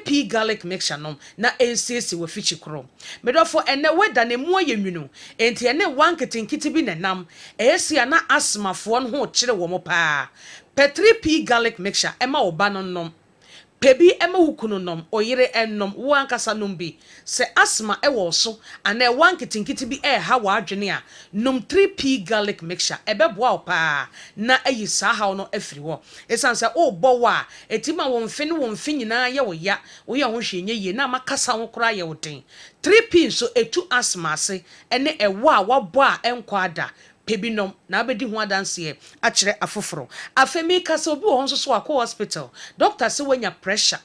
P garlic mixture nom na NCC wa fichi kro medofo ene weda ne mu ayenwunu enti ene wanketinkiti bi ne nam eyesia na asmafo no ho kire wo mo pa P garlic mixture ema oba no nom pebi ema hukunu nom oyire ennom wo ankasa nom bi se asma ewo so ana wanketinkiti bi ha wa adwene a nom 3P garlic mixture ebeboa opa na ayi saha no afiri wo esan se o bowo a etima wonfe nyina ye wo ya wo ye ho hwenye ye na makasa ho kora ye wo den 3P so etu asma ase ene ewo a wabo a enkwa ada pebinom na abedi ho adanse a kire afoforo afemi kasa obi wo nso so akọ hospital doctor se wanya pressure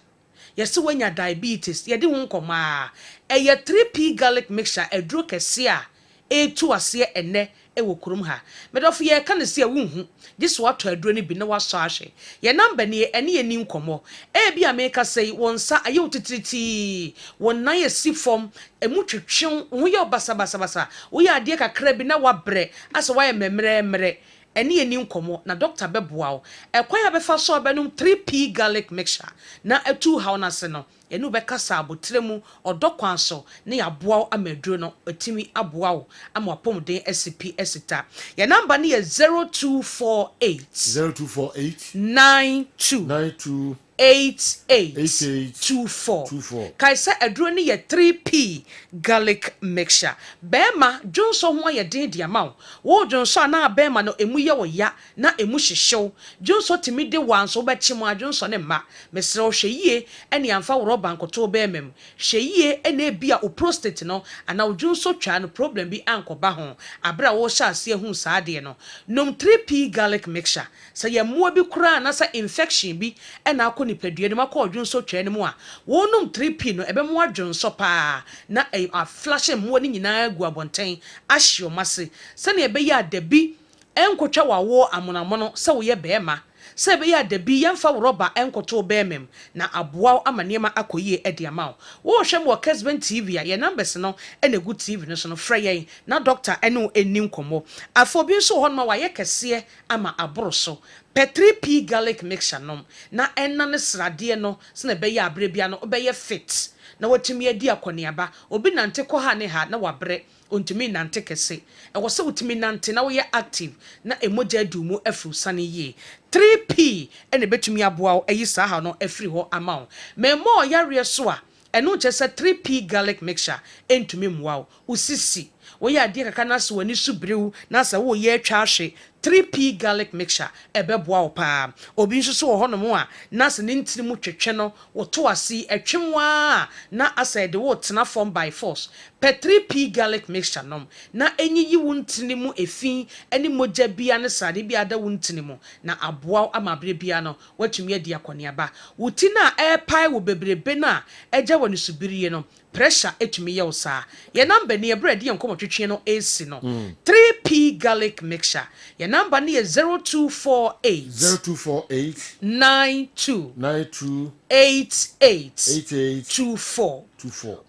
yesi wanya diabetes yedi ho nkoma eye 3P garlic mixture eduro kese a etu ase ene ewo kurum ha medofo ye ka ne se wunhu this wato aduro ni bi na waso ahwe ye number ni ene ye ni nkomo e bi ameka sei wonsa aye utitiriti wonna ye si form emu twetwen wo ye basa wo ye ade kakra bi na wabre ase wa ye memre ene ye ni nkomo na doctor beboa wo ekwan ya befa so benum 3P garlic mixture na etu ha na se no enu be kasa abotremu odokwan so ne ya boa amaduro no etimi aboa wo ama apomden SCP esita ya number ne ye 0248 8824 kaisa aduro ne ye 3P garlic mixture bema jonso ho ye den dia ma wo jonso na bema no emu ye wo ya na emu hyehyew jonso timi de wanso be chimo ajonso ne ma mesre o hweyie ene amfa wo roba nkoto bemem hweyie ene bia o prostate no ana wo jonso twa no problem bi ankoba ho abra wo sha ase hu saade no nom 3P garlic mixture sa ye mo bi kura na sa infection bi ena nipadua dem akọ odwonso twene mu a wonum 3P no ebe mo adwonso pa na a flash mo ni nyina agu abonten ahyo mase se na ebe ya dabi enkotwa wawo amonamono se wo ye bema se ebe ya dabi yemfa roba enkoto bemem na aboa amanema akoyie ediama wo hwe mo Kessben TV a ye numbers no ene gu TV no so no frey na doctor ene enim komo afobi nso ho no wa ye kese ama aboroso 3P garlic mixture nom na enna ne srade no se na be ya abrebia no be ye fit na watimi adi akoniaba obi nante ko ha ne ha na wabre ontumi nante kese e wo se wotimi nante na wo ye active na emoja dumu afru sane ye 3P ene betumi aboa ayi sa ha no afri ho ama memo yare so a eno che se 3P garlic mixture entumi mwa usisi wo ya adi kaka na so wani subrew na sa wo ye atwa ahwe 3P garlic mixture ebeboa opa obi nso so ho no mo a na se ne ntiri mu twetwe no wo to ase atwemwa na asa de wo tena form by force 3P garlic mixture nom na enyiyi wo ntini mu efin eni moja bia ne sade bia da wo ntini mu na aboa amabre bia no watumi adi akoniaba wuti na airpie wo bebrebe na eja woni subiriye no pressure etumi ye osa ye number ne bread ye nkomo twetwe no AC no 3P garlic mixture ye number ne 0248 92 8824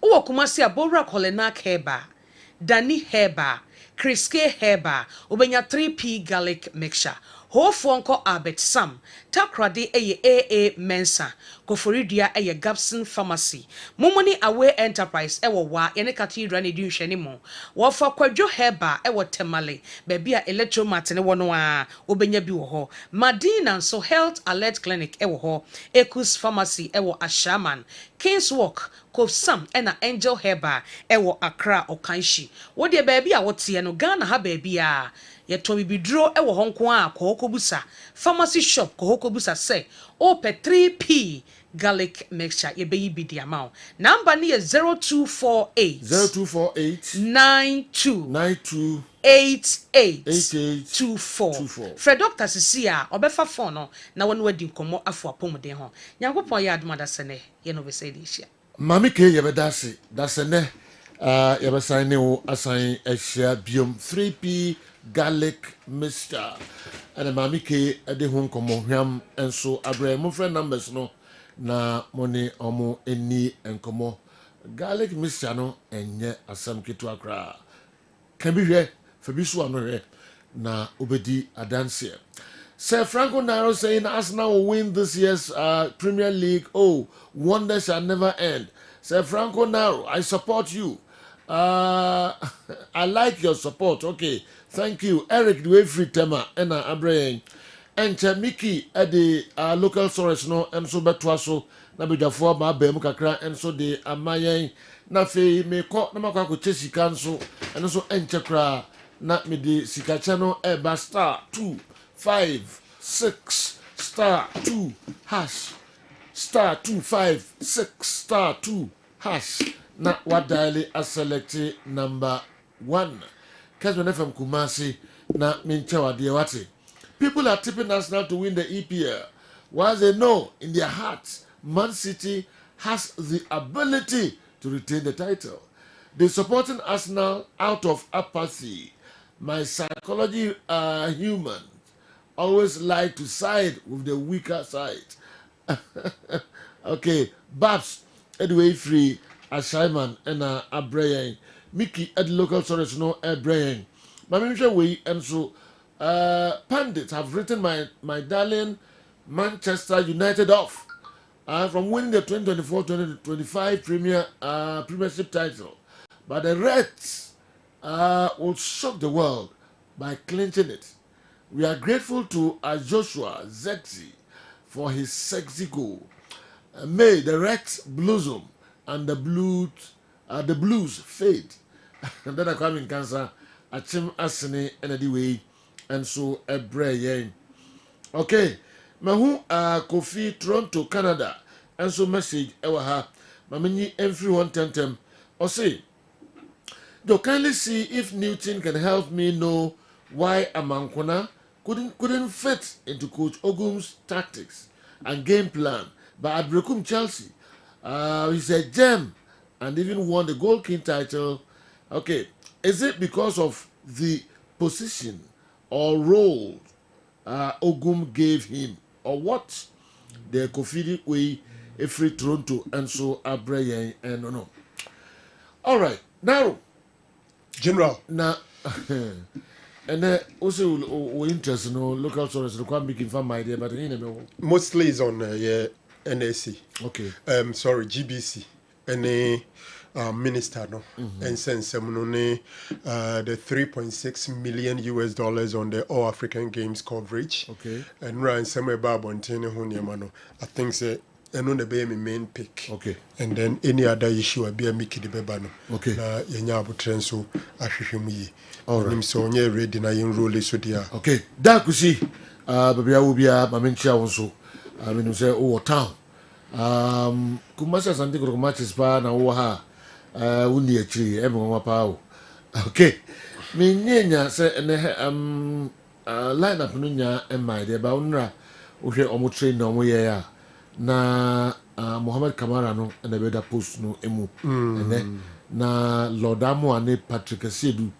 Uwa kumasi abora kolena heba, Dani heba, Kriske heba, ubenya 3P garlic mixture. Ho fonko Albert Sam, takrade eye AA Mensa, koforidia eye Gabson Pharmacy. Mumoni Away Enterprise ewo wa yene cathedral ne dunhwene mo. Wofa kwadwo heba ewo Temale, bebia electromat ne wono a ubenya bi wo ho. Madina so Health Alert Clinic ewo ho. Ekus Pharmacy ewo Ashaman. Kings Walk, Cove Sam, and Angel Heba, Ewo Accra or Kanshi. What dear baby, I would see no Ghana ha baby. Yet to be draw Ewo Hong Kong, Kohoko Busa, pharmacy shop, Kohoko Busa say, Ope 3P. Garlic mixture, ye baby the amount. Number near 0248 92 8824. Fred Doctor Cecilia, Obefa Fono, na one wedding come after Pomode home. Yankopon yard mother sene, ye no say this year. Mami ke yebedasi, dasene, yebesane o assign a share biom 3P garlic mixture. And a mami ke ade home komo ham and so abre mo friend numbers no. Na money omo eni enkomo garlic mixture no enye asam ketu akra kan bi hwe fa bi so ano hwe na obedi adanse Sir Franco Naro saying Arsenal will win this year's Premier League. Oh, wonders shall never end. Sir Franco Naro, I support you. I like your support. Okay, thank you. Eric Dwefri Tema ena Abraham. Enche Mickey at the local source no enso betwaso na bedafo ma ba mu kakra enso de amayen na fe me ko na makwa ko chesi kanso enso enche kra na me de sikacha no e ba star 256 star 2 hash star 256 star 2 hash na wadaile a select number 1 Kessben FM Kumasi na minche wade wate. People are tipping Arsenal to win the EPL, while they know in their hearts Man City has the ability to retain the title. They're supporting Arsenal out of apathy. My psychology human always like to side with the weaker side. Okay, Babs, Edway Free, Ashaiman, and Abraham, Mickey at local source no Abraham. Mamisha way and so. Pundits have written my darling Manchester United off from winning the 2024-2025 Premiership title. But the Reds will shock the world by clinching it. We are grateful to Joshua Zexi for his sexy goal. May the Reds blossom and the blues fade. And then I come in cancer. Achim Asene and the way. And so a brain. Okay. Mahu Kofi Toronto, Canada. And so message ewa Mamini everyone tentem. Or say, do kindly see if Newton can help me know why Amankona couldn't fit into Coach Ogum's tactics and game plan. But at Brekum Chelsea, he's a gem and even won the Gold King title. Okay. Is it because of the position or role Ogum gave him, or what? The Kofi way, a free Toronto, and so Abraham and no. All right, now, General. Now, and also we interested no local sources. The quite big inform idea, but mostly is on NAC. Okay. Sorry, GBC. And minister no and send some the 3.6 million US dollars on the All African Games coverage. Okay. And run somewhere about Bontene Honyamano. I think say and on the be my main pick. Okay. And then any other issue will be a Mickey the Bebano. Okay. Na yenyabu trenso ashishimi. All right. So nye ready na enroll so dia. Okay. Da kusi baby I will be a mamencha also. I mean say oh town. Kumasa santi ko matches pa na wo ha. Undi actually everyone pa. Okay. Me nyenya say line up no nya my there ba unra wo hwe omo train na omo ye ya na Mohamed Kamara no na be da post no emu ene na Lodamo ane Patrick Sedu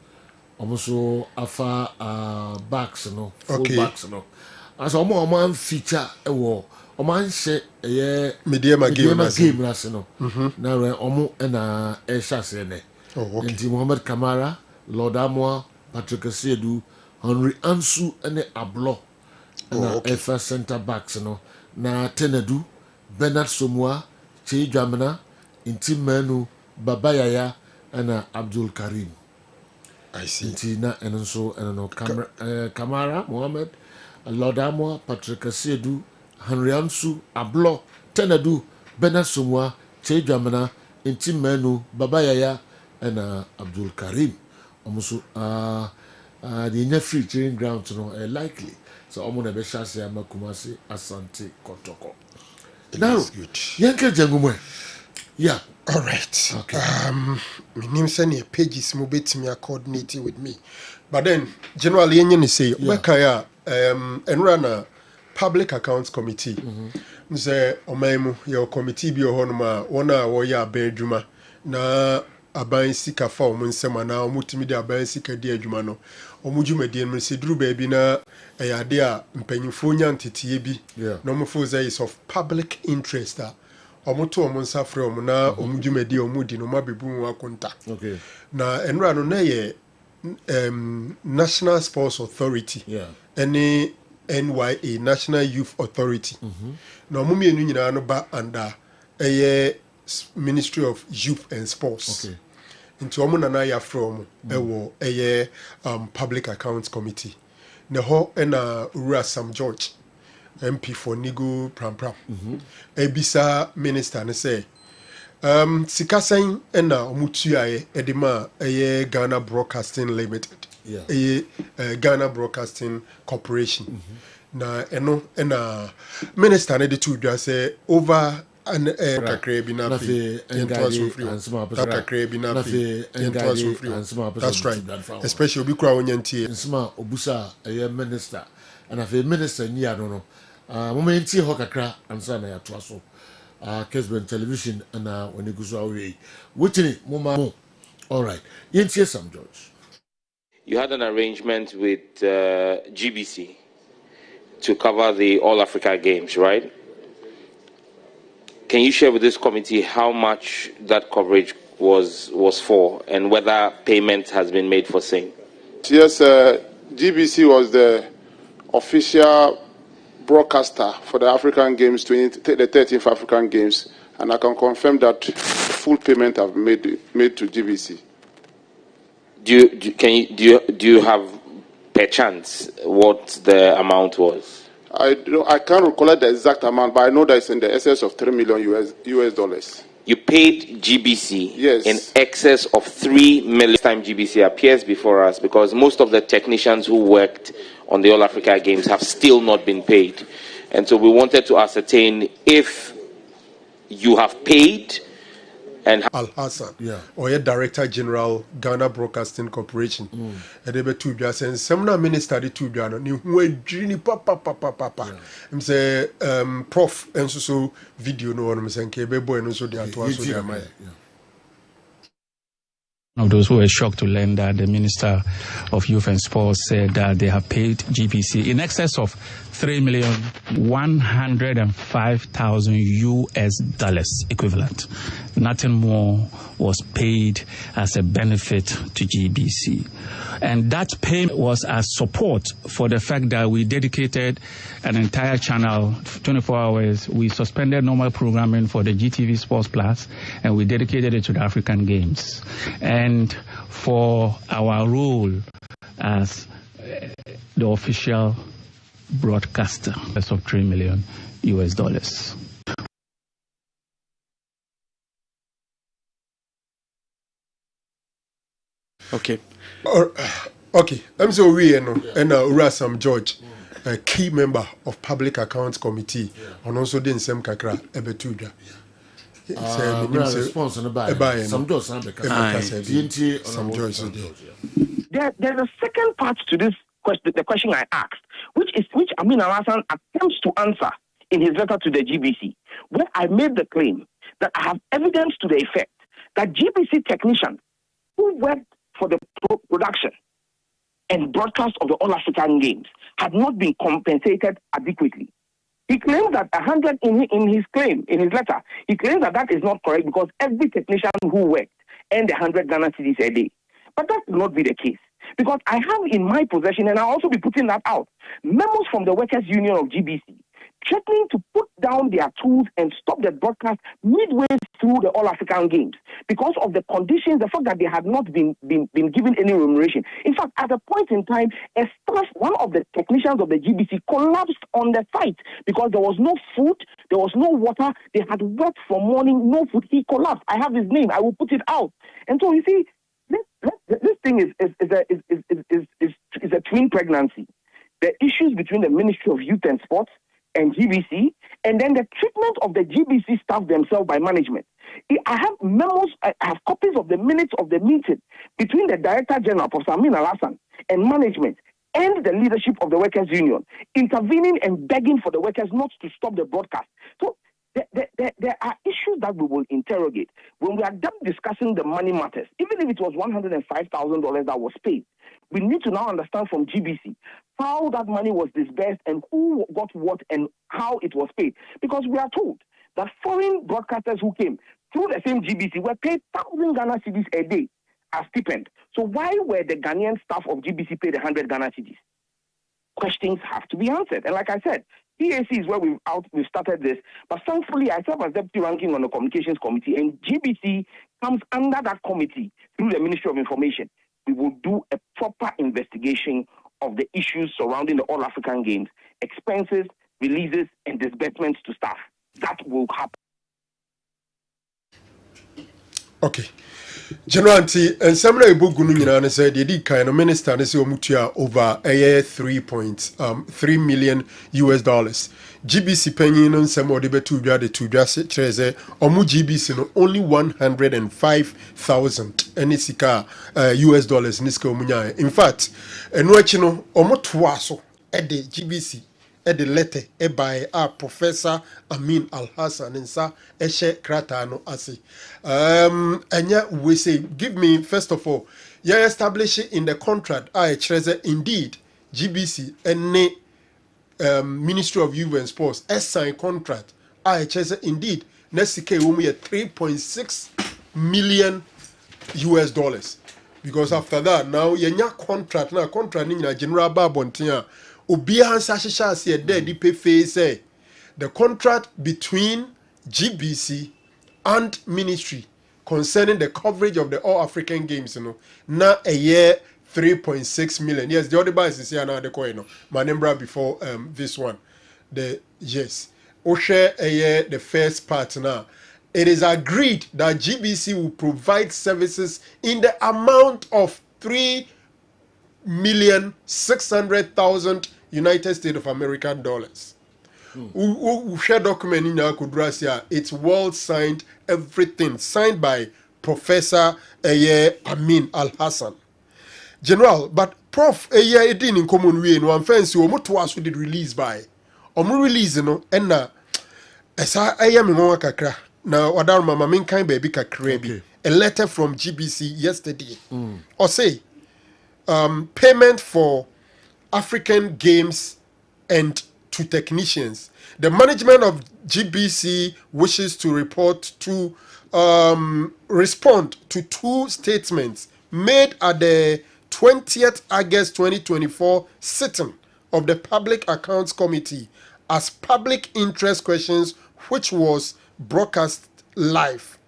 omo so afa backs no full okay. Backs no as omo am feature ewo omo anhye ye media game na se no na re omo na e chase ne nti Mohamed Kamara Lodamo Patrick Sedu Henry Ansu ene Ablo na efa center backs no na Tenedu Bernard Somwa Chei Jamana Intimenu Babayaya and Abdul Karim. I see. Intina and so and no Kamara Mohammed Lodamo Patrick Sedu Henry Ansu Ablo Tenedu Bernard Somwa Tejamana, Inti Menu, Baba Yaya, and Abdul Karim. Almost the free training ground to know likely. So I'm gonna be Shasi Amakumasi Asante Kotoko. Now, Yanka Jangumwe. Yeah. All right. Okay. My name send pages mobile me coordinating with me. But then generally you say where and run a public accounts committee. Say omaimu your committee bi ohonoma wona wo ya badwuma na aban sika fa o nsema na omutimi de aban sika di adwuma no omudwumadi no se duru ba bi na eyade a mpanyimfo nya ntetie bi na omfo say is of public interest omoto omonsa frɛ om na omudwumadi omudi no mabebu mu akonta. Okay. Na enra no na ye National Sports Authority. Any NYA, National Youth Authority. Now, mumi enu nyina no ba under a Ministry of Youth and Sports. Okay. Into omo na ya from ewo a Public Accounts Committee. Ne ho na Ura Sam George MP for Nigo Pram Pram. Ebisa minister ne say sikasen na omutuaye edema Ghana Broadcasting Limited. Ghana Broadcasting Corporation. Na eno na minister ne de to dwa say over an kakra bi na fi that's right, especially obi kura onyantie nsma obusa minister and afi minister ni ano no moment ho kakra ansa na ya to so Kessben television and when you go so away within mama. All right, yentie Sam George. You had an arrangement with GBC to cover the All Africa Games, right? Can you share with this committee how much that coverage was for and whether payment has been made for same? Yes, GBC was the official broadcaster for the African Games, the 13th African Games, and I can confirm that full payment have made to GBC. Do you have per chance what the amount was? I can't recall the exact amount, but I know that it's in the excess of $3 million US dollars. You paid GBC yes. in excess of $3 million. Time GBC appears before us because most of the technicians who worked on the All Africa Games have still not been paid, and so we wanted to ascertain if you have paid. And Al Hassan, or Director General Ghana Broadcasting Corporation, and they be two just and some minister the two Ghana ni dreamy papa. I'm say prof and so video no one I'm saying kebe boy no so they are to so they are my. Of those who were shocked to learn that the Minister of Youth and Sports said that they have paid GBC in excess of $3,105,000 US equivalent. Nothing more was paid as a benefit to GBC. And that payment was as support for the fact that we dedicated an entire channel, 24 hours. We suspended normal programming for the GTV Sports Plus, and we dedicated it to the African Games. And for our role as the official broadcaster of $3 million US. Okay. Okay. I'm so we and Ura Sam George, a key member of Public Accounts Committee, and also the same kakra ebetuda. Response on the buy. Some doors Some George. There's a second part to this question, the question I asked, which Amin Al-Hassan attempts to answer in his letter to the GBC, where I made the claim that I have evidence to the effect that GBC technicians who worked for the production and broadcast of the All African Games had not been compensated adequately. He claims that 100 in his letter, he claims that is not correct because every technician who worked earned 100 Ghana cedis a day. But that will not be the case. Because I have in my possession, and I'll also be putting that out, memos from the Workers' Union of GBC threatening to put down their tools and stop the broadcast midway through the All-African Games because of the conditions, the fact that they had not been given any remuneration. In fact, at a point in time, one of the technicians of the GBC collapsed on the site because there was no food, there was no water, they had worked from morning, no food. He collapsed. I have his name. I will put it out. And so you see, this thing is a twin pregnancy. The issues between the Ministry of Youth and Sports and GBC, and then the treatment of the GBC staff themselves by management. I have memos, I have copies of the minutes of the meeting between the Director General, Professor Amin Al-Hassan, and management, and the leadership of the Workers' Union, intervening and begging for the workers not to stop the broadcast. So there are issues that we will interrogate. When we are done discussing the money matters, even if it was $105,000 that was paid, we need to now understand from GBC how that money was disbursed and who got what and how it was paid. Because we are told that foreign broadcasters who came through the same GBC were paid 1,000 Ghana cedis a day as stipend. So why were the Ghanaian staff of GBC paid 100 Ghana cedis? Questions have to be answered. And like I said, PAC is where we've started this. But thankfully, I serve as deputy ranking on the communications committee, and GBC comes under that committee through the Ministry of Information. We will do a proper investigation of the issues surrounding the All-African Games, expenses, releases, and disbursements to staff. That will happen. Okay. General Anti, and some of the said the kind of minister and say over a 3.3 million US dollars. GBC penny on some of the treasure omu GBC no only 105,000 enisika US dollars niska omunya. In fact, enwachino omo twaso at the GBC at the letter by Professor Amin Al-Hassan and Sa Eshe Kratano Asi. And we say, give me, first of all, you establish it in the contract, I treasure indeed, GBC and Ministry of Youth and Sports, sign contract, I treasure indeed, Nesike Umi at 3.6 million US dollars. Because after that, now, your contract, now, contract in General Babontia. The contract between GBC and Ministry concerning the coverage of the All African Games, now a year 3.6 million. Yes, the other buys is here now the coin. My number before this one. Share a year the first part now. It is agreed that GBC will provide services in the amount of 3,600,000 United States of American dollars. Share document in our Kudrasia. It's world signed, everything signed by Professor Amin Al-Hassan. General, but Prof it didn't in common way. No, I'm fancy. Omo to us did release by. Omo release and na. Esa am in kakra. Now other mama min kind baby kakrebi. A letter from GBC yesterday. Or say payment for African Games and to technicians. The management of GBC wishes to respond to two statements made at the 20th August 2024 sitting of the Public Accounts Committee as public interest questions, which was broadcast live.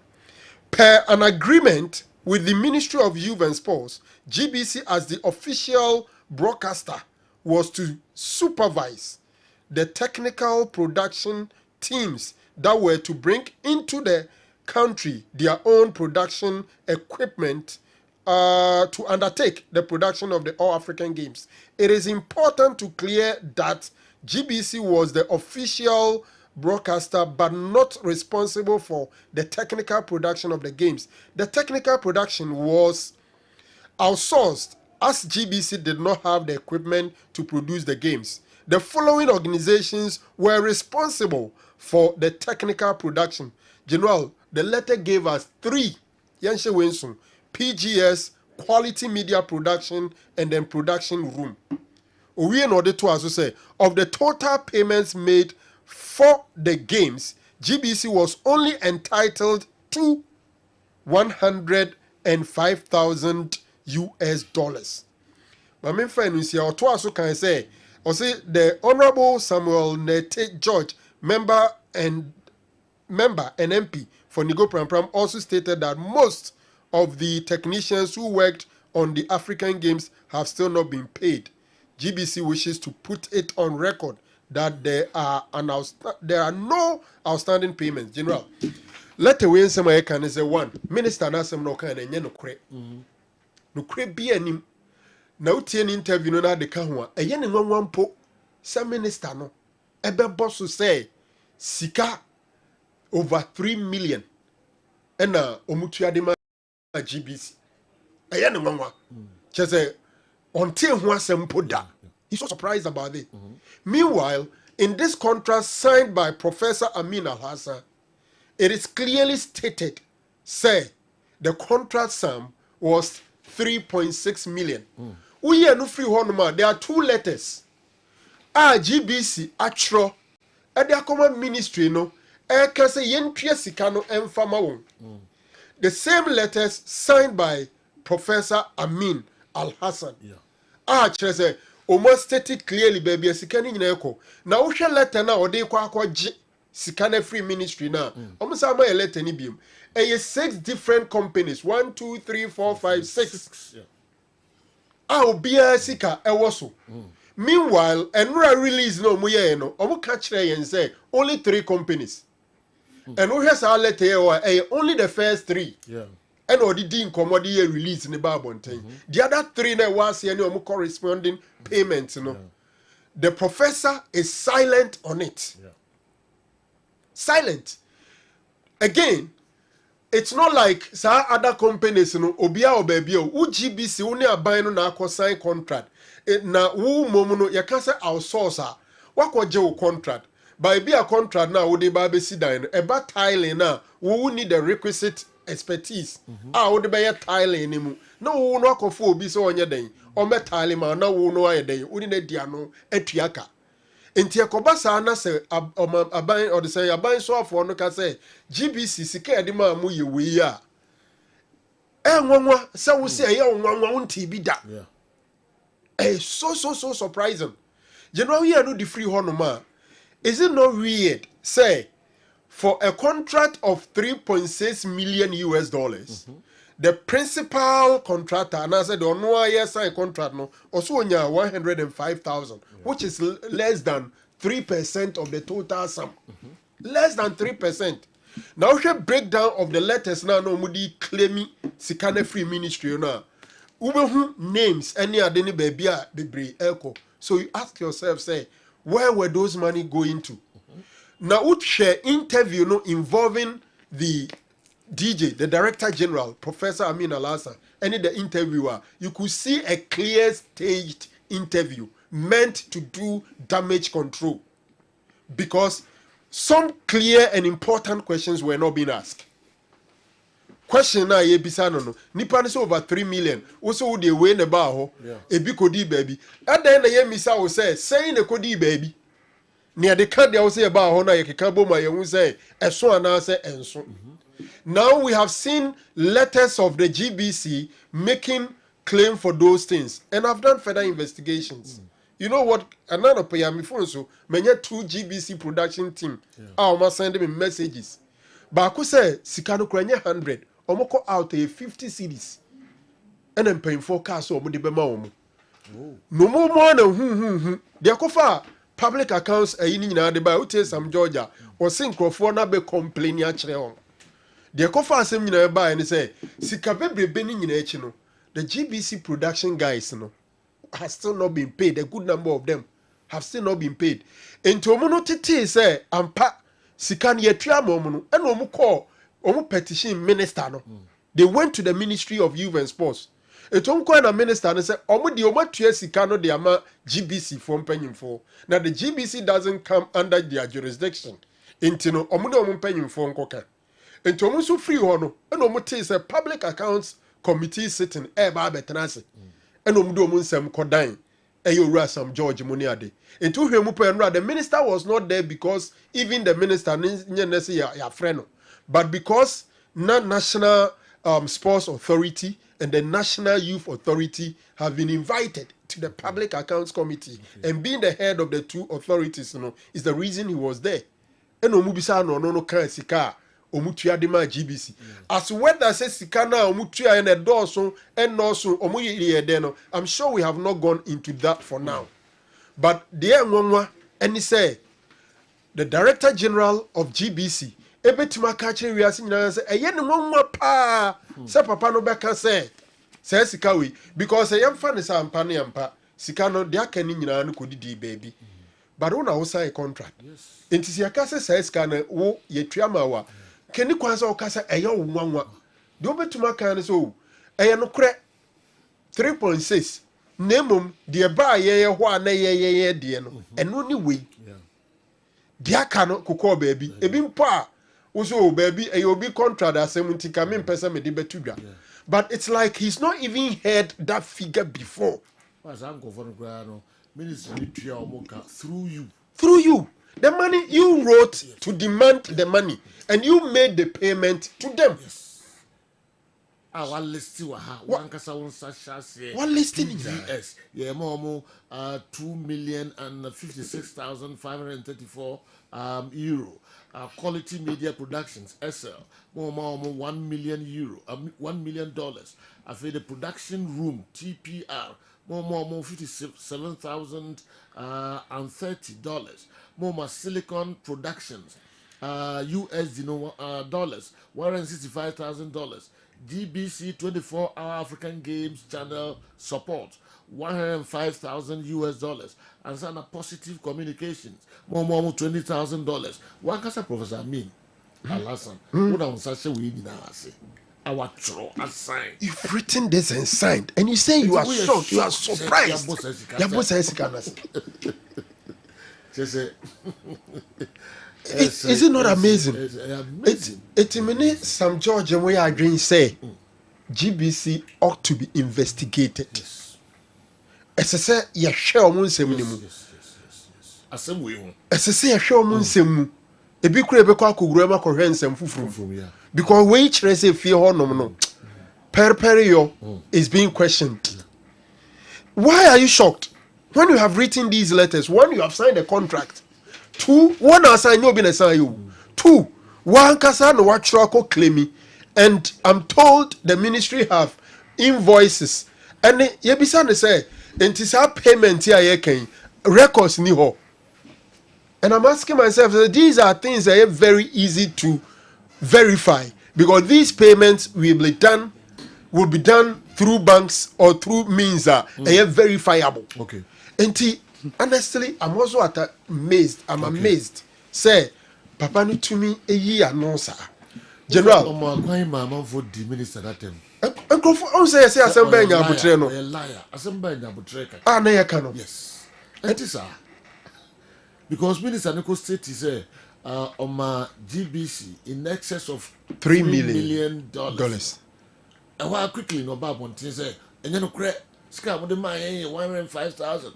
Per an agreement with the Ministry of Youth and Sports, GBC as the official broadcaster was to supervise the technical production teams that were to bring into the country their own production equipment to undertake the production of the All African Games. It is important to clear that GBC was the official broadcaster but not responsible for the technical production of the games. The technical production was outsourced as GBC did not have the equipment to produce the games. The following organizations were responsible for the technical production. General, the letter gave us three. Yanshe Wensun, PGS, Quality Media Production, and then Production Room. We in order to also say, of the total payments made for the games, GBC was only entitled to 105,000 US dollars. My main friend is here, or also can say, Or say the Honorable Samuel Nete George, member and MP for Nigo Pram also stated that most of the technicians who worked on the African Games have still not been paid. GBC wishes to put it on record that there are no outstanding payments. General, let away some I can say one minister na some no kind and no cre. No cre be any na utie ni interview no na de ka ho a eye ne nwanwan po some minister no ebe boss say sika over 3 million and omutua de ma GBC eye ne nwanwa che say until ho asem po da. He's so surprised about it. Meanwhile, in this contract signed by Professor Amin Al-Hassan, it is clearly stated, say, the contract sum was 3.6 million. We are no free honor. There are 2 letters. GBC, Atro, and their common ministry, no, the same letters signed by Professor Amin Al-Hassan. Say, almost stated clearly, baby, a sikani nyeko. Now, we shall letter now, or they kwa sikane free ministry now. Almost a letter ni beam. 6 different companies 1, 2, 3, 4, 5, 6. Be a sika ewoso. Meanwhile, Enra release no muye no. Omo catch and say only 3 companies. And we has our letter only the first 3. Yeah. And already didn't commodity release in the Bible. The other 3 that was any corresponding payments, you know. The professor is silent on it. Silent. Again, it's not like some other companies, you know, Obia or Baby, GBC, only a buying na sign contract. Na wu momuno, ya can say outsourcer. What was your contract? By be a contract now, would they buy down about tiling now, we need the requisite expertise. Would be a tiling anymore. No, no, for be so on your day. Or met tiling, now, no, a day, wouldn't it, Diano, etiaka. Intia kobasa na se aban or say aban so for no ka say GBC sika de ma mu ye we ya nwanwa se wo se ye nwanwa unti bi da so surprising. General here no the free honoma. Is it not weird say for a contract of 3.6 million US dollars the principal contractor and I said the no sign contract no also onya 105,000 which is less than 3% of the total sum. Less than 3%. Now we breakdown of the letters now no mudi claiming sikane free ministry now. Ubehu names any adeni baby bebre echo. So you ask yourself say where were those money going to? Now would share interview no involving the DJ, the Director General, Professor Amin Al-Hassan, any the interviewer, you could see a clear staged interview meant to do damage control because some clear and important questions were not being asked. Question na ye bisa no nipa no over 3 million also wo de we ne ba ho e bi kodi baby adan na ye misa wo say ne kodi baby ne de ka de wo say ba ho na ye keka bo ma ye hu say eso ana say enso. Now we have seen letters of the GBC making claim for those things, and I've done further investigations. You know what? Another pay me phone so many 2 GBC production team. I must send them messages. But I say Sikano Kranya 100, Omoko out a 50 CDs, and then paying 4 cars or Mudibema. No more than they are far public accounts a yin in the some Georgia or Syncrophone be complaining actually. The cofa same you buy and say, Sikabe Benin in Echino. The GBC production guys no has still not been paid. A good number of them have still not been paid. And to Mono Titi say, Ampa Sikan Yetria Momono, and Omu call Omu petition minister. No. They went to the Ministry of Youth and Sports. And Tom Kwana minister and said, Omu di Oma Tia Sikano de Ama GBC from penning for. Now the GBC doesn't come under their jurisdiction. Intino Omu penning for Nkoka. And to almost free honor, and almost is a public accounts committee sitting eba betanase. And omudo sem kodan. Eyo some George Muniade. And to him the minister was not there because even the minister ya friend. But because not national sports authority and the National Youth Authority have been invited to the Public Accounts Committee, and being the head of the two authorities, is the reason he was there. And omubisa no kan sika omutua de ma GBC. As whether says sika na omutua and a doso and also omuye de no, I'm sure we have not gone into that for now. But there nwanwa and he say the Director General of GBC ebetima ka kire wiase nyina say eye ne nwanwa pa say papa no beka say sika we because yemfa ne say ampa ne ampa sika no de aka ni nyina no kodidi baby. But una wo sign a contract. Yes. Intisi akase say sika na wo yetua mawa. Keni kwanza okasa eye wo nwanwa. De obetuma kan ne so eye no kure 3.6 nemum de ba ye ho ana ye de no. Eno ni we. Dia kano kokọ baby ebi mpo a also baby obi contract asem ntika me mpesa me de betudwa. But it's like he's not even heard that figure before. As I'm going for no ministry through you. Through you. The money you wrote to demand the money and you made the payment to them. Yes. One listing one listing yes. Yeah, more 2,056,534 euro. Quality Media Productions SL more 1 million euro, $1 million. I feel the production room TPR more $57,030. More Silicon Productions USD dollars $165,000. GBC 24-hour African Games channel support $105,000 US, and some positive communications more $20,000. One casa Professor Amin Alasan, what on such a we say our throw assigned. You've written this and signed, and you say you are shocked, you are surprised. Is it not amazing? It's amazing. Some George and we are agreeing say GBC ought to be investigated. As I say, you share on some as I say, I show on some. A big crab grandma coherence and fufu. Because which say fear no. Perio is being questioned. Why are you shocked? When you have written these letters, one, you have signed a contract. Two, one assign you been assigned you. Two, one kasa no watchako claiming, and I'm told the ministry have invoices. And yebisa say, entisa payment here can records ni ho. And I'm asking myself, these are things that are very easy to verify because these payments will be done through banks or through means that are verifiable. Okay. And honestly, I'm also amazed. I'm amazed. Say, Papa ni to me a year no sir. General. Mama for the minister that time. Uncle for say assembly nya abutre no. A liar. Assembly nya abutre. Ah na ya kano. Yes. It is because Minister Nico State is on my GBC in excess of $3 million. And while quickly no bad one say, and then credit scam with the money 105,000.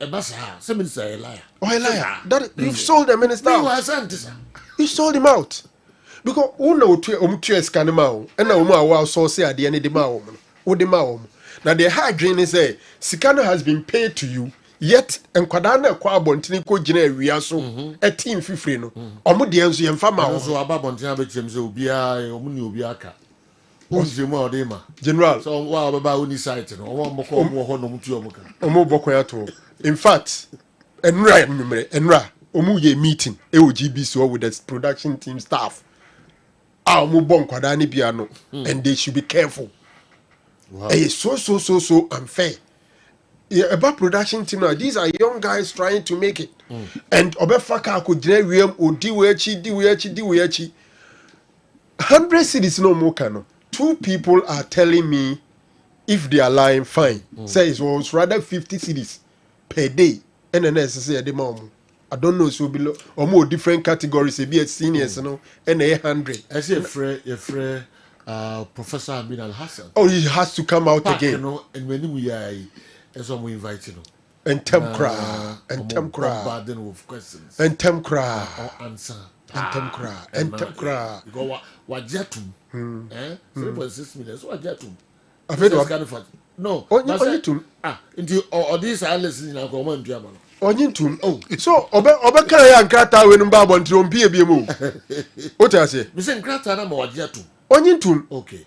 And that's how some minister a liar. Oh, a liar. That you've sold the minister. You sold him out. Because who know to scanimao and no more so say at the end of the maum. Now the hard dream is a Sikano has been paid to you. Yet, and Quadana Quabon Tinico Gene, we are so a team Fifrino. Omudians and Fama also about James Obia, Omunubiaka. Who's the more dema? General. So, while about Uni site, or one more Omobokoyato. In fact, Enra, Omuye meeting, GBC with the production team staff. Our Mubon Quadani piano, and they should be careful. Wow. It's so unfair. Yeah, about production team now, these are young guys trying to make it. And Obefaka could generate or diwechi. 100 cities no more cano. 2 people are telling me if they are lying, fine. Say it was rather 50 cities per day. And then say the mom. I don't know, so below or more different categories, be it seniors, and 100. I say a Professor Amin Al Hassan. Oh, he has to come out again. You know, and when we are as we invite you. And Temkra, and Temkra, burden with questions, and Temkra, or answer, and Temkra, and Temkra. You go what jetum, 3.6 million, so what jetum. No. Only two. Into or these are listening na ko man ntua ma. Only two. Oh. So obe kan ya nkrata we no ba bonti ompie bie mu. What I say? Me say nkrata na ma waje atum. Only two. Okay.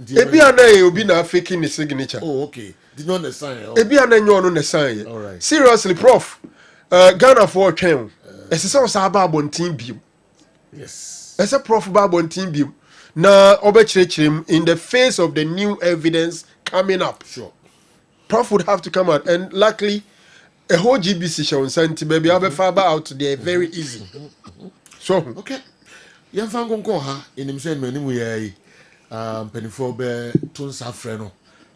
Ebi ana e obi na faking ni signature. Oh, okay. Did not sign. Ebi ana nyo no na sign. All right. Seriously, prof. Ghana for twen. Ese se o sa ba bontin biem. Yes. Ese prof ba bontin biem. Na obechirechirem in the face of the new evidence coming up. Sure. Prof would have to come out, and luckily, a whole GBC show sent baby have a fiber out there very easy. So okay. Yan fan kon ha in him say many we penifo be tun safre no.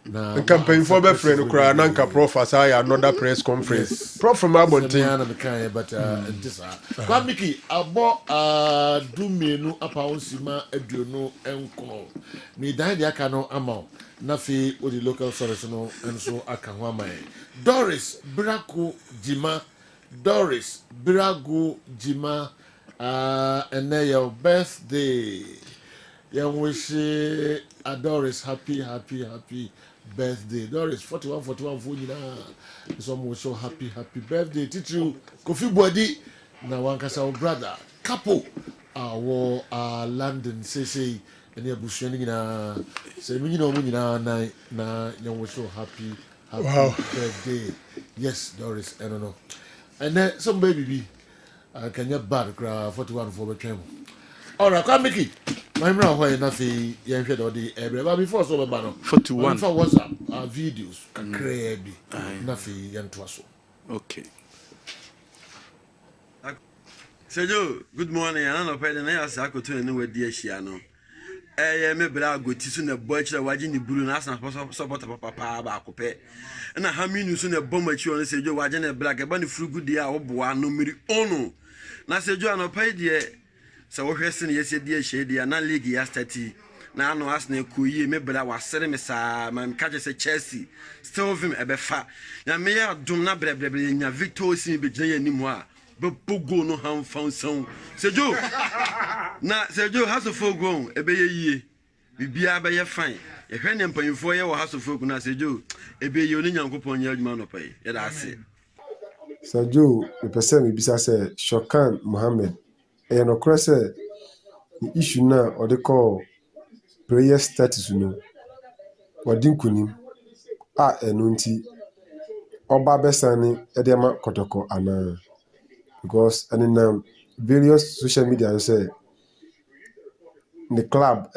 Na campaign for be friend kra nanka prof asaya another press conference. Yes. Prof from Abontin na me kan but this kwa miki abo du menu apa onsima aduonu enko. Me dan dia ka no ama na fi o the local source no enso aka ho ama. Doris Braku Jima and your birthday. Young wish Doris happy birthday. Doris 41 for you some so happy birthday. Teacher Kofi Body na one kasa brother couple our London say and your bushing na say you know na young wish so happy birthday. Yes, Doris, I don't know. And then some baby can you bad 41 for the all right, come Mickey. My mom why nothing you should already but before so bad 41 for WhatsApp videos can create nothing and twaso. Okay. Sergio, good morning. I don't know if I ask I could tell you where dear Shiano. Me bra go ti so na bo akira waje ni buru na asan support papa ba akopɛ na ha mi nu so na bom akira no Sergio waje na black e ba ni frugu dia wo boa no miri ono na Sergio anopai de se wo hwese ne yesi de ahye dia na league ya stati na ano Arsenal koyi me bra wasere me sa man ka je se Chelsea still vim e be fa na me ya dum na brebre nya Victor Osimhen be gyan ani mu a be pogo no han fanson Sergio na Sergio has a full grown ebe ye bibia be ye fine ye hwe ne mpanyimfo ye wo has a full na Sergio ebe ye oni nyankopon ye adwuma no pai ye da ase Sergio the person we bisa say Shokan Mohammed e no kro say the issue na or they call prayer status no wadin kunim eno nti oba besani e de ma kotoko ana because and various social media say the club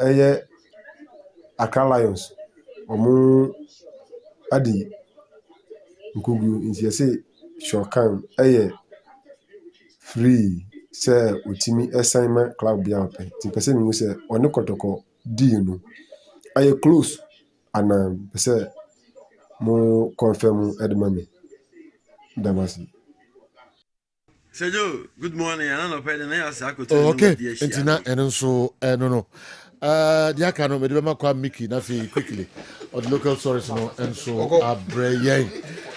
Accra Lions omu adi nkugu nti say Shokan free say utimi assignment club bia open ti person mu say oni kotoko di no aye close and say mo confirm edmame damasi. Sergio, good morning. I don't know if I ask I could tell you okay entina eno so no dia ka no me de ma kwa Mickey na fi quickly or the local source no and so abrayen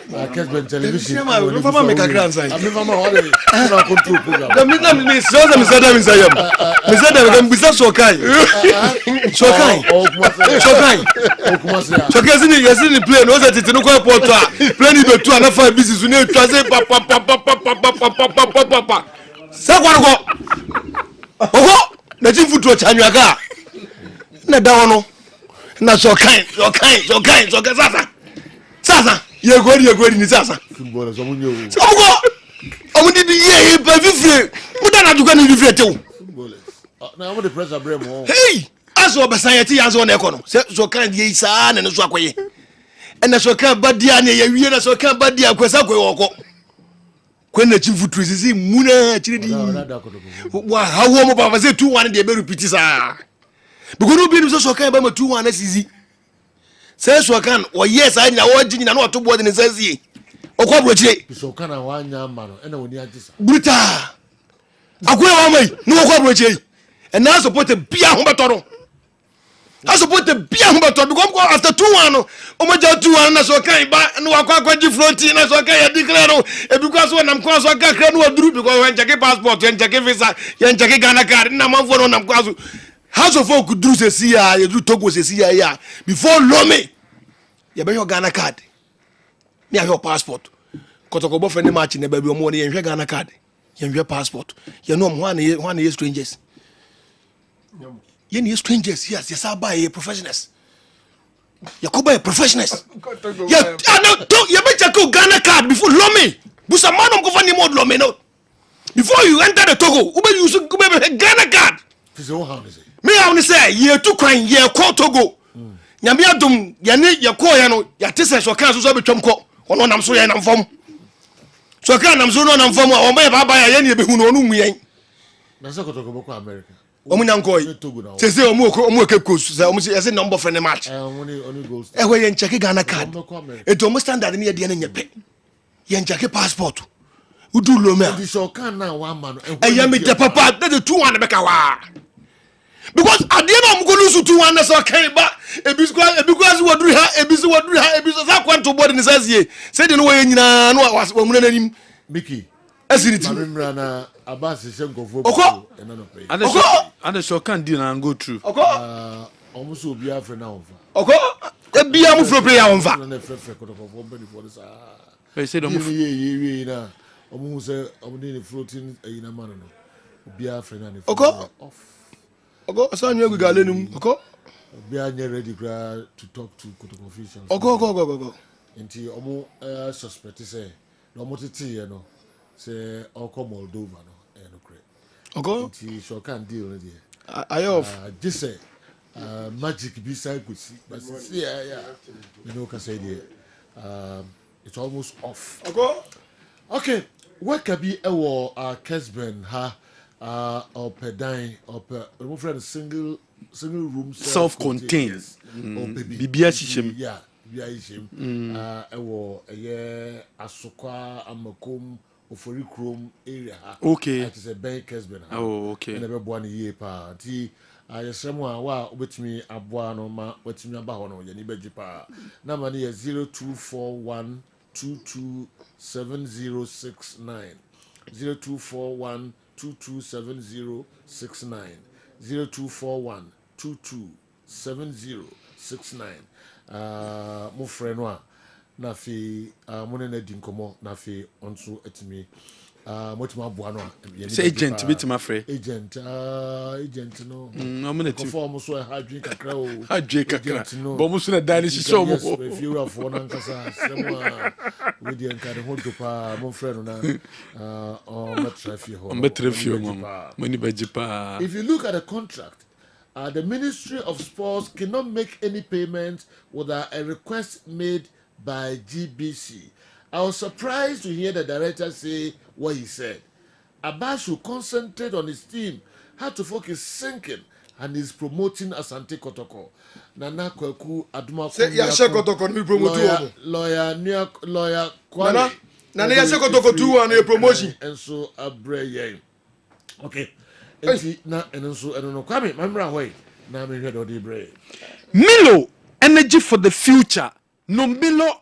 Kessben television no fama make a grand sign I'm fama what na control program me so me say dem bisa Shokai Shokai play no say tinu ko port play ni betu na fa business ni twa say pa sa kwa oho na ti futu chanwaga na da wono na Shokai sasa ye gori ni sasa football so munyo omudi bi ye ba fifre muda na duka ni fifre tew football na am the pressure brem ho hey aso obasanyeti yanzo na ekono Shokai die isa na no so akoye ena Shokai badia na ye wie na Shokai badia kwesa koye woko kwena chi futu sisi muna chiridi wa hawo mo baba say 2-1 de be repeat sa because no be no Shokai ba ma 2-1 na sisi say Shokan o yes I na wo jini na no to board ni sazie okwa brochire Shokan na wanya ma no ena woni agisa bruta akwa wa mai no okwa brochire and now support bia ho beto no I support bia ho beto because after 2-1 no o ma ja 2-1 na Shokan ba no akwa ji front na Shokan ya declare no e because when am kwa so kakra no aduru because when check passport when check visa when check Ghana card na man for no nam kwa so House of folk could do say ya you do Togo say ya before Lome You be your Ghana card. You have your passport. Kotoko bo friend match ne baby omo ne you Ghana card. You have your passport. You know one year strangers. You need strangers. Yes, yes, I buy professionals. You go buy professionals. Yeah, you better go Ghana card before Lome. Busa man go find more Lome no. Before you enter the Togo, you should go Ghana card. Me I say year 2 kwan year call Togo. Nyame adom ya ne ya call ya no ya tese so kan so betwam ko. Ono nam so ya nam fam. So kan nam so no nam fam o me baba ya ne be hu no mu yen. Na se Kotoko boko America. Omu nyankoi. Sese omu Cape Coast. Omu say number friend match. Only goals. We yen check Ghana card. Eto omu standard ne de na nyepe. Yen check passport. Udu lo me. Di so kan na one man. Eya me de papa that the 2-1 beka wa. Because at the end of go lose 2-1 na so kan ba because wadru ha ebiso za kwanto board ni sazie. Say de no we nyina no wa mu na nanim. Mickey. Esiniti. Mamimra na abasi shenkofo. Oko. Ade so kan di na go through. Oko. Almost obi afre na onfa. Oko. Ebia mu fro player onfa. Na frefre Kotoko body for this. They say don't ye na. Omu say omu dey floating na man no. Obi afre na. Oko. Oko asan you go galenum. Oko. Obi anya ready to talk to Kotoko officials. Oko. Nti omu suspect say no mo tete ye no. Say Oko Moldova no no kre. Oko. Nti so can deal with it. Ayof. Just say magic be side could see. But yeah. You know can say there. It's almost off. Okay. What can be a Kessben ha or pedan or remove from single room self-contained. Bibia shim. Yeah, bibia shim. Ewo asokwa amakom ofori chrome area. Okay. It is a bank Kessben. Oh, okay. Never born a year pa. Ti ayesemo wa obetimi aboa no ma wetimi aba ho no ye ni beji pa. Na mani 0241 227069 0241 227069 0241 227069 mo frɛ no a na fe mo ne na di nkomo na fe onso atimi motima aboa no say agent bit my frɛ agent no no mo na ti form so ha dwen kakra o ha dwen kakra bo mo so na dan si show mo if you are for nan kasa semo we dey nkade ho do pa mo frɛ no na o metrafie mo ni baji pa. If you look at the contract, the Ministry of Sports cannot make any payments without a request made by GBC. I was surprised to hear the director say what he said. Abbas should concentrate on his team, how to focus sinking, and he's promoting Asante Kotoko. Nana Kweku Aduma say ya she Kotoko mi promote lawyer Kwame. Nana ya she Kotoko 2-1 promotion. And so abre okay. Enti na enso eno no Kwame mamra hoy na me hwe do bre. Milo energy for the future. No Milo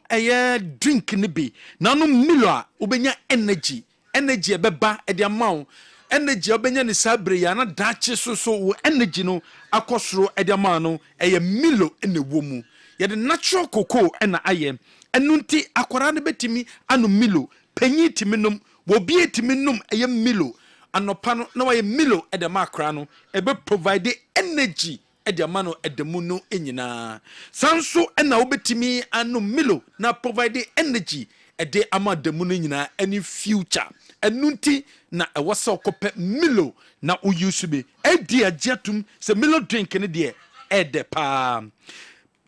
drink ni bi. Na no Milo a obenya energy ebeba e de amount. Energy obenya ni sabre ya na dache so energy no akosoro e de amount no Milo ene wo mu. Ye the natural cocoa na aye. Enu nti akwara ne betimi anu Milo. Panyi timi nom, wo bie timi nom Milo. Anopa no na waye Milo e de makra no ebe provide energy e de amano e de mu no enyina sanso e na obetimi anu Milo na provide energy e de ama de mu no enyina any future enunti na e wasa okope Milo na uyusu be e di agiatum se Milo drink ne de e de pa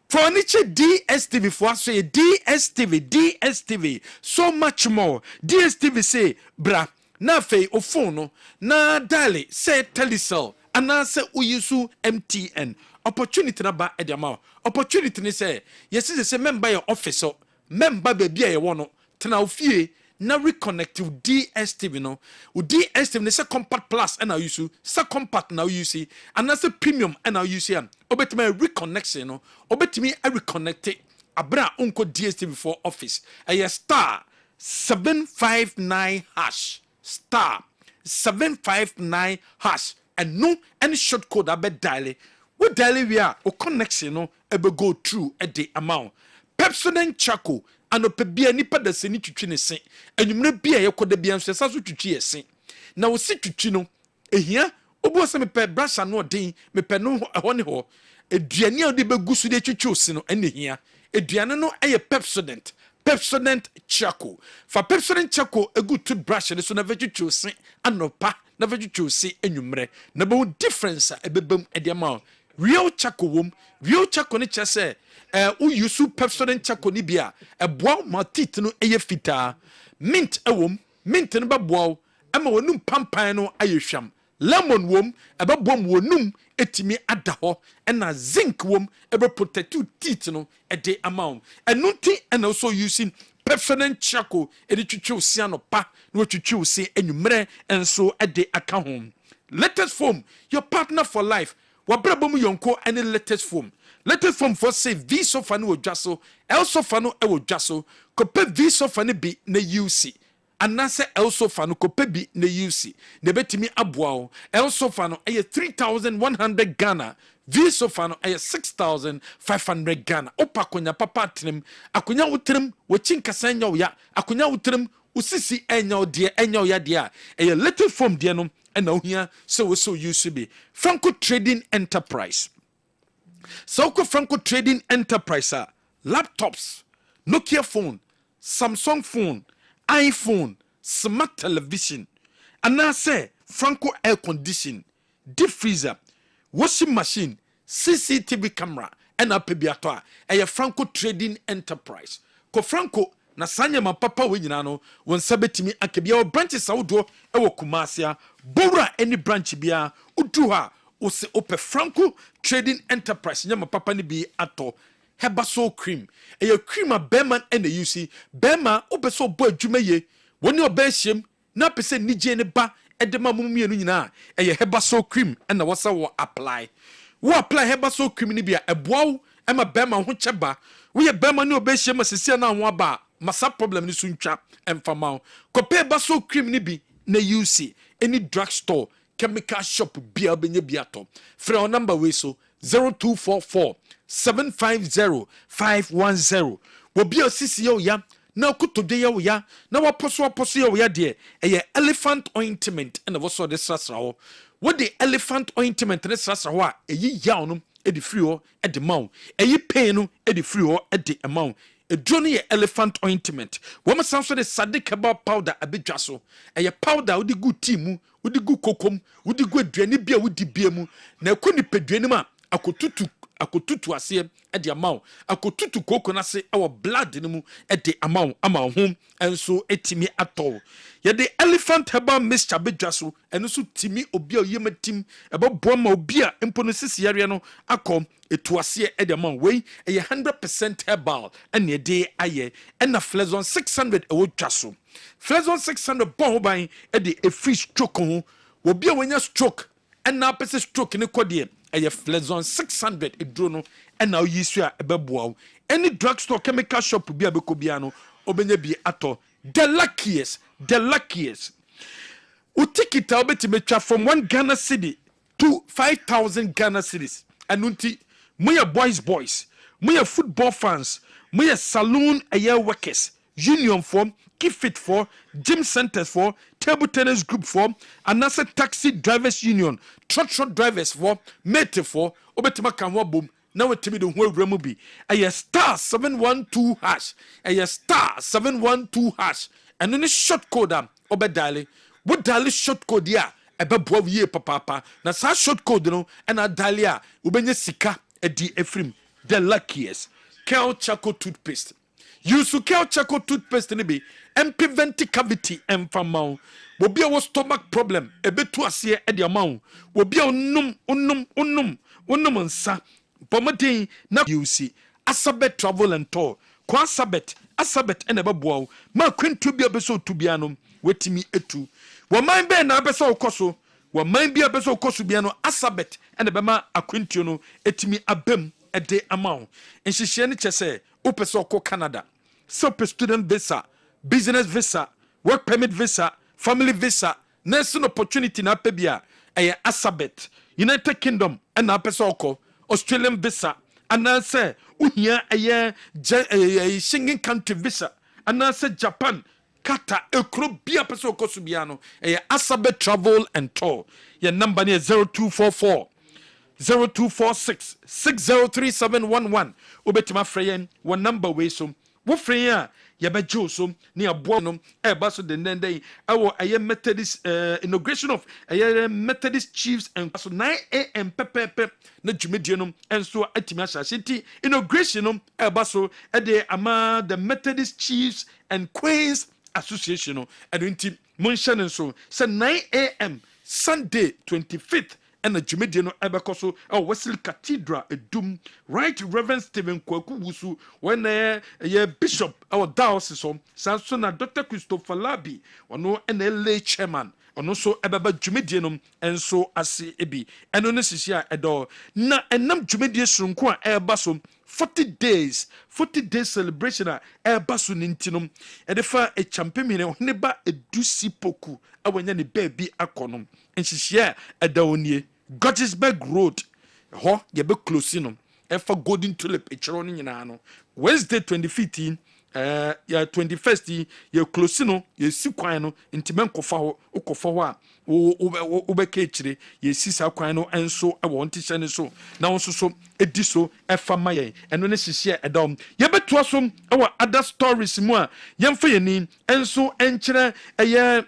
furniture DSTV for us say DSTV so much more DSTV say bra na fei o phone na dale say telecell ana say uyisu MTN opportunity na ba ediama opportunity ni say yes say member your office so member baby e wono tena ofie na reconnect with DSTV no u DSTV ne say compact plus and now you say compact now you see and say premium and now you see obetime reconnection no obetime reconnect abra unko DSTV for office a star 759 hash star 759 hash and no any short code abe dial we dial we are o connection no ebe go through at the amount per Pepsodent charcoal anope bia nipa da se ni twitwi ne se anwumre bia yekoda bia nso sa so twitwi ye se na wo si twitwi no ehia obo se me pe brush no den me pe no ho ne ho eduane a de begusu de twitwi o se no ene hia eduane no eye Pepsodent charcoal fa Pepsodent charcoal a good toothbrush ne so na vetwitwi o se anopa na vetwitwi o se anwumre na be difference a ebebam e de ma real charcoal wom real charcoal ne chese u yusu Pepsodent charcoal ni bia eboa ma teeth no eye fita mint ewom mint no beboa ama wonum pampan no ayehwam lemon wom ebebom wonum etimi ada ho na zinc wom ebe protect teeth no ede amount enunti and also using Pepsodent charcoal ede twitwi osia no pa no twitwi osia enwumre enso ede aka ho latest foam your partner for life wabrabom yonko any latest foam for say V sofa no odwaso el sofa no e odwaso kope V sofa no bi na UC anase el sofa no kope bi na UC na betimi aboa el sofa no e 3100 Ghana V sofa no e 6500 Ghana opa konya papa trim akonya wotrim wochinkasa nya wo ya akonya wotrim usisi enya ode enya wo ya de a e little foam de no na ohia so UC be Franco Trading Enterprise. So Franco Trading Enterprise laptops, Nokia phone, Samsung phone, iPhone, smart television, and now say Franco air condition, deep freezer, washing machine, CCTV camera, and a pebiatoa, a Franco Trading Enterprise. Ko Franco na sanya mapapa we nyina no won sabetimi akebia o branches awdo e wo Kumasia bora any branch bia udu ha o se ope Franco Trading Enterprise nyama papa ni bi ato hebaso cream e cream a beman and you see bema obeso bo adwuma ye woni obehiem na pese nije ne ba edema mumie no nyina e hebaso cream and na wasa wo apply hebaso cream ni bia eboaw ema bema ho cheba we bema ni obehiem asisi na ho aba masa problem ni suntwa emfama kope baso cream ni bi na UC any drugstore chemical shop bia benye biato free our number we so 0244 750 510 wobi osisi yo ya na okutode yo ya na waposo yo ya de elephant ointment and also the sasra ho what the elephant ointment the sasra ho eyi ya no e di free ho e di maw eyi pain no e di free ho e di amount a drone elephant ointment. Woman sounds the Sadik about powder a bit jasso. A powder with the good team, with the good cocum, with the good drenibia with the biemu. Now couldn't pay drenima. I could tutu as here at the amount. I could tutu coconut say our blood in at the amount home and so etimi at all. Yet the elephant herbal Mr. Bejasso and also Timmy Obia Yema team about Broma Obia imponosis yariano acom. It was here at the amount way a 100% herbal and a day aye and a Flezon 600 a wood jasso. Flezon 600 bomb buying at the a free stroke will be when you stroke and now person stroke in the quadia a Flezon 600 a drone and now you swear a bebo. Any drugstore chemical shop will be a becobiano or be ato. The luckiest. We take it out to from 1 Ghana city to 5,000 Ghana cities. And unti moya boys, moya football fans, moya saloon air workers, union form, keep fit for, gym centers for, table tennis group for, and also taxi drivers union, truck drivers for, mate for, obetima kanwa boom. Now we tell me the whole remubi. A star 712 hash. A star 712 hash. And then a short code obedale. What dali short code ya? Ebe boa ye papa. Na sa short code no and a dalia ubenye sika edi efrim. The luckiest. Kel Chaco toothpaste. Use Kel Chaco toothpaste ni be and prevent cavity and famau. Will be our stomach problem. Ebe to asiye edi amount. Will be unum nsa. Pomatin na UC Asabet travel and tour. Kwa Asabet and eba ma kwintu bia beso tubiano wetimi etu. Wa man be na beso okoso. Wa man bia beso okoso biano Asabet and ebema akwintu no etimi abem ede amount. Enhihye ne chese opeso ko Canada. Super student visa, business visa, work permit visa, family visa, nursing opportunity na pebia eye Asabet. United Kingdom and na peso oko Australian visa and I say uhia Schengen country visa anase Japan Kata ekro bia pese okoso bia no Asabe Travel and Tour. Your number near 0244 0246 603711. Obetima freyen one number way so. Wo freya yabejo so ne aboa no eba so den awo aye Methodist inauguration of aye Methodist chiefs and so 9 a.m. pepepe na dwumedie no enso atimi ashashenti inauguration no eba so ama the Methodist chiefs and queens association no enti monhye so say 9 a.m. Sunday 25th and the Jumediano no Ebakoso Wesley Cathedral Edum Right Reverend Stephen Kwaku Wusu when Bishop our diocese Sansona Dr. Christopher Labi ono NLA chairman ono so ebaba Jumediano and so ase ebi eno ne sisia edo na enam Jumedie sunko a ebaso 40 days celebration a ebaso nintinom edefa e champemine ne ba edusi poku awanya ne baby akonom enhihia edaonie Gottisburg Road ho ye be close no e for golden tulip e chero no nyina no Wednesday 2015 ya 21st ye close no ye si kwan no ntimen kofa ho ukofa ho a wo be ka chire ye si sa kwan no enso e wo ntishe ne so na won so edi so e fa maye eno ne hihye edom ye beto so e wo other stories mu a ye mfa ye ni enso enkyere eye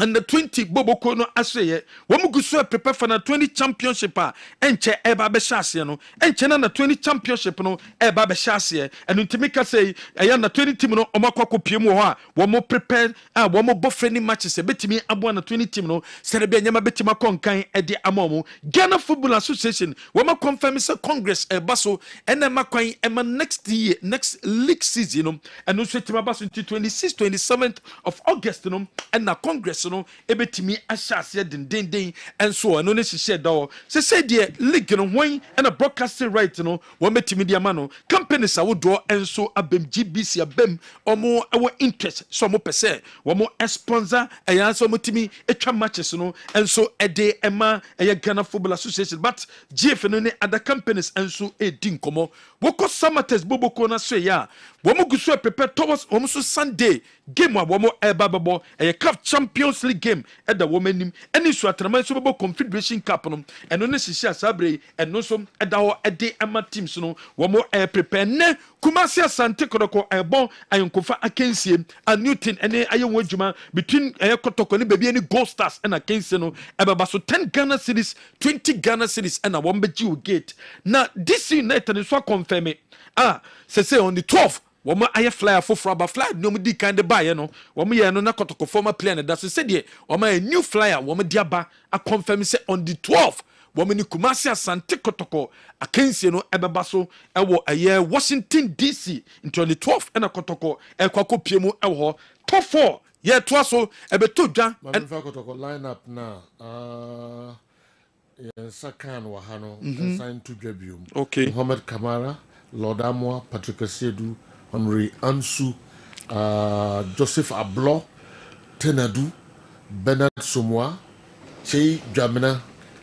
and the 20 Boboko no aseye wamuguso prepare for na 20 championship enche eba be hyase no enche na 20 championship no eba be hyase enu ntimika say eya na 20 team no omakwa piem ho a womo prepare womo bofreni matches betimi abo na 20 team no serebe nyama betima konkan ede amomo Ghana Football Association womo confirm say congress eba so enema kwan ema next year next league season no enu so tima baso 26 27th of August no and na congress no ebetimi ahyase den and so no ne hihye dawo se de league no hwan and a broadcasting right no wo metimi de ama no companies awodo enso abem GBC abem omo ewo interest so mo pese wo mo sponsor eya so motimi etwa matches no enso ede ema eya Ghana Football Association but GF no ne other companies enso edin komo woko samates boboko na so ya wo mo guso prepare towards wo so Sunday game wa wo mo eba bebo eya CAF Champions League game at the woman any so atrama so bebo Confederation Cup no eno ne hihye asabre eno so eda ho ede ama teams no wo mo prepare ne Kumasi Asante Kodoko ebon ayonkofa akensie a Newton ene ayewo adwuma between Kotoko ne baby any Gold Stars and akensie no ebaba so 10 Ghana cedis 20 Ghana cedis and a wombeji gate na this United so confirm say on the 12th woman aye flyer for fraba flyer no di kind buy no woman ye no na Kotoko former player that say de woman a new flyer woman diaba a confirm say on the 12th woman ni Kumasi Asante Kotoko akensie no ebeba so ewo aye Washington DC into the 12th and a Kotoko ekwako piemu ewo top 4 ye to so ebeto dwa and Kotoko lineup na Sakan wa hano sign to Jebium okay Mohamed Kamara Lord Amwa Patrick Sedu Henry Ansu Joseph Ablo Tenadu Bernard Somoa Chei Jamina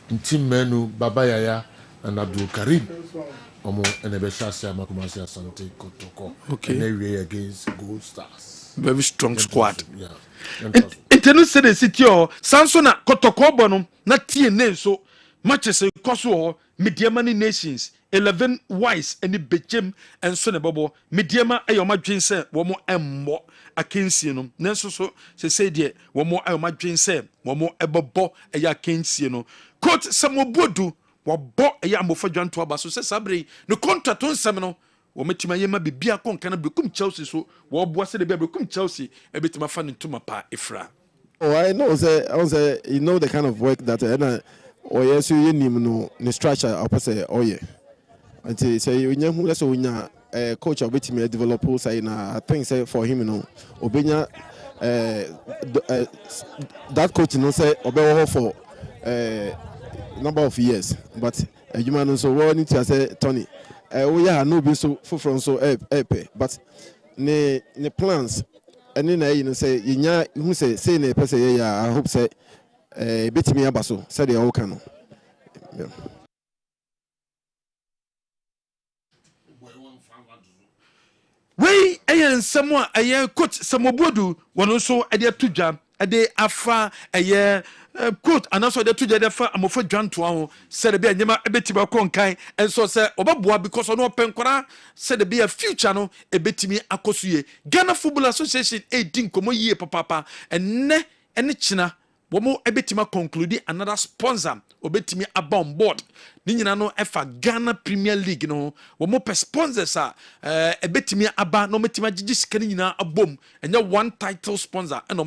Ntimenu Babayaya and Abdul Karim Omo Enebeshasi Amakumasi Asante Kotoko okay and they were against Gold Stars very strong squad yeah Intenu say the city o Sansona Kotoko bono na tie ne so matches koso Mediama nations 11 wise any bechem and so ne bobo Mediama ayoma dwen say wo mo emmo akensie no nanso so say de wo mo ayoma dwen say wo mo ebobo eya akensie no coach Samobodu wo bo eya amofo dwanto aba so say sabre no contract on sem no wo metima yema bibia konka na bekum Chelsea so wo boa se de bia bekum Chelsea ebetima fa ne ntuma pa efra. Oh, I say you know the kind of work that or yes you nim no the structure opposite oh yeah until say you nya so nya coach obetimi develop say na I think say for him no obenya that coach no say obewo for number of years but adwuma no so we need to say Tony we ya no be so from so but ne plans and then you say yinya who say na person ya I hope say betimi abaso said the okay no ɛyɛ nsɛm a ɛyɛ coach Samobodu wɔn nso ɛde ato dwa ɛde afa ɛyɛ quote anaso de to de fa amofo dwanto ho said be anyama ebetimi akɔ nkan enso sɛ ɔbɛboa because ɔno ɔpɛnkora said be a future no ebetimi akɔsue Ghana Football Association 18 komo yie papa enne kyina wɔn ebetimi conclude another sponsor obetimi aba on board ni nyina no ɛfa Ghana Premier League no wɔn pɛ sponsors a ebetimi aba no metimi agigi sika ni nyina abom ɛnyɛ one title sponsor ɛna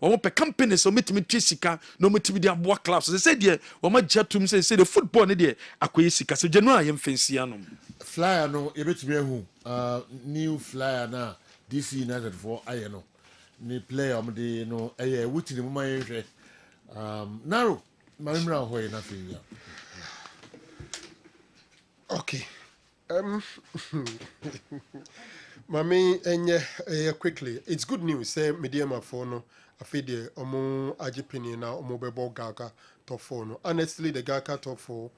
wɔn pɛ companies so metimi twe sika no metimi de aboa clubs so say de wɔn agya tum say the football ne de akoye sika so January yɛm fancy no flyer no ebetimi ehu new flyer na DC United for ayɛ no ni player de no ɛyɛ wuti ne mama yɛhwɛ narrow mamra hoye na fi ya okay mami enye quickly it's good news say medium for no afide omo agipini na omo bebo Gaka top 4 no honestly the Gaka top 4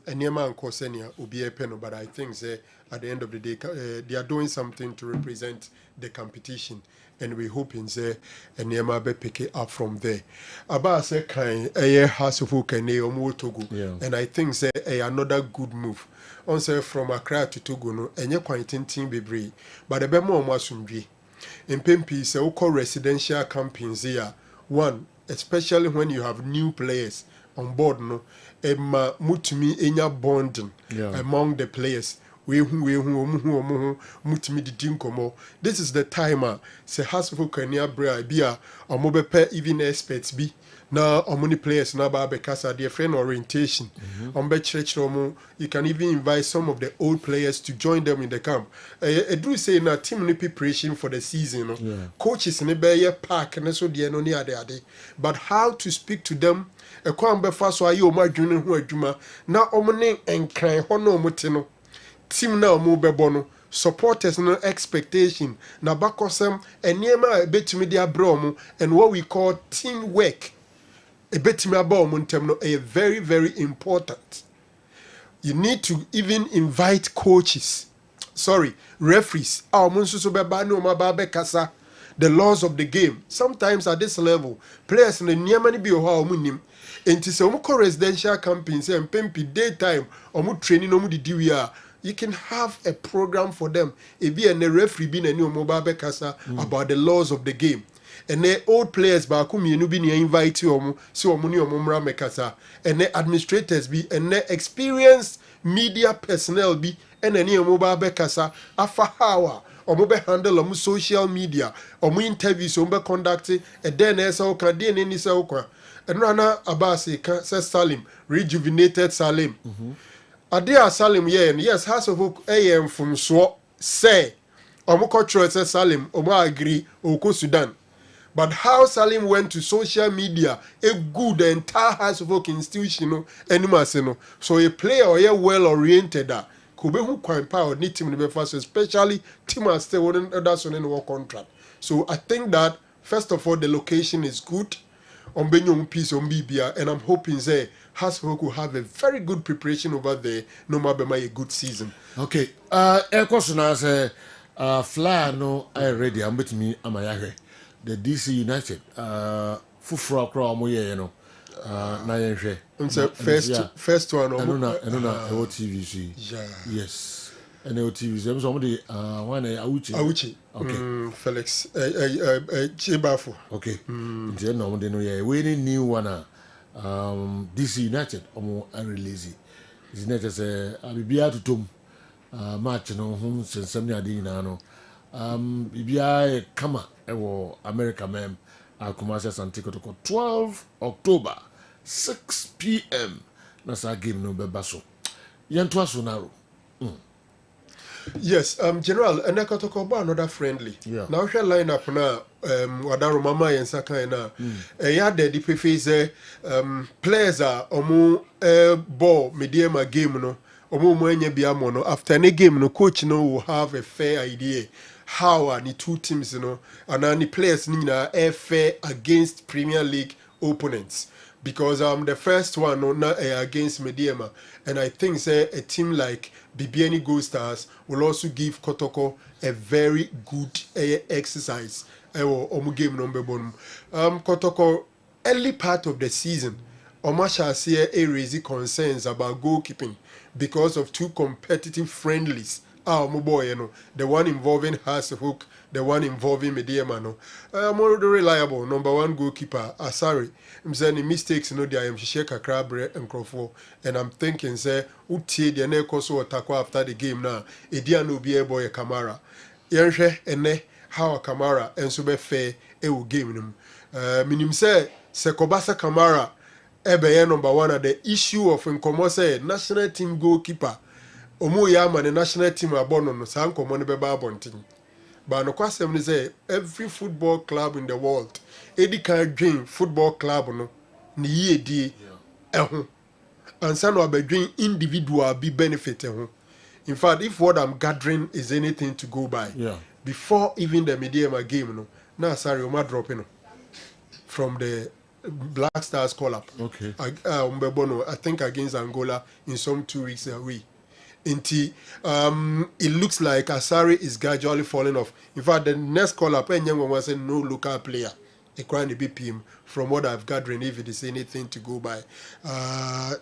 eniema anko senior obi epeno but I think say at the end of the day they are doing something to represent the competition and we hoping say eniema be pick it up from there aba say kan hasufu kane omo Togo and I think say another good move on say from Accra to Togo no enye kwantintin bebre but ebe mo omo asumdwe impempi say uko residential campaigns here one especially when you have new players on board no ema mutumi enya bonding among the players we hu mutumi didi nkomo this is the timer say hasfo kania bra bia omobepe even experts bi na omuni players na ba bekasa their friend orientation ombe church you can even invite some of the old players to join them in the camp do say na team ni preparation for the season no coaches ni be park na so de no ni ade but how to speak to them ekwan be fa so aye o madwene ho adwuma na omne enkran ho no omote no team na omo bebo no supporters no expectation na bakosem eniema betumi dia bro and what we call teamwork ebetimi aba omuntem no very very important. You need to even invite referees omunsusu beba no maba bekasa the laws of the game. Sometimes at this level players no niema ni bi ho omunim enti se omu residential camping say mpempi daytime omu training omu didi wi a you can have a program for them e bi and the referee bi na ni omu ba bekasa about the laws of the game. And the old players back whom you be invite you so money or mekasa and the administrators be and the experienced media personnel be and any mobile bekasa afa hawa or mobile handle or social media or interviews or conducting and then as all can then any so and Rana Abasi says Salim rejuvenated Salim Adia Salim yes has of AM from so say Omo says Salim Omo agree Oko Sudan. But how Salim went to social media, a good entire house of work institution, so a player or a well-oriented, could be who quite power need team to be fast, especially team as still wouldn't that's on any contract. So I think that first of all the location is good on Benyong piece on BBR, and I'm hoping say Hasbro will have a very good preparation over there, no matter a good season. Okay, a question as a flyer no I ready, I'm with me Amayahe. The DC United fufura kra mo ye no na yen hwe first one no TV yes and TV so mo de one Auchi okay Felix Chibafo okay then no mo de no ye we new one DC United omo release United say abibia tutum match no hum sensem ne ade nyina no bibia kama ewo America mem akumase santiko to 12 October 6 p.m. na sa game no beba so yento aso naro yes general enekotoko ba another friendly now we line up na wadaro mama yensa kan na ya de pefe players are omo ball medium game no omo mo anya bia mo no after any game no coach no will have a fair idea how are the two teams and any players need fair against Premier League opponents. because the first one against Mediema, and I think say a team like BBN Gold Stars will also give Kotoko a very good exercise. Game number one. Kotoko early part of the season, Omasha see raising concerns about goalkeeping because of two competitive friendlies. The one involving Hasselhoek, the one involving Mediema. More reliable number one goalkeeper. Sorry, I'm saying mistakes. I am Sheka Crabbre and Crawford, and I'm thinking say uti the neko so atakwa after the game now. Edia no be boy Kamara. Yenhwe ene how Kamara and so be fair game num. Minim say Sekobasa Kamara ebe number one at the issue of nkomo say national team goalkeeper. Omo yama the national team abono no san komo ne beba abontin. But no kwasem ni say every football club in the world, edi kan dream football club no ni ye die eho. And san no abedwin individual be benefit eho. In fact, if what I'm gathering is anything to go by, before even the Mediema game no, now sorry, Oma dropping from the Black Stars call up. Okay. I think against Angola in some 2 weeks away. It looks like Asari is gradually falling off. In fact, the next call up, and young one said no local player. A crying BPM from what I've gathered, if it is anything to go by.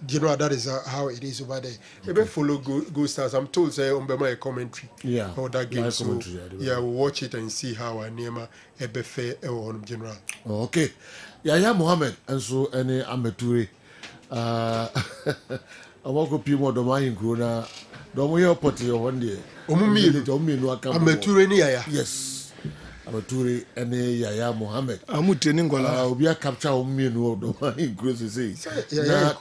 You know, that is how it is over there. Maybe follow Go Stars. I'm told say on my commentary. Yeah. Or that game. So Yeah, we'll watch it and see how our name Ebefe on general. Okay. Yaya Mohammed and so any Ameture. I walk up you more than my Grona. Don't we up to your one day? Ameture ni Yaya. Yes. Ameture any Yaya Mohammed. I'm training gola. We are capture me no do my crazy say.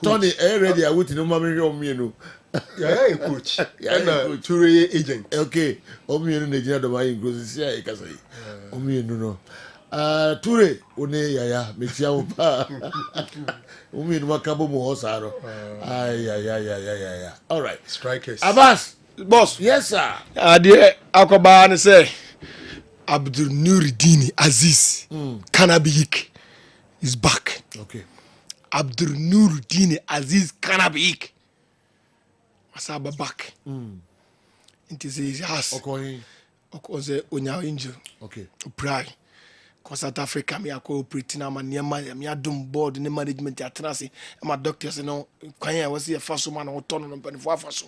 Tony already I wait no mammy on me no. Yaya coach. And Ture agent. Okay. Omi no Nigeria do my crazy say I can say. Omi no. Ture one Yaya metia wo pa. Omi no makabo mo hosaro. Ay. All right. Strikers. Abbas, boss. Yes sir. Adie akoba ne say Abdul Nuruddin Aziz Kanabik is back. Okay. Abdul Nuruddin Aziz Kanabik. Asaba back. It is his house. Okay. Okoze onya angel. Okay. Pray. South Africa me cooperating na me adum board ne management atrase my doctors no kwan ya wasi fa so man otono no panifo afa so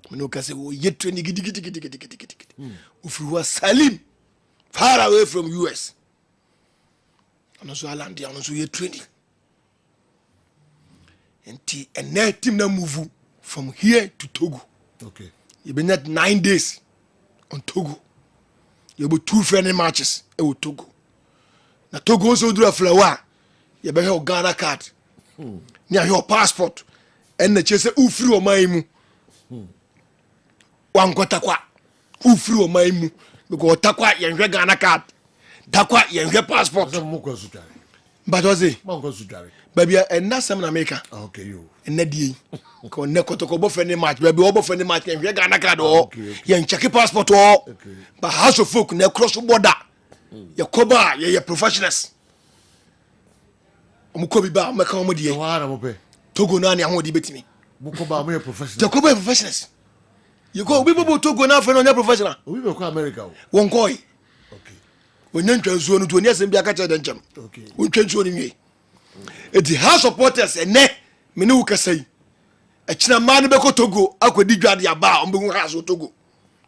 me no kase wo ye training gidi ufiri Salim far away from US and so Aland ya no so ye training enti and team na move from here to Togo. Okay. You been at 9 days on Togo. You have 2 friendly matches in Togo. Na Togo also do a flower. You be your Ghana card. Near your passport. And the chase ufri o maimu. Wan kwa ufri o maimu. Because takwa yenhwe Ghana card. Takwa yenhwe passport. But was it? Baby, and that's some in America. Okay, you. And Nedi. Because Nekotoko both any match. Baby, over for any match. And we Ghana card or you check passport or. But house of folk ne cross border. Ya koba ya professionals. Omukobi ba meka omodi e. Wara mo pe. Togo na ni ahodi betimi. Mukoba mo professionals. Ya koba professionals. You go we bobo Togo na fe no nya professional. We be ko America o. Won koi. Okay. Won ntwansuo no to ni asem bia ka che de nchem. Okay. Won ntwansuo ni nwie. Eti house supporters ene me ne wo kasai. A china man be ko Togo akodi dwade aba ombe hu house Togo.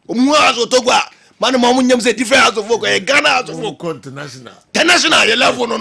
Omu house Togo a man mo nyam say different house of folk Ghana house of folk international. International level no